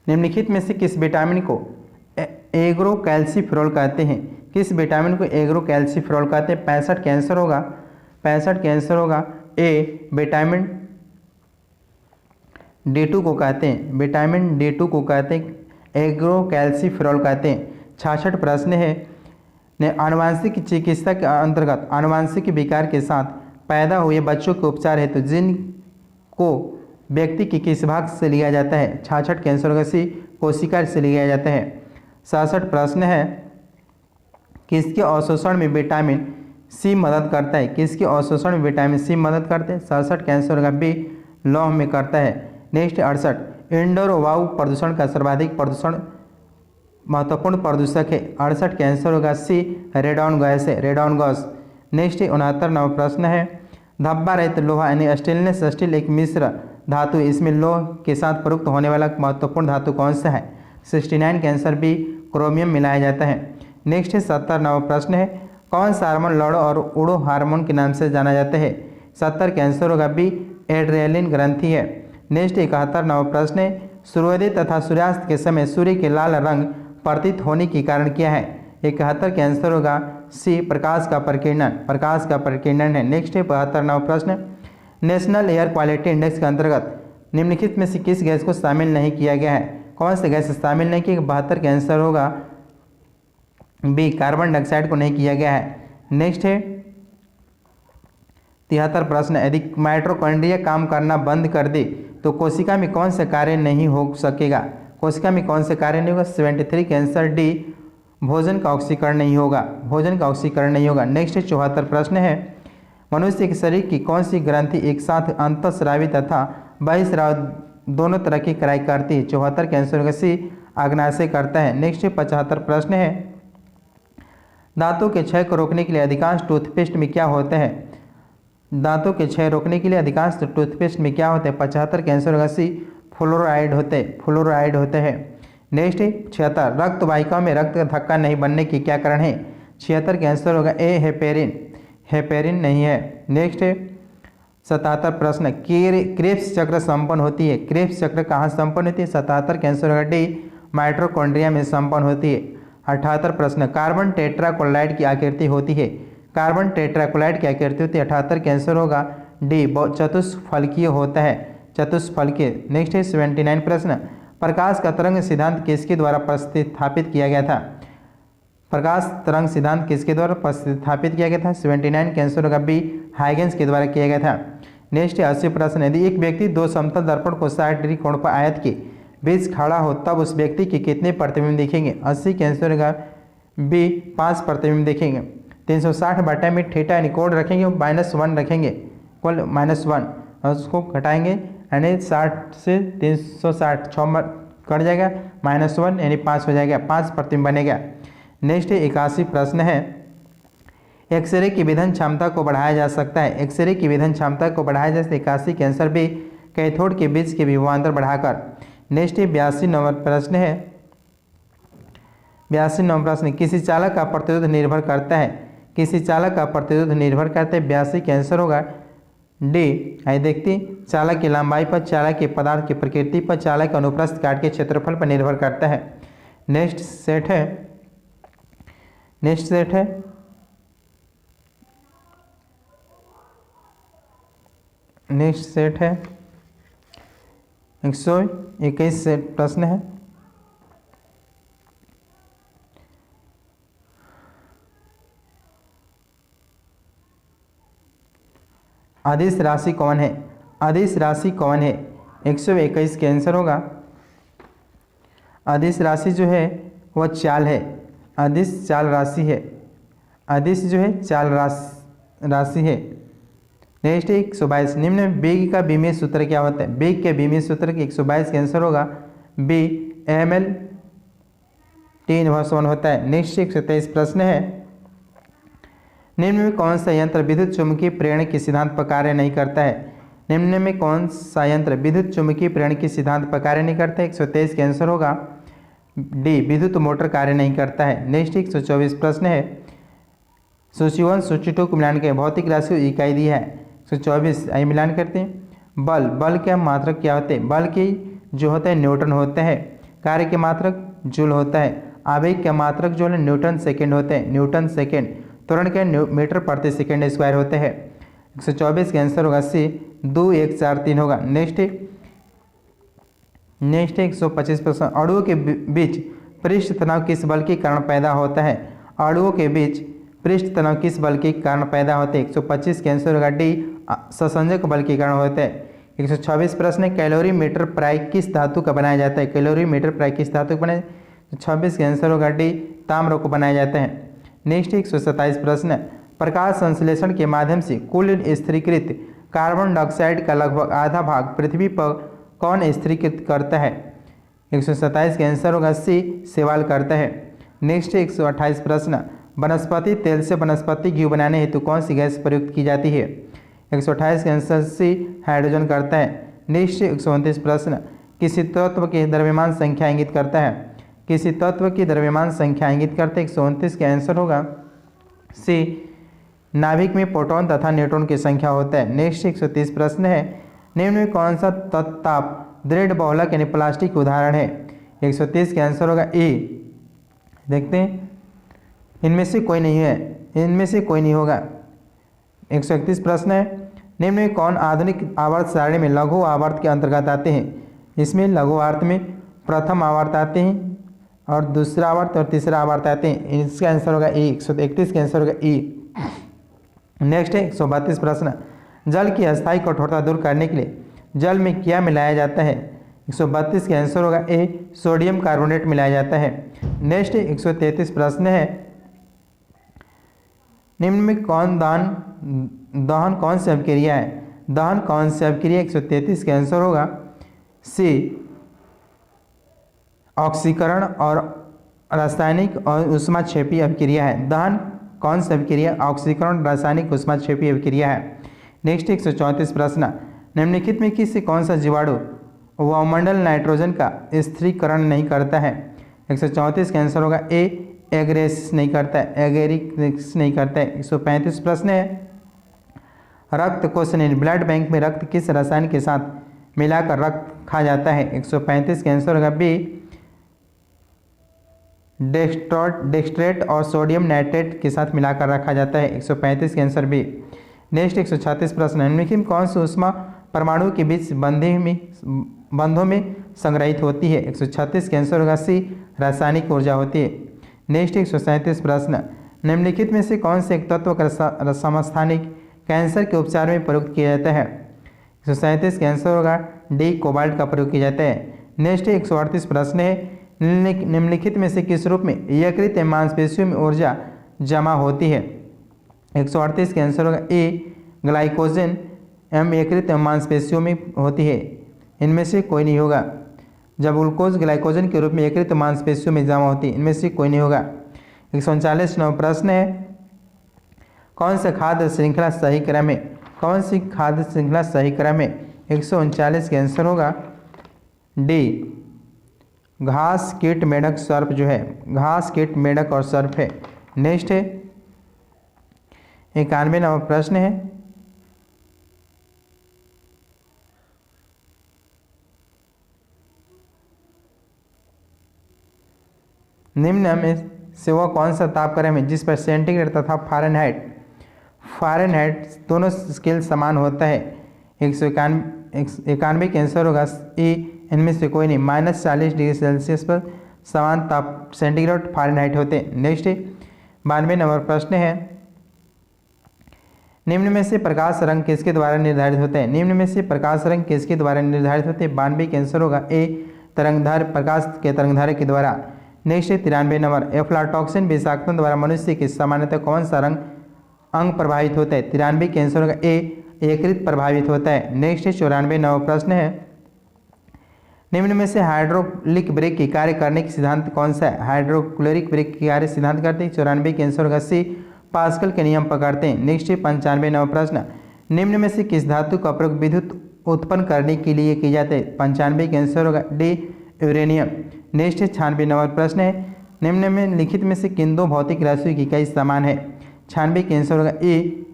निम्नलिखित में से किस विटामिन को एग्रोकैल्सीफेरॉल कहते हैं? किस विटामिन को एग्रोकैल्सीफेरॉल कहते हैं? 65 कैंसर होगा, 65 कैंसर होगा ए, विटामिन D2 को कहते हैं, विटामिन D2 को कहते हैं, एग्रोकैल्सीफेरॉल कहते हैं। 66 प्रश्न है, आनुवांशिक चिकित्सा के अंतर्गत आनुवांशिक विकार के साथ पैदा हुए बच्चों के उपचार हेतु जिन को व्यक्ति के किस भाग से लिया जाता है? 66 कैंसर होगा सी, कोशिका से लिया जाता है। 67 प्रश्न है, किसके अवशोषण में विटामिन सी मदद करता है? किसके अवशोषण में विटामिन सी मदद करते हैं? 67 कैंसर होगा बी, लौह में करता है। नेक्स्ट 68, इंडोर वायु प्रदूषण का सर्वाधिक प्रदूषण महत्वपूर्ण प्रदूषक है। 68 कैंसर होगा सी, रेडॉन गैस है, रेडॉन गैस। नेक्स्ट 69 नंबर प्रश्न है, धब्बा रहित लोहा यानी स्टेनलेस स्टील एक मिश्र धातु, इसमें लोह के साथ प्रयुक्त होने वाला महत्वपूर्ण धातु कौन सा है? 69 कैंसर बी, क्रोमियम मिलाया जाता है। नेक्स्ट 70 नंबर प्रश्न है, कौन सा हार्मोन लड़ो और उड़ो हार्मोन के नाम से जाना जाता है? 70 कैंसर होगा बी, एड्रेनलिन ग्रंथि है। नेक्स्ट 71 नंबर प्रश्न है, सूर्योदय तथा सूर्यास्त के समय सूर्य के लाल रंग प्रतीत होने के कारण क्या है? 71 कैंसर होगा सी, प्रकाश का प्रकीर्णन, प्रकाश का प्रकीर्णन है। नेक्स्ट है 72 नंबर प्रश्न, नेशनल एयर क्वालिटी इंडेक्स के अंतर्गत निम्नलिखित में से किस गैस को शामिल नहीं किया गया है? कौन से गैस शामिल नहीं किया? 72 कैंसर होगा बी, कार्बन डाइऑक्साइड को नहीं किया गया है। नेक्स्ट है 73 प्रश्न, यदि माइटोकॉन्ड्रिया काम करना बंद कर दे तो कोशिका में कौन सा कार्य नहीं हो सकेगा? कोशिका में कौन से कार्य नहीं होगा? 73 कैंसर डी, भोजन का ऑक्सीकरण नहीं होगा, भोजन का ऑक्सीकरण नहीं होगा। नेक्स्ट 74 प्रश्न है, मनुष्य के शरीर की कौन सी ग्रंथि एक साथ अंतःस्रावी तथा बहिःस्राव दोनों तरह की क्राई करती है? 74 कैंसर होगा सी, आग्नाशय करता है। नेक्स्ट 75 प्रश्न है, दांतों के क्षय को रोकने के लिए अधिकांश टूथपेस्ट में क्या होता है? दांतों के क्षय रोकने के लिए अधिकांश टूथपेस्ट में क्या होता है? 75 कैंसर होगा सी, फ्लोराइड होते हैं, फ्लोराइड होते हैं। नेक्स्ट 76, रक्त वाहिकाओं में रक्त का धक्का नहीं बनने की क्या कारण है? 76 कैंसर होगा ए, हेपेरिन, हेपेरिन नहीं है। नेक्स्ट 77 प्रश्न, क्रेब्स चक्र संपन्न होती है, क्रेब्स चक्र कहाँ संपन्न होती है? 77 कैंसर होगा डी, माइटोकॉन्ड्रिया में संपन्न होती है। 78 प्रश्न, कार्बन टेट्राक्लोराइड की आकृति होती है, कार्बन टेट्राक्लोराइड की आकृति होती है। 78 कैंसर होगा डी, चतुष्फलकीय होता है, चतुष्फलकीय। नेक्स्ट 79 प्रश्न, प्रकाश का तरंग सिद्धांत किसके द्वारा प्रतिस्थापित किया गया था? प्रकाश तरंग सिद्धांत किसके द्वारा प्रतिस्थापित किया गया था? 79 कैंसर होगा बी, हाइगेंस के द्वारा किया गया था। नेक्स्ट 80 प्रश्न, यदि एक व्यक्ति दो समतल दर्पण को 60 डिग्री कोण पर आयत के बीच खड़ा हो तब उस व्यक्ति के कितने प्रतिबिंब दिखेंगे? 80 कैंसर होगा बी, 5 प्रतिबिंब दिखेंगे। 360 बटा में थीटा यानी कोण रखेंगे, -1 रखेंगे, कुल -1, और उसको घटाएंगे यानी 60 से 360 6 कट जाएगा, -1 यानी 5 हो जाएगा, 5 प्रतिबिंब बनेगा। नेक्स्ट 81 प्रश्न है, एक्सरे की विधन क्षमता को बढ़ाया जा सकता है, एक्सरे की विधन क्षमता को बढ़ाया जा सकता है। 81 कैंसर बी, कैथोड के बीच के विभवांतर बढ़ाकर। नेक्स्ट 82 नंबर प्रश्न है। 82 नंबर प्रश्न, किसी चालक का प्रतिरोध निर्भर करता है, किसी चालक का प्रतिरोध निर्भर करता है। 82 का आंसर होगा डी। आइए देखते हैं, चालक की लंबाई पर, चालक के पदार्थ की प्रकृति पर, चालक के अनुप्रस्थ काट के क्षेत्रफल पर निर्भर करता है। नेक्स्ट सेट है, नेक्स्ट सेट है नेक्स्ट सेट है 121 सेट प्रश्न है। अदिश राशि कौन है, अदिश राशि कौन है। 121 के आंसर होगा, अदिश राशि जो है वह चाल है, अदिश चाल राशि है, अदिश जो है चाल राशि है। नेक्स्ट 122, निम्न में वेग का बीमीय सूत्र क्या होता है। वेग के बीमीय सूत्र के 122 का आंसर होगा बी, ml T−1 होता है। नेक्स्ट 123 प्रश्न है, निम्न में कौन सा यंत्र विद्युत चुम्बकीय प्रेरण के सिद्धांत पर कार्य नहीं करता है। निम्न में कौन सा यंत्र विद्युत चुम्बकीय प्रेरण के सिद्धांत पर कार्य नहीं करता है। 123 का आंसर होगा डी, विद्युत मोटर कार्य नहीं करता है। नेक्स्ट 124 प्रश्न है, सूची 1 सूची 2 को मिलान करें, भौतिक राशि की इकाई दी है। 124 आइए मिलान करते हैं। बल, बल के मात्रक क्या होते हैं। बल के जो होते हैं न्यूटन होते हैं, कार्य के मात्रक जूल होता है, आवेग के मात्रक जो है न्यूटन सेकेंड होते हैं, न्यूटन सेकेंड, त्वरण के मीटर प्रति सेकेंड स्क्वायर होते हैं। 124 का आंसर होगा सी, 2 1 4 3 होगा। नेक्स्ट 125 प्रश्न, अणुओं के बीच पृष्ठ तनाव किस बल के कारण पैदा होता है। अणुओं के बीच पृष्ठ तनाव किस बल के कारण पैदा होते हैं। 125 का आंसर होगा डी, ससंजक बल के कारण होते हैं। 126 प्रश्न, कैलोरीमीटर प्राय किस धातु का बनाया जाता है। कैलोरीमीटर प्राय किस धातु का बनाया। 126 का आंसर होगा डी, ताम्र को बनाया जाता है। नेक्स्ट 127 प्रश्न, प्रकाश संश्लेषण के माध्यम से कुल स्थिरीकृत कार्बन डाइऑक्साइड का लगभग आधा भाग पृथ्वी पर कौन स्थिरीकृत करता है। 127 का आंसर होगा सी, शैवाल करता है। नेक्स्ट 128 प्रश्न, वनस्पति तेल से वनस्पति घी बनाने हेतु कौन सी गैस प्रयुक्त की जाती है। 128 का आंसर सी, हाइड्रोजन करता है। नेक्स्ट 129 प्रश्न, किसी तत्व की द्रव्यमान संख्या इंगित करता है। किसी तत्व की द्रव्यमान संख्या इंगित करते। 129 का आंसर होगा सी, नाभिक में प्रोटॉन तथा न्यूट्रॉन की संख्या होता है। नेक्स्ट 130 प्रश्न है, निम्न में कौन सा ताप दृढ़ बहुलक यानी प्लास्टिक उदाहरण है। 130 का आंसर होगा ए। देखते हैं, इनमें से कोई नहीं है, इनमें से कोई नहीं होगा। 131 प्रश्न है, निम्न में कौन आधुनिक आवर्त सारणी में लघु आवर्त के अंतर्गत आते हैं। इसमें लघु आवर्त में प्रथम आवर्त आते हैं और दूसरा आवर्त और तीसरा आवर्त आते हैं। इसका आंसर होगा ए। 131 का आंसर होगा ई। नेक्स्ट है 132 प्रश्न, जल की अस्थायी कठोरता दूर करने के लिए जल में क्या मिलाया जाता है। 132 का आंसर होगा ए, सोडियम कार्बोनेट मिलाया जाता है। नेक्स्ट 133 प्रश्न है, निम्न में कौन दहन कौन सी अभिक्रिया है। दहन कौन सी अभिक्रिया। 133 का आंसर होगा सी, ऑक्सीकरण और रासायनिक और ऊष्माक्षेपी अभिक्रिया है। दहन कौन सी अभिक्रिया। ऑक्सीकरण रासायनिक ऊष्माक्षेपी अभिक्रिया है। नेक्स्ट 134 प्रश्न, निम्नलिखित में किसी कौन सा जीवाणु वायुमंडल नाइट्रोजन का स्थिरीकरण नहीं करता है। 134 का आंसर होगा ए, एगरेसिस नहीं करता है, एगेरिक्स नहीं करता है। 135 प्रश्न है, रक्त कोशिका ब्लड बैंक में रक्त किस रसायन के साथ मिलाकर रक्त खा जाता है। 135 का आंसर होगा बी, डेक्सट्रेट और सोडियम नाइट्रेट के साथ मिलाकर रखा जाता है। 135 का आंसर बी। नेक्स्ट 136 प्रश्न, निम्नलिखित में कौन सी ऊष्मा परमाणु के बीच बंधों में संग्रहित होती है। 136 का आंसर होगा सी, रासायनिक ऊर्जा होती है। नेक्स्ट 137 प्रश्न, निम्नलिखित में से कौन से एक तत्व का समस्थानिक कैंसर के उपचार में प्रयुक्त किया जाता है। 137 का आंसर होगा डी, कोबाल्ट का प्रयोग किया जाता है। नेक्स्ट 138 प्रश्न है, निम्नलिखित में से किस रूप में यकृत मांसपेशियों में ऊर्जा जमा होती है। 138 का आंसर होगा ए, ग्लाइकोजन यकृत मांसपेशियों में होती है। इनमें से कोई नहीं होगा। जब ग्लूकोज ग्लाइकोजन के रूप में यकृत मांसपेशियों में जमा होती है, इनमें से कोई नहीं होगा। 139 प्रश्न है, कौन सा खाद्य श्रृंखला सही क्रम है। कौन सी खाद्य श्रृंखला सही क्रम है। 139 का आंसर होगा डी, घास, कीट, मेढक, सर्प जो है, घास, कीट, मेढक और सर्प है। नेक्स्ट है 91 नंबर प्रश्न है, निम्न में से वह कौन सा तापक्रम है जिस पर सेंटीग्रेड तथा फ़ारेनहाइट दोनों स्केल समान होता है? 191 का आंसर होगा ए, इनमें से कोई नहीं। -40 डिग्री सेल्सियस पर समान ताप सेंटीग्रेड फ़ारेनहाइट होते हैं। नेक्स्ट 92 नंबर प्रश्न है, निम्न में से प्रकाश रंग किसके द्वारा निर्धारित होते हैं? निम्न में से प्रकाश रंग किसके द्वारा निर्धारित होते हैं? 92 का आंसर होगा ए, तरंगधार प्रकाश के तरंगधारी के द्वारा। नेक्स्ट 93 नंबर, एफ्लाटॉक्सिन विषाक्तों द्वारा मनुष्य की सामान्यतः कौन सा रंग अंग प्रभावित होता है? 93 के आंसर होगा ए, एकीकृत प्रभावित होता है। नेक्स्ट 94 नंबर प्रश्न है, निम्न में से हाइड्रोक्लिक ब्रेक की कार्य करने की सिद्धांत कौन सा है? हाइड्रोक्लोरिक ब्रेक की कार्य सिद्धांत करते हैं। 94 के आंसर होगा सी, पास्कल के नियम पकड़ते हैं। नेक्स्ट 95 नंबर प्रश्न, निम्न में से किस धातु का प्रयोग विद्युत उत्पन्न करने के लिए किया जाता है? 95 के आंसर होगा डी, यूरेनियम। नेक्स्ट 96 नंबर प्रश्न है, निम्न में लिखित में से किन दो भौतिक राशियों की इकाई समान है? 96 के आंसर होगा ए।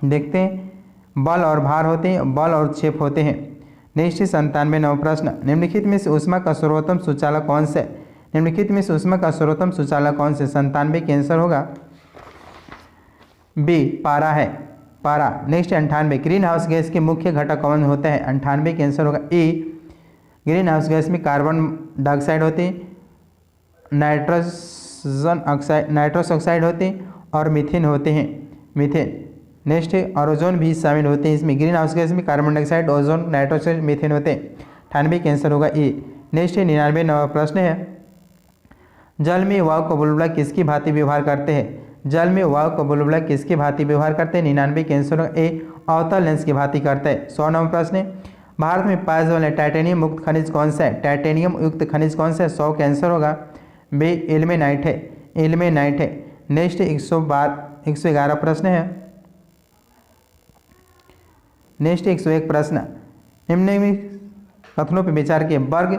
देखते हैं, बल और भार होते हैं, बल और क्षेप होते हैं। नेक्स्ट 97 नंबर प्रश्न, निम्नलिखित में से ऊष्मा का सर्वोत्तम सुचालक कौन सा है? निम्नलिखित में से ऊष्मा का सर्वोत्तम सुचालक कौन सा? 97 के आंसर होगा बी, पारा है, पारा। नेक्स्ट 98, ग्रीन हाउस गैस के मुख्य घटक कौन होता है? 98 के आंसर होगा ए, ग्रीन हाउस गैस में कार्बन डाइऑक्साइड होते हैं, नाइट्रस ऑक्साइड होते हैं और मीथेन होते हैं, मीथेन। नेक्स्ट है, और ओजोन भी शामिल होते हैं इसमें। ग्रीन हाउस गैस में carbon dioxide, ozone, nitrous oxide, methane होते हैं। 98 के आंसर होगा ए। नेक्स्ट है 99 नंबर प्रश्न है, जल में वायु का बुलबुला किसकी भांति व्यवहार करते हैं? जल में वायु का बुलबुला किसकी भांति व्यवहार करते हैं? 99 के आंसर होगा ए, अवतल लेंस की भांति करता है। 100 नंबर प्रश्न है, भारत में पाए जाने वाले टाइटेनियम मुक्त खनिज कौन सा है? टाइटेनियम युक्त खनिज कौन सा है? 100 का आंसर होगा बी, इल्मेनाइट है, इल्मेनाइट है। नेक्स्ट 111 प्रश्न है, नेक्स्ट 101 प्रश्न, निम्न में कथनों पर विचार किए। वर्ग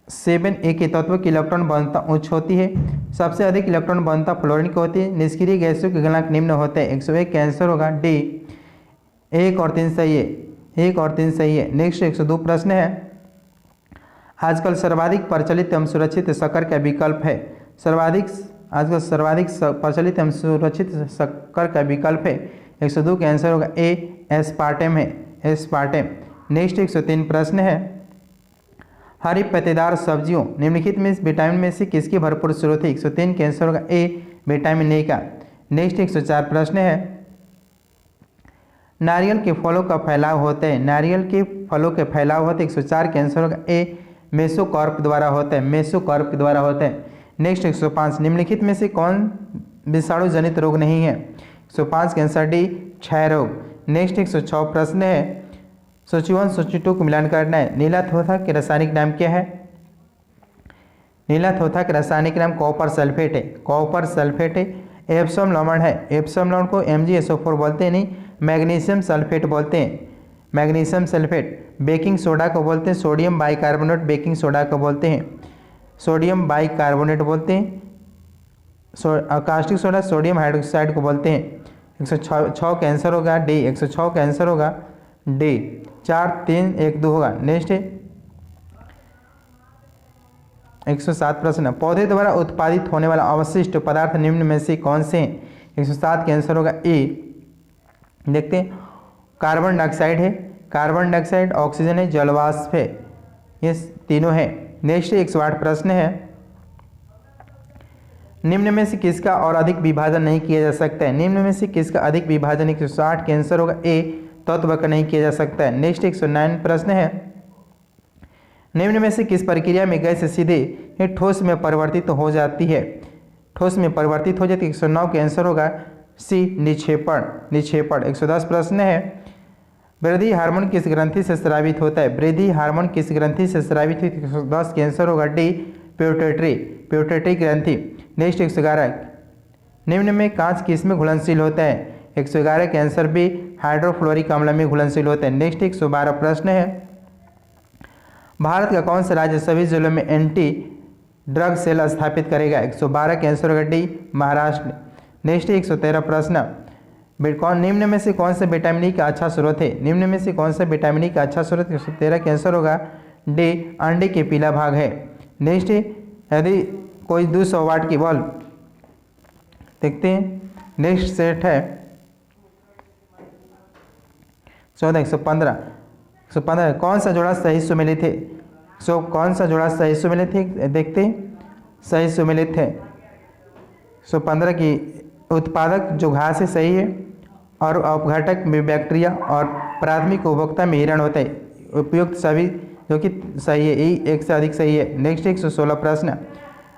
7a के तत्व की इलेक्ट्रॉन बंधुता उच्च होती है, सबसे अधिक इलेक्ट्रॉन बंधुता फ्लोरीन की होती है, निष्क्रिय गैसों के गलनांक निम्न होते हैं। 101 का आंसर होगा डी, 1 और 3 सही है, 1 और 3 सही है। नेक्स्ट 102 प्रश्न है, आजकल सर्वाधिक प्रचलित एवं सुरक्षित शक्कर का विकल्प है? आजकल सर्वाधिक प्रचलित एवं सुरक्षित शक्कर का विकल्प है। 102 का आंसर होगा ए, एस्पार्टेम है, एस्पार्टेम। नेक्स्ट 103 प्रश्न है, हरी पत्तेदार सब्जियों निम्नलिखित में विटामिन में से किसकी भरपूर स्रोत है? 103 का आंसर होगा ए, विटामिन ए का। नेक्स्ट 104 प्रश्न है, नारियल के फलों का फैलाव होता है, नारियल के फलों के फैलाव होते हैं। 104 के आंसर होगा ए, मेसोकार्प द्वारा होता है, मेसोकार्प द्वारा होता है। नेक्स्ट 105, निम्नलिखित में से कौन विषाणु जनित रोग नहीं है? 105 के आंसर डी, क्षय रोग। नेक्स्ट 106 प्रश्न है, सूची 1 सूची 2 को मिलान करना है। नीला थोथा के रासायनिक नाम क्या है? नीला थोथा का रासायनिक नाम कॉपर सल्फेट है, कॉपर सल्फेट है। एप्सम लवण है, एप्सम लवण को MgSO4 बोलते हैं, नहीं मैग्नीशियम सल्फेट बोलते हैं, मैग्नीशियम सल्फेट। बेकिंग सोडा को बोलते हैं सोडियम बाइकार्बोनेट, बेकिंग सोडा को बोलते हैं सोडियम बाइकार्बोनेट बोलते हैं। कास्टिक सोडा सोडियम हाइड्रोक्साइड को बोलते हैं। 106 का आंसर होगा डी, 106 का आंसर होगा डी, 4 3 1 2 होगा। नेक्स्ट 107 प्रश्न, पौधे द्वारा उत्पादित होने वाला अवशिष्ट पदार्थ निम्न में से कौन से हैं? 107 के आंसर होगा ए। देखते हैं, कार्बन डाइऑक्साइड है, कार्बन डाइऑक्साइड, ऑक्सीजन है, जलवाष्प है, ये तीनों है। नेक्स्ट 108 प्रश्न है, निम्न में से किसका और अधिक विभाजन नहीं किया जा सकता है? निम्न में से किसका अधिक विभाजन? 160 के आंसर होगा ए, तत्व का नहीं किया जा सकता है। नेक्स्ट 109 प्रश्न है, निम्न में से किस प्रक्रिया में गैस सीधे ठोस में परिवर्तित हो जाती है? ठोस में परिवर्तित हो जाती है। 109 के आंसर होगा सी, निक्षेपण, निक्षेपण। 110 प्रश्न है, वृद्धि हार्मोन किस ग्रंथि से स्रावित होता है? वृद्धि हार्मोन किस ग्रंथि से स्रावित होती है? 110 के आंसर होगा डी, प्यूटेटरी, प्यूटेटरी ग्रंथि। नेक्स्ट 111, निम्न में कांच किस में घुलनशील होता है? 111 के आंसर बी, हाइड्रोफ्लोरिक अम्ल में घुलनशील होता है। नेक्स्ट 112 प्रश्न है, भारत का कौन सा राज्य सभी जिलों में एंटी ड्रग सेल स्थापित करेगा? 112 का आंसर होगा डी, महाराष्ट्र। नेक्स्ट 113 प्रश्न, कौन निम्न में से कौन सा विटामिन ई का अच्छा स्रोत है? निम्न में से कौन सा विटामिन ई का अच्छा स्रोत? 113 का आंसर होगा डी, अंडे के पीला भाग है। नेक्स्ट, यदि कोई 200 वाट की बल्ब, देखते हैं नेक्स्ट सेट है 115 कौन सा जोड़ा सही सुमेलित है? कौन सा जोड़ा सही सुमेलित है? देखते हैं, सही सुमेलित है 115 की उत्पादक जो घास है सही है, और अपघटक में बैक्टीरिया और प्राथमिक उपभोक्ता में हिरण होते हैं। उपयुक्त सभी जो कि सही है, ई एक से अधिक सही है। नेक्स्ट 116 प्रश्न,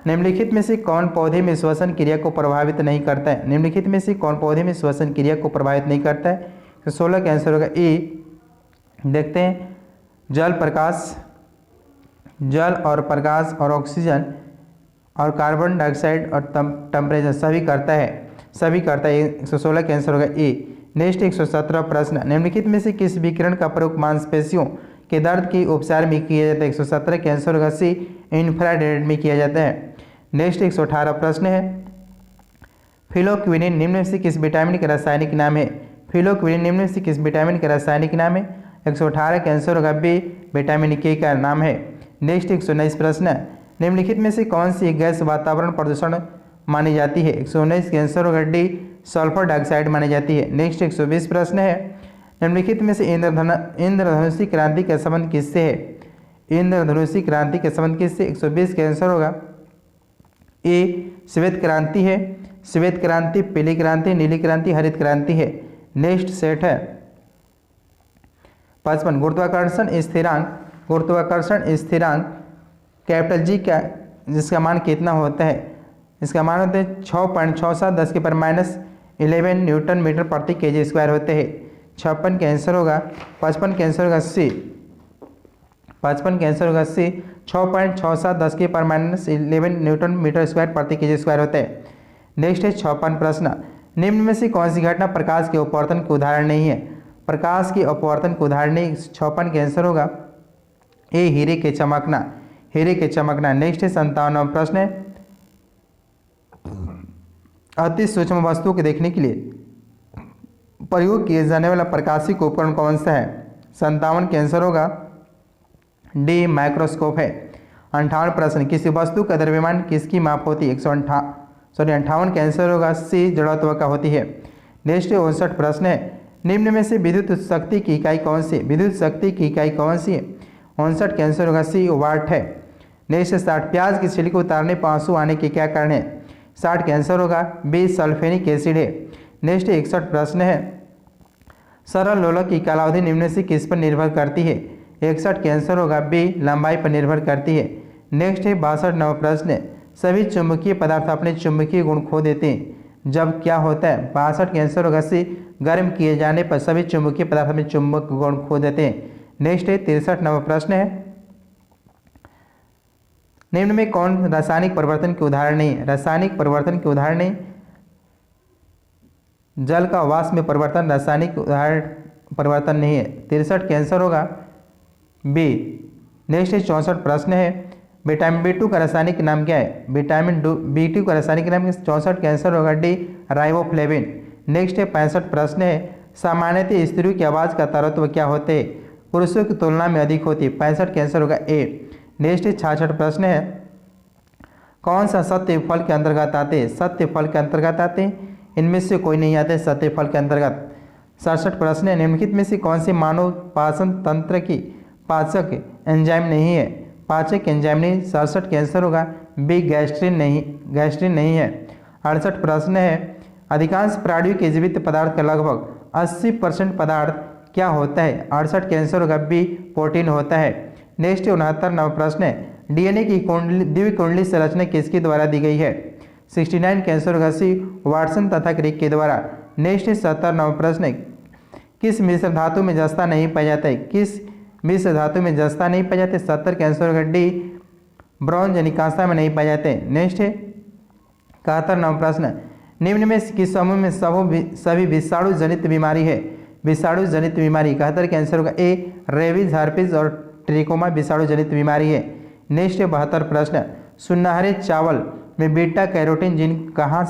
निम्नलिखित में से कौन पौधे में श्वसन क्रिया को प्रभावित नहीं करता है? निम्नलिखित में से कौन पौधे में श्वसन क्रिया को प्रभावित नहीं करता है? 16 का आंसर होगा ए। देखते हैं, जल और प्रकाश और ऑक्सीजन और कार्बन डाइऑक्साइड और टेम्परेचर सभी करता है 116 का आंसर होगा ए। नेक्स्ट 117 प्रश्न, निम्नलिखित में से किस विकिरण का प्रयोग मांसपेशियों के दर्द के उपचार में किया जाता है? 117 का आंसर होगा सी, इंफ्रारेड में किया जाता है। नेक्स्ट 118 प्रश्न है, फिलोक्विनिन निम्न में से किस विटामिन का रासायनिक नाम है? फिलोक्विनिन निम्न में से किस विटामिन का रासायनिक नाम है? 118 का आंसर होगा बी, विटामिन के का नाम है। नेक्स्ट 119 प्रश्न, निम्नलिखित में से कौन सी गैस वातावरण प्रदूषण मानी जाती है? 119 का आंसर होगा डी, सल्फर डाइऑक्साइड मानी जाती है। नेक्स्ट 120 प्रश्न है, निम्नलिखित में से इंद्रधनुषी क्रांति का संबंध किससे है? इंद्रधनुषी क्रांति का संबंध किससे? 120 का आंसर होगा ए, श्वेत क्रांति है। श्वेत क्रांति, पीली क्रांति, नीली क्रांति, हरित क्रांति है। नेक्स्ट सेट है 55, गुरुत्वाकर्षण स्थिरांक कैपिटल जी का जिसका मान कितना होता है? इसका मान होता है 6.67 10⁻11 न्यूटन मीटर प्रति केजी स्क्वायर होते हैं। 56 का आंसर होगा 55 का आंसर होगा सी, 55 का आंसर होगा सी, 6.67 10⁻11 न्यूटन मीटर स्क्वायर प्रति केजी स्क्वायर होते हैं। नेक्स्ट है 56 प्रश्न, निम्न में से कौन सी घटना प्रकाश के अपवर्तन के उदाहरण नहीं है? प्रकाश के अपवर्तन के उदाहरण नहीं। 56 का आंसर होगा ए, हीरे के चमकना, हीरे के चमकना। नेक्स्ट है 57वां प्रश्न है, अति सूक्ष्म वस्तु को देखने के लिए प्रयोग किए जाने वाला प्रकाशिक उपकरण कौन सा है? 57 का आंसर होगा डी, माइक्रोस्कोप है। 58 प्रश्न, किसी वस्तु का द्रव्यमान किसकी माप होती है? 58 का आंसर होगा सी, जड़त्व का होती है। नेक्स्ट 59 प्रश्न है, निम्न में से विद्युत शक्ति की इकाई कौन सी? विद्युत शक्ति की इकाई कौन सी है? 59 का आंसर होगा सी, वाट है। नेक्स्ट 60, प्याज की छिलके उतारने पर आंसू आने के क्या कारण है? 60 का आंसर होगा बी, सल्फेनिक एसिड है। नेक्स्ट 61 प्रश्न है, सरल लोलक की कालावधि निम्न से किस पर निर्भर करती है? 61 का आंसर होगा बी, लंबाई पर निर्भर करती है। नेक्स्ट है 62वां प्रश्न है, सभी चुंबकीय पदार्थ अपने चुंबकीय गुण खो देते हैं जब क्या होता है? 62 का आंसर होगा सी, गर्म किए जाने पर सभी चुंबकीय पदार्थ अपने चुंबक गुण खो देते हैं। नेक्स्ट है 63वां प्रश्न है, निम्न में कौन रासायनिक परिवर्तन के उदाहरण नहीं है? रासायनिक परिवर्तन के उदाहरण नहीं। जल का वाष्प में परिवर्तन रासायनिक उदाहरण परिवर्तन नहीं है। 63 का आंसर होगा बी। नेक्स्ट है 64 प्रश्न है, विटामिन B2 का रासायनिक नाम क्या है? विटामिन B2 का रासायनिक नाम 64 का आंसर होगा डी, राइबोफ्लेविन। नेक्स्ट है 65 प्रश्न है, सामान्यतः स्त्रियों की आवाज़ का तरत्व क्या होते हैं? पुरुषों की तुलना में अधिक होती है। 65 का आंसर होगा ए। नेक्स्ट 66 प्रश्न है, कौन सा सत्य फल के अंतर्गत आते हैं? सत्य फल के अंतर्गत आते हैं, इनमें से कोई नहीं आते सत्य फल के अंतर्गत। 67 प्रश्न है, निम्नलिखित में से कौन सी मानव पाचन तंत्र की पाचक एंजाइम नहीं है? पाचक एंजाइम नहीं। 67 का आंसर होगा बी, गैस्ट्रिन नहीं है। 68 प्रश्न है, अधिकांश प्राणियों के जीवित पदार्थ का लगभग 80% पदार्थ क्या होता है? 68 का आंसर होगा बी, प्रोटीन होता है। नेक्स्ट 69वां प्रश्न है, डीएनए की द्विकुंडली संरचना किसके द्वारा दी गई है? 69 का आंसर होगा सी, वाटसन तथा क्रिक के द्वारा। नेक्स्ट 70वां प्रश्न है, किस मिश्र धातु में जस्ता नहीं पाया जाता है? किस मिश्र धातु में जस्ता नहीं पाया जाते? 70 का आंसर होगा डी, ब्रॉन्ज यानी कांसा में नहीं पाए जाते। नेक्स्ट है 71वां प्रश्न, निम्न में किस समूह में सभी विषाणु जनित बीमारी है? विषाणु जनित बीमारी। 71 का आंसर होगा ए, रेबीज, हर्पीज और ट्रिकोमा विषाणु जनित बीमारी है। नेक्स्ट है 72 प्रश्न, सुनहरे चावल में बीटा कैरोटीन जीन कहाँ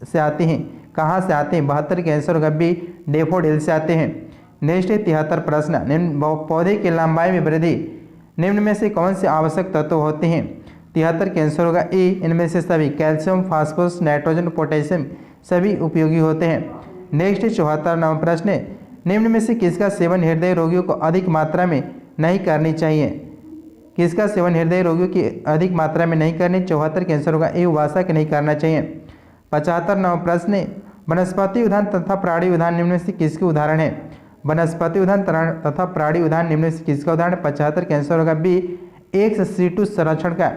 से आते हैं? 72 के आंसर होगा बी, डेफोडिल से आते हैं। नेक्स्ट है 73 प्रश्न, पौधे की लंबाई में वृद्धि निम्न में से कौन से आवश्यक तत्व होते हैं? 73 के आंसर होगा ए, इनमें से सभी कैल्शियम, फास्फोरस, नाइट्रोजन, पोटेशियम सभी उपयोगी होते हैं। नेक्स्ट 74 नंबर प्रश्न, निम्न में से किसका सेवन हृदय रोगियों को अधिक मात्रा में नहीं करनी चाहिए? किसका सेवन हृदय रोगियों की अधिक मात्रा में नहीं करनी? 74 के आंसर होगा ए, उबासा के नहीं करना चाहिए। 75 नंबर प्रश्न, वनस्पति उद्यान तथा प्राणी उद्यान निम्न में से किसके उदाहरण है? वनस्पति उद्यान तथा प्राणी उद्यान निम्न में से किसका उदाहरण? 75 के आंसर होगा बी, एक्स-सीटू संरक्षण का।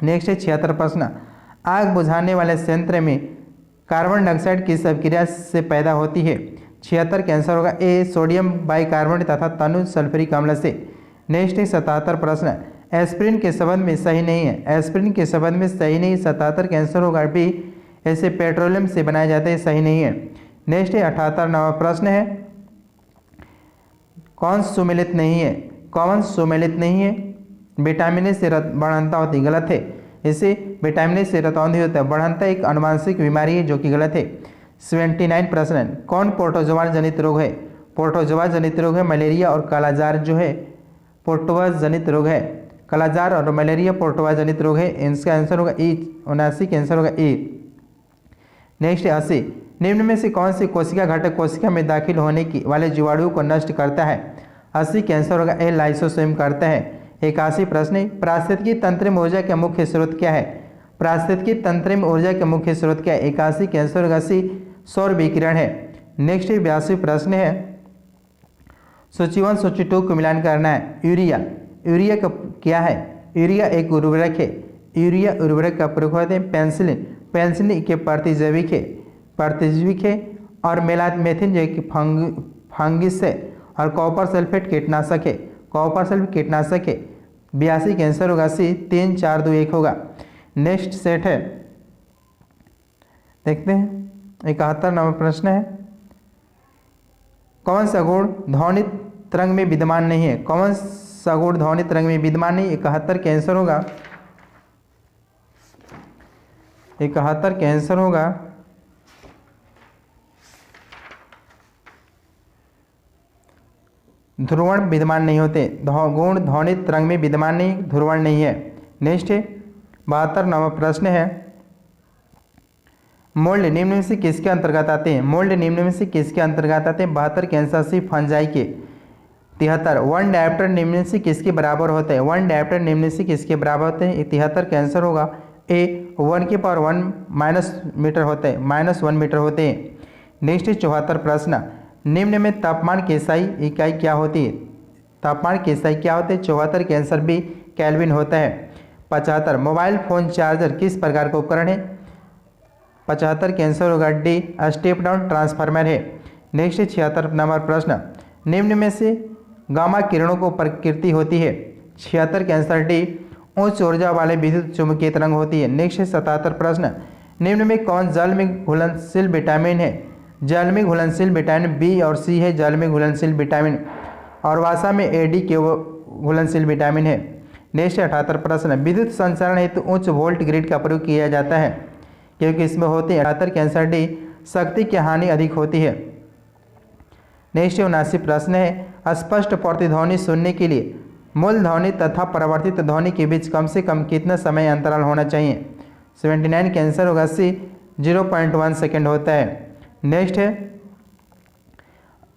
नेक्स्ट है 76 प्रश्न, आग बुझाने वाले संयंत्र में कार्बन डाइऑक्साइड किस अभिक्रिया से पैदा होती है? 76 के आंसर होगा ए, सोडियम बाइकार्बोनेट तथा तनु सल्फ्यूरिक अम्ल से। नेक्स्ट है 77 प्रश्न, एस्पिरिन के संबंध में सही नहीं है। एस्पिरिन के संबंध में सही नहीं, 77 के आंसर होगा बी, ऐसे पेट्रोलियम से बनाए जाते हैं, सही नहीं है। नेक्स्ट है 78 नंबर प्रश्न है, कौन सुमेलित नहीं है? विटामिन ए से बढ़ंता होती, गलत है। इसे विटामिन ए से रतौंधी होता है। बढ़ंता एक अनुवांशिक बीमारी है जो कि गलत है। 79 प्रश्न, कौन प्रोटोजोआ जनित रोग है? प्रोटोजोआ जनित रोग है मलेरिया और कालाजार जो है प्रोटोजोआ जनित रोग है। कालाजार और मलेरिया प्रोटोजोआ जनित रोग है। इसका आंसर होगा ए, 79 के आंसर होगा ए। नेक्स्ट 80, निम्न में से कौन सी कोशिका घटक कोशिका में दाखिल होने की वाले जीवाणुओं को नष्ट करता है? 80 के आंसर होगा ए, लाइसोसोम करता है। 81 प्रश्न, पारिस्थितिकी तंत्र में ऊर्जा का मुख्य स्रोत क्या है? पारिस्थितिकी तंत्र में ऊर्जा का मुख्य स्रोत क्या है? 81 के आंसर होगा सी, सौर विकिरण है। नेक्स्ट 82 प्रश्न है, सूची 1 सूची 2 को मिलान करना है। यूरिया का क्या है? यूरिया एक उर्वरक है। यूरिया उर्वरक का प्रयोग होते हैं। पेंसिलिन के प्रतिजैविक है और मेलाथेन जो कि फंगिस है और कॉपर सल्फेट कीटनाशक है। 82 के आंसर होगा सी, 3 4 2 1 होगा। नेक्स्ट सेट है, देखते हैं 71 नंबर प्रश्न है, कौन सा गुण ध्वनि तरंग में विद्यमान नहीं है? 71 के आंसर होगा 71 के आंसर होगा ध्रुवण विद्यमान नहीं होते। गुण ध्वनि तरंग में विद्यमान नहीं, ध्रुवण नहीं है। नेक्स्ट है 72 नंबर प्रश्न है, मोल्ड निम्न में से किसके अंतर्गत आते हैं? 72 के आंसर सी, फंजाई के। 73, वन डायप्टर निम्न में से किसके बराबर होते हैं? 73 के आंसर होगा ए, 1 की पावर 1 -1 मीटर होते हैं। नेक्स्ट है 74 प्रश्न, निम्न में तापमान की SI इकाई क्या होती है? 74 के आंसर बी, केल्विन होता है। 75, मोबाइल फोन चार्जर किस प्रकार का उपकरण है? 75 के आंसर होगा डी, स्टेप डाउन ट्रांसफार्मर है। नेक्स्ट 76 नंबर प्रश्न, निम्न में से गामा किरणों को प्रकृति होती है? 76 के आंसर डी, उच्च ऊर्जा वाले विद्युत चुंबकीय तरंग होती है। नेक्स्ट 77 प्रश्न, निम्न में कौन जल में घुलनशील विटामिन है? जल में घुलनशील विटामिन बी और सी है जल में घुलनशील विटामिन, और वसा में AD के घुलनशील विटामिन है। नेक्स्ट 78 प्रश्न, विद्युत संचारण हेतु उच्च वोल्ट ग्रिड का प्रयोग किया जाता है क्योंकि इसमें होती है। 78 के आंसर डी, शक्ति की हानि अधिक होती है। नेक्स्ट 79 प्रश्न है, स्पष्ट प्रतिध्वनि सुनने के लिए मूल ध्वनि तथा परिवर्तित ध्वनि के बीच कम से कम कितना समय अंतराल होना चाहिए? 79 के आंसर होगा सी, 0.1 सेकेंड होता है। नेक्स्ट है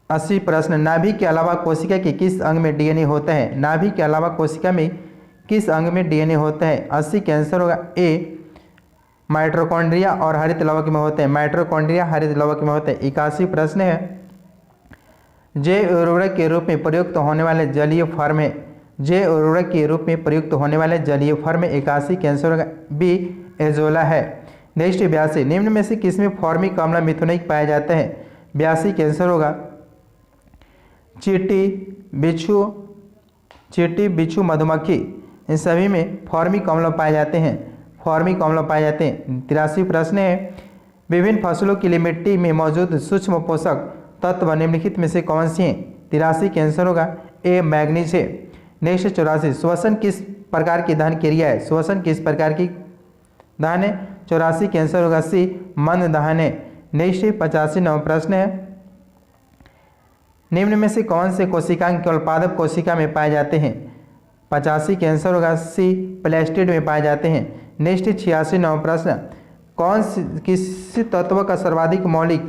80 प्रश्न, नाभि के अलावा कोशिका के किस अंग में DNA होता है? नाभि के अलावा कोशिका में किस अंग में DNA होता है? 80 के आंसर होगा ए, माइटोकॉन्ड्रिया और हरित लवक में होते हैं। 81 प्रश्न है, जैव उर्वरक के रूप में प्रयुक्त होने वाले जलीय फॉर्म है। 81 के आंसर होगा बी, एजोला है। नेक्स्ट 82, निम्न में से किसमें फॉर्मिक अम्ल मिथुनिक पाया जाता है? 82 के आंसर होगा चींटी, बिच्छू, मधुमक्खी, इन सभी में फॉर्मिक अम्ल पाए जाते हैं। 83 प्रश्न है, विभिन्न फसलों के लिए मिट्टी में मौजूद सूक्ष्म पोषक तत्व निम्नलिखित में से कौन सी हैं? 83 कैंसर होगा ए मैग्नीज है। नेक्स्ट 84 श्वसन किस प्रकार की दहन क्रिया है, श्वसन किस प्रकार की दहन है, 84 कैंसर होगा सी मंद दहन है। नेक्स्ट 85 नवा प्रश्न है निम्न में से कौन से कोशिकांग केवल पादप कोशिका में पाए जाते हैं, 85 कैंसर होगा सी प्लेस्टिड में पाए जाते हैं। नेक्स्ट 86 नवा प्रश्न किस तत्व का सर्वाधिक मौलिक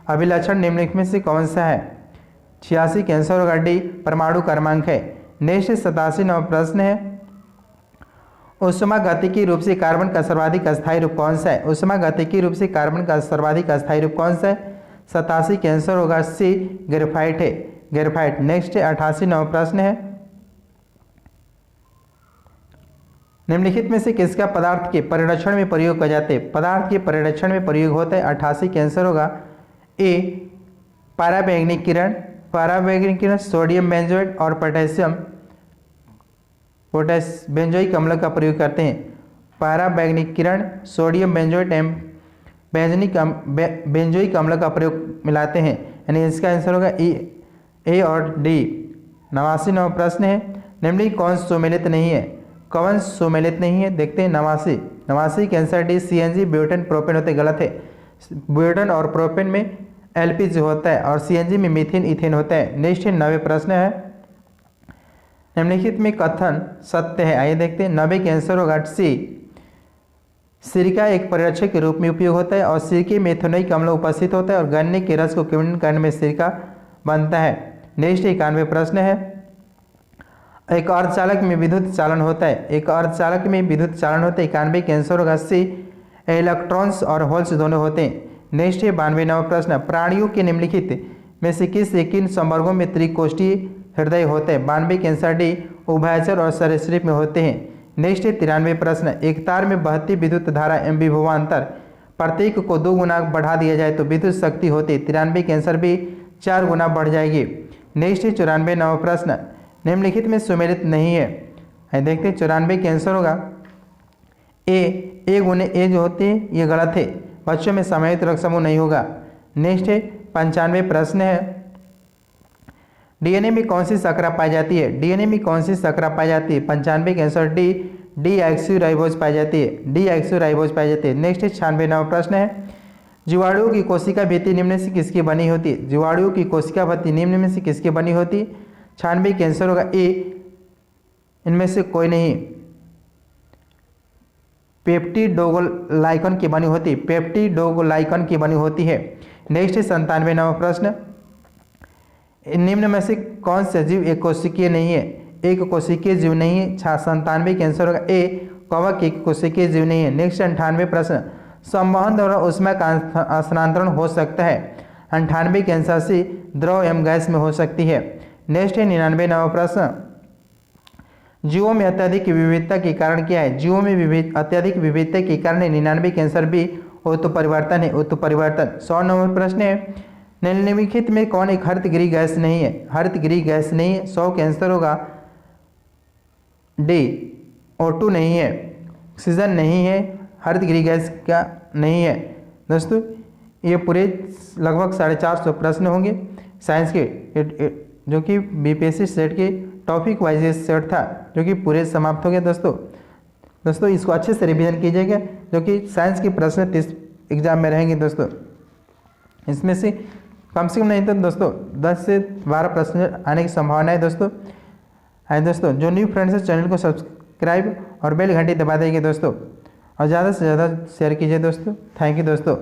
अभिलक्षण निम्नलिखित में से कौन सा है, 86 कैंसर होगा डी परमाणु क्रमांक है। नेक्स्ट 87 नवा प्रश्न है ऊष्मागतिकी रूप से कार्बन का सर्वाधिक अस्थायी रूप कौन सा है, ऊष्मागतिकी रूप से कार्बन का सर्वाधिक अस्थायी रूप कौन सा है, 87 कैंसर होगा सी ग्रेफाइट है, ग्रेफाइट। नेक्स्ट 88 नवा प्रश्न है निम्नलिखित में से किसका पदार्थ के परिरक्षण में प्रयोग किया जाते हैं, पदार्थ के परिरक्षण में प्रयोग होता है, 88 कैंसर होगा ए पराबैंगनी किरण, पराबैंगनी किरण सोडियम बेंजोएट और पोटेशियम बेंजोइक अम्ल का प्रयोग करते हैं, पराबैंगनी किरण सोडियम बेंजोएट एवं बेंजोइक अम्ल का प्रयोग मिलाते हैं, यानी इसका आंसर होगा ए और डी। 89 नवा प्रश्न है निम्नलिखित कौन सुमेलित नहीं है, कौन सुमेलित नहीं है, देखते हैं 89 cancer D CNG butane propane होते, गलत है। ब्यूटेन और प्रोपेन में एलपीजी होता है और सीएनजी में मीथेन इथेन होता है। नेक्स्ट 90 प्रश्न है निम्नलिखित में कथन सत्य है, आइए देखते हैं। 90 कैंसर होगा सी सिरका एक परिरक्षक के रूप में उपयोग होता है और सिरके में इथेनोइक अम्ल उपस्थित होता है और गन्ने के रस को किण्वन करने में सिरका बनता है। नेक्स्ट 91 प्रश्न है एक अर्धचालक में विद्युत चालन होता है, एक अर्धचालक में विद्युत चालन होता है, 91 कैंसर होगा सी इलेक्ट्रॉन्स और होल्स दोनों होते हैं। नेक्स्ट 92 नवा प्रश्न प्राणियों के निम्नलिखित में से किन संवर्गों में त्रिकोष्ठीय हृदय होते हैं, 92 कैंसर डी उभयचर और सरीसृप में होते हैं। नेक्स्ट 93 प्रश्न एक तार में बहती विद्युत धारा एवं विभवांतर प्रत्येक को 2 गुना बढ़ा दिया जाए तो विद्युत शक्ति होती है, 93 कैंसर बी 4 गुना बढ़ जाएगी। नेक्स्ट 94 नवा प्रश्न निम्नलिखित में सुमेलित नहीं है, देखते हैं 94 कैंसर होगा ए गुने ए जो होती है ये गलत है, बच्चों में समाहित रक्त समूह नहीं होगा। नेक्स्ट 95 प्रश्न है डीएनए में कौन सी शर्करा पाई जाती है, डीएनए में कौन सी शर्करा पाई जाती है, 95 कैंसर डी डीऑक्सीराइबोज पाई जाती है, डीऑक्सीराइबोज पाई जाती है। नेक्स्ट 96 नवा प्रश्न है जीवाणुओं की कोशिका भित्ति निम्न से किसकी बनी होती है, जीवाणुओं की कोशिका भित्ति निम्न में से किसकी बनी होती है, 96 कैंसर होगा ए इनमें से कोई नहीं, पेप्टिडोग्लाइकन की बनी होती, पेप्टिडोग्लाइकन की बनी होती है। नेक्स्ट 97 नवा प्रश्न निम्न में से कौन सा जीव एक कोशिकीय नहीं है, एक कोशिकीय जीव नहीं है, 97 कैंसर होगा ए कवक एक कोशिकीय जीव नहीं है। नेक्स्ट 98 प्रश्न संवहन द्वारा ऊष्मा का स्थानांतरण हो सकता है, 98 कैंसर सी द्रव एवं गैस में हो सकती है। नेक्स्ट 99 नवा प्रश्न जीवों में अत्यधिक विविधता के कारण क्या है, जीवों में अत्यधिक विविधता के कारण 99 कैंसर भी उत्परिवर्तन है, उत्परिवर्तन। 100 नंबर प्रश्न है निम्नलिखित में कौन एक हरितगृह गैस नहीं है, हरितगृह गैस नहीं है, 100 कैंसर होगा डी O2 नहीं है, ऑक्सीजन नहीं है, हरितगृह गैस का नहीं है। दोस्तों ये पूरे लगभग 450 प्रश्न होंगे साइंस के जो कि बीपीएससी सेट के टॉपिक वाइज सेट था जो कि पूरे समाप्त हो गए। दोस्तों इसको अच्छे से रिवीजन कीजिएगा जो कि साइंस के प्रश्न 30 एग्जाम में रहेंगे। दोस्तों इसमें से कम से कम नहीं तो दोस्तों 10 से 12 प्रश्न आने की संभावना है। दोस्तों जो न्यू फ्रेंड्स है चैनल को सब्सक्राइब और बेल घंटी दबा देंगे दोस्तों, और ज़्यादा से ज़्यादा शेयर कीजिए दोस्तों। थैंक यू दोस्तों।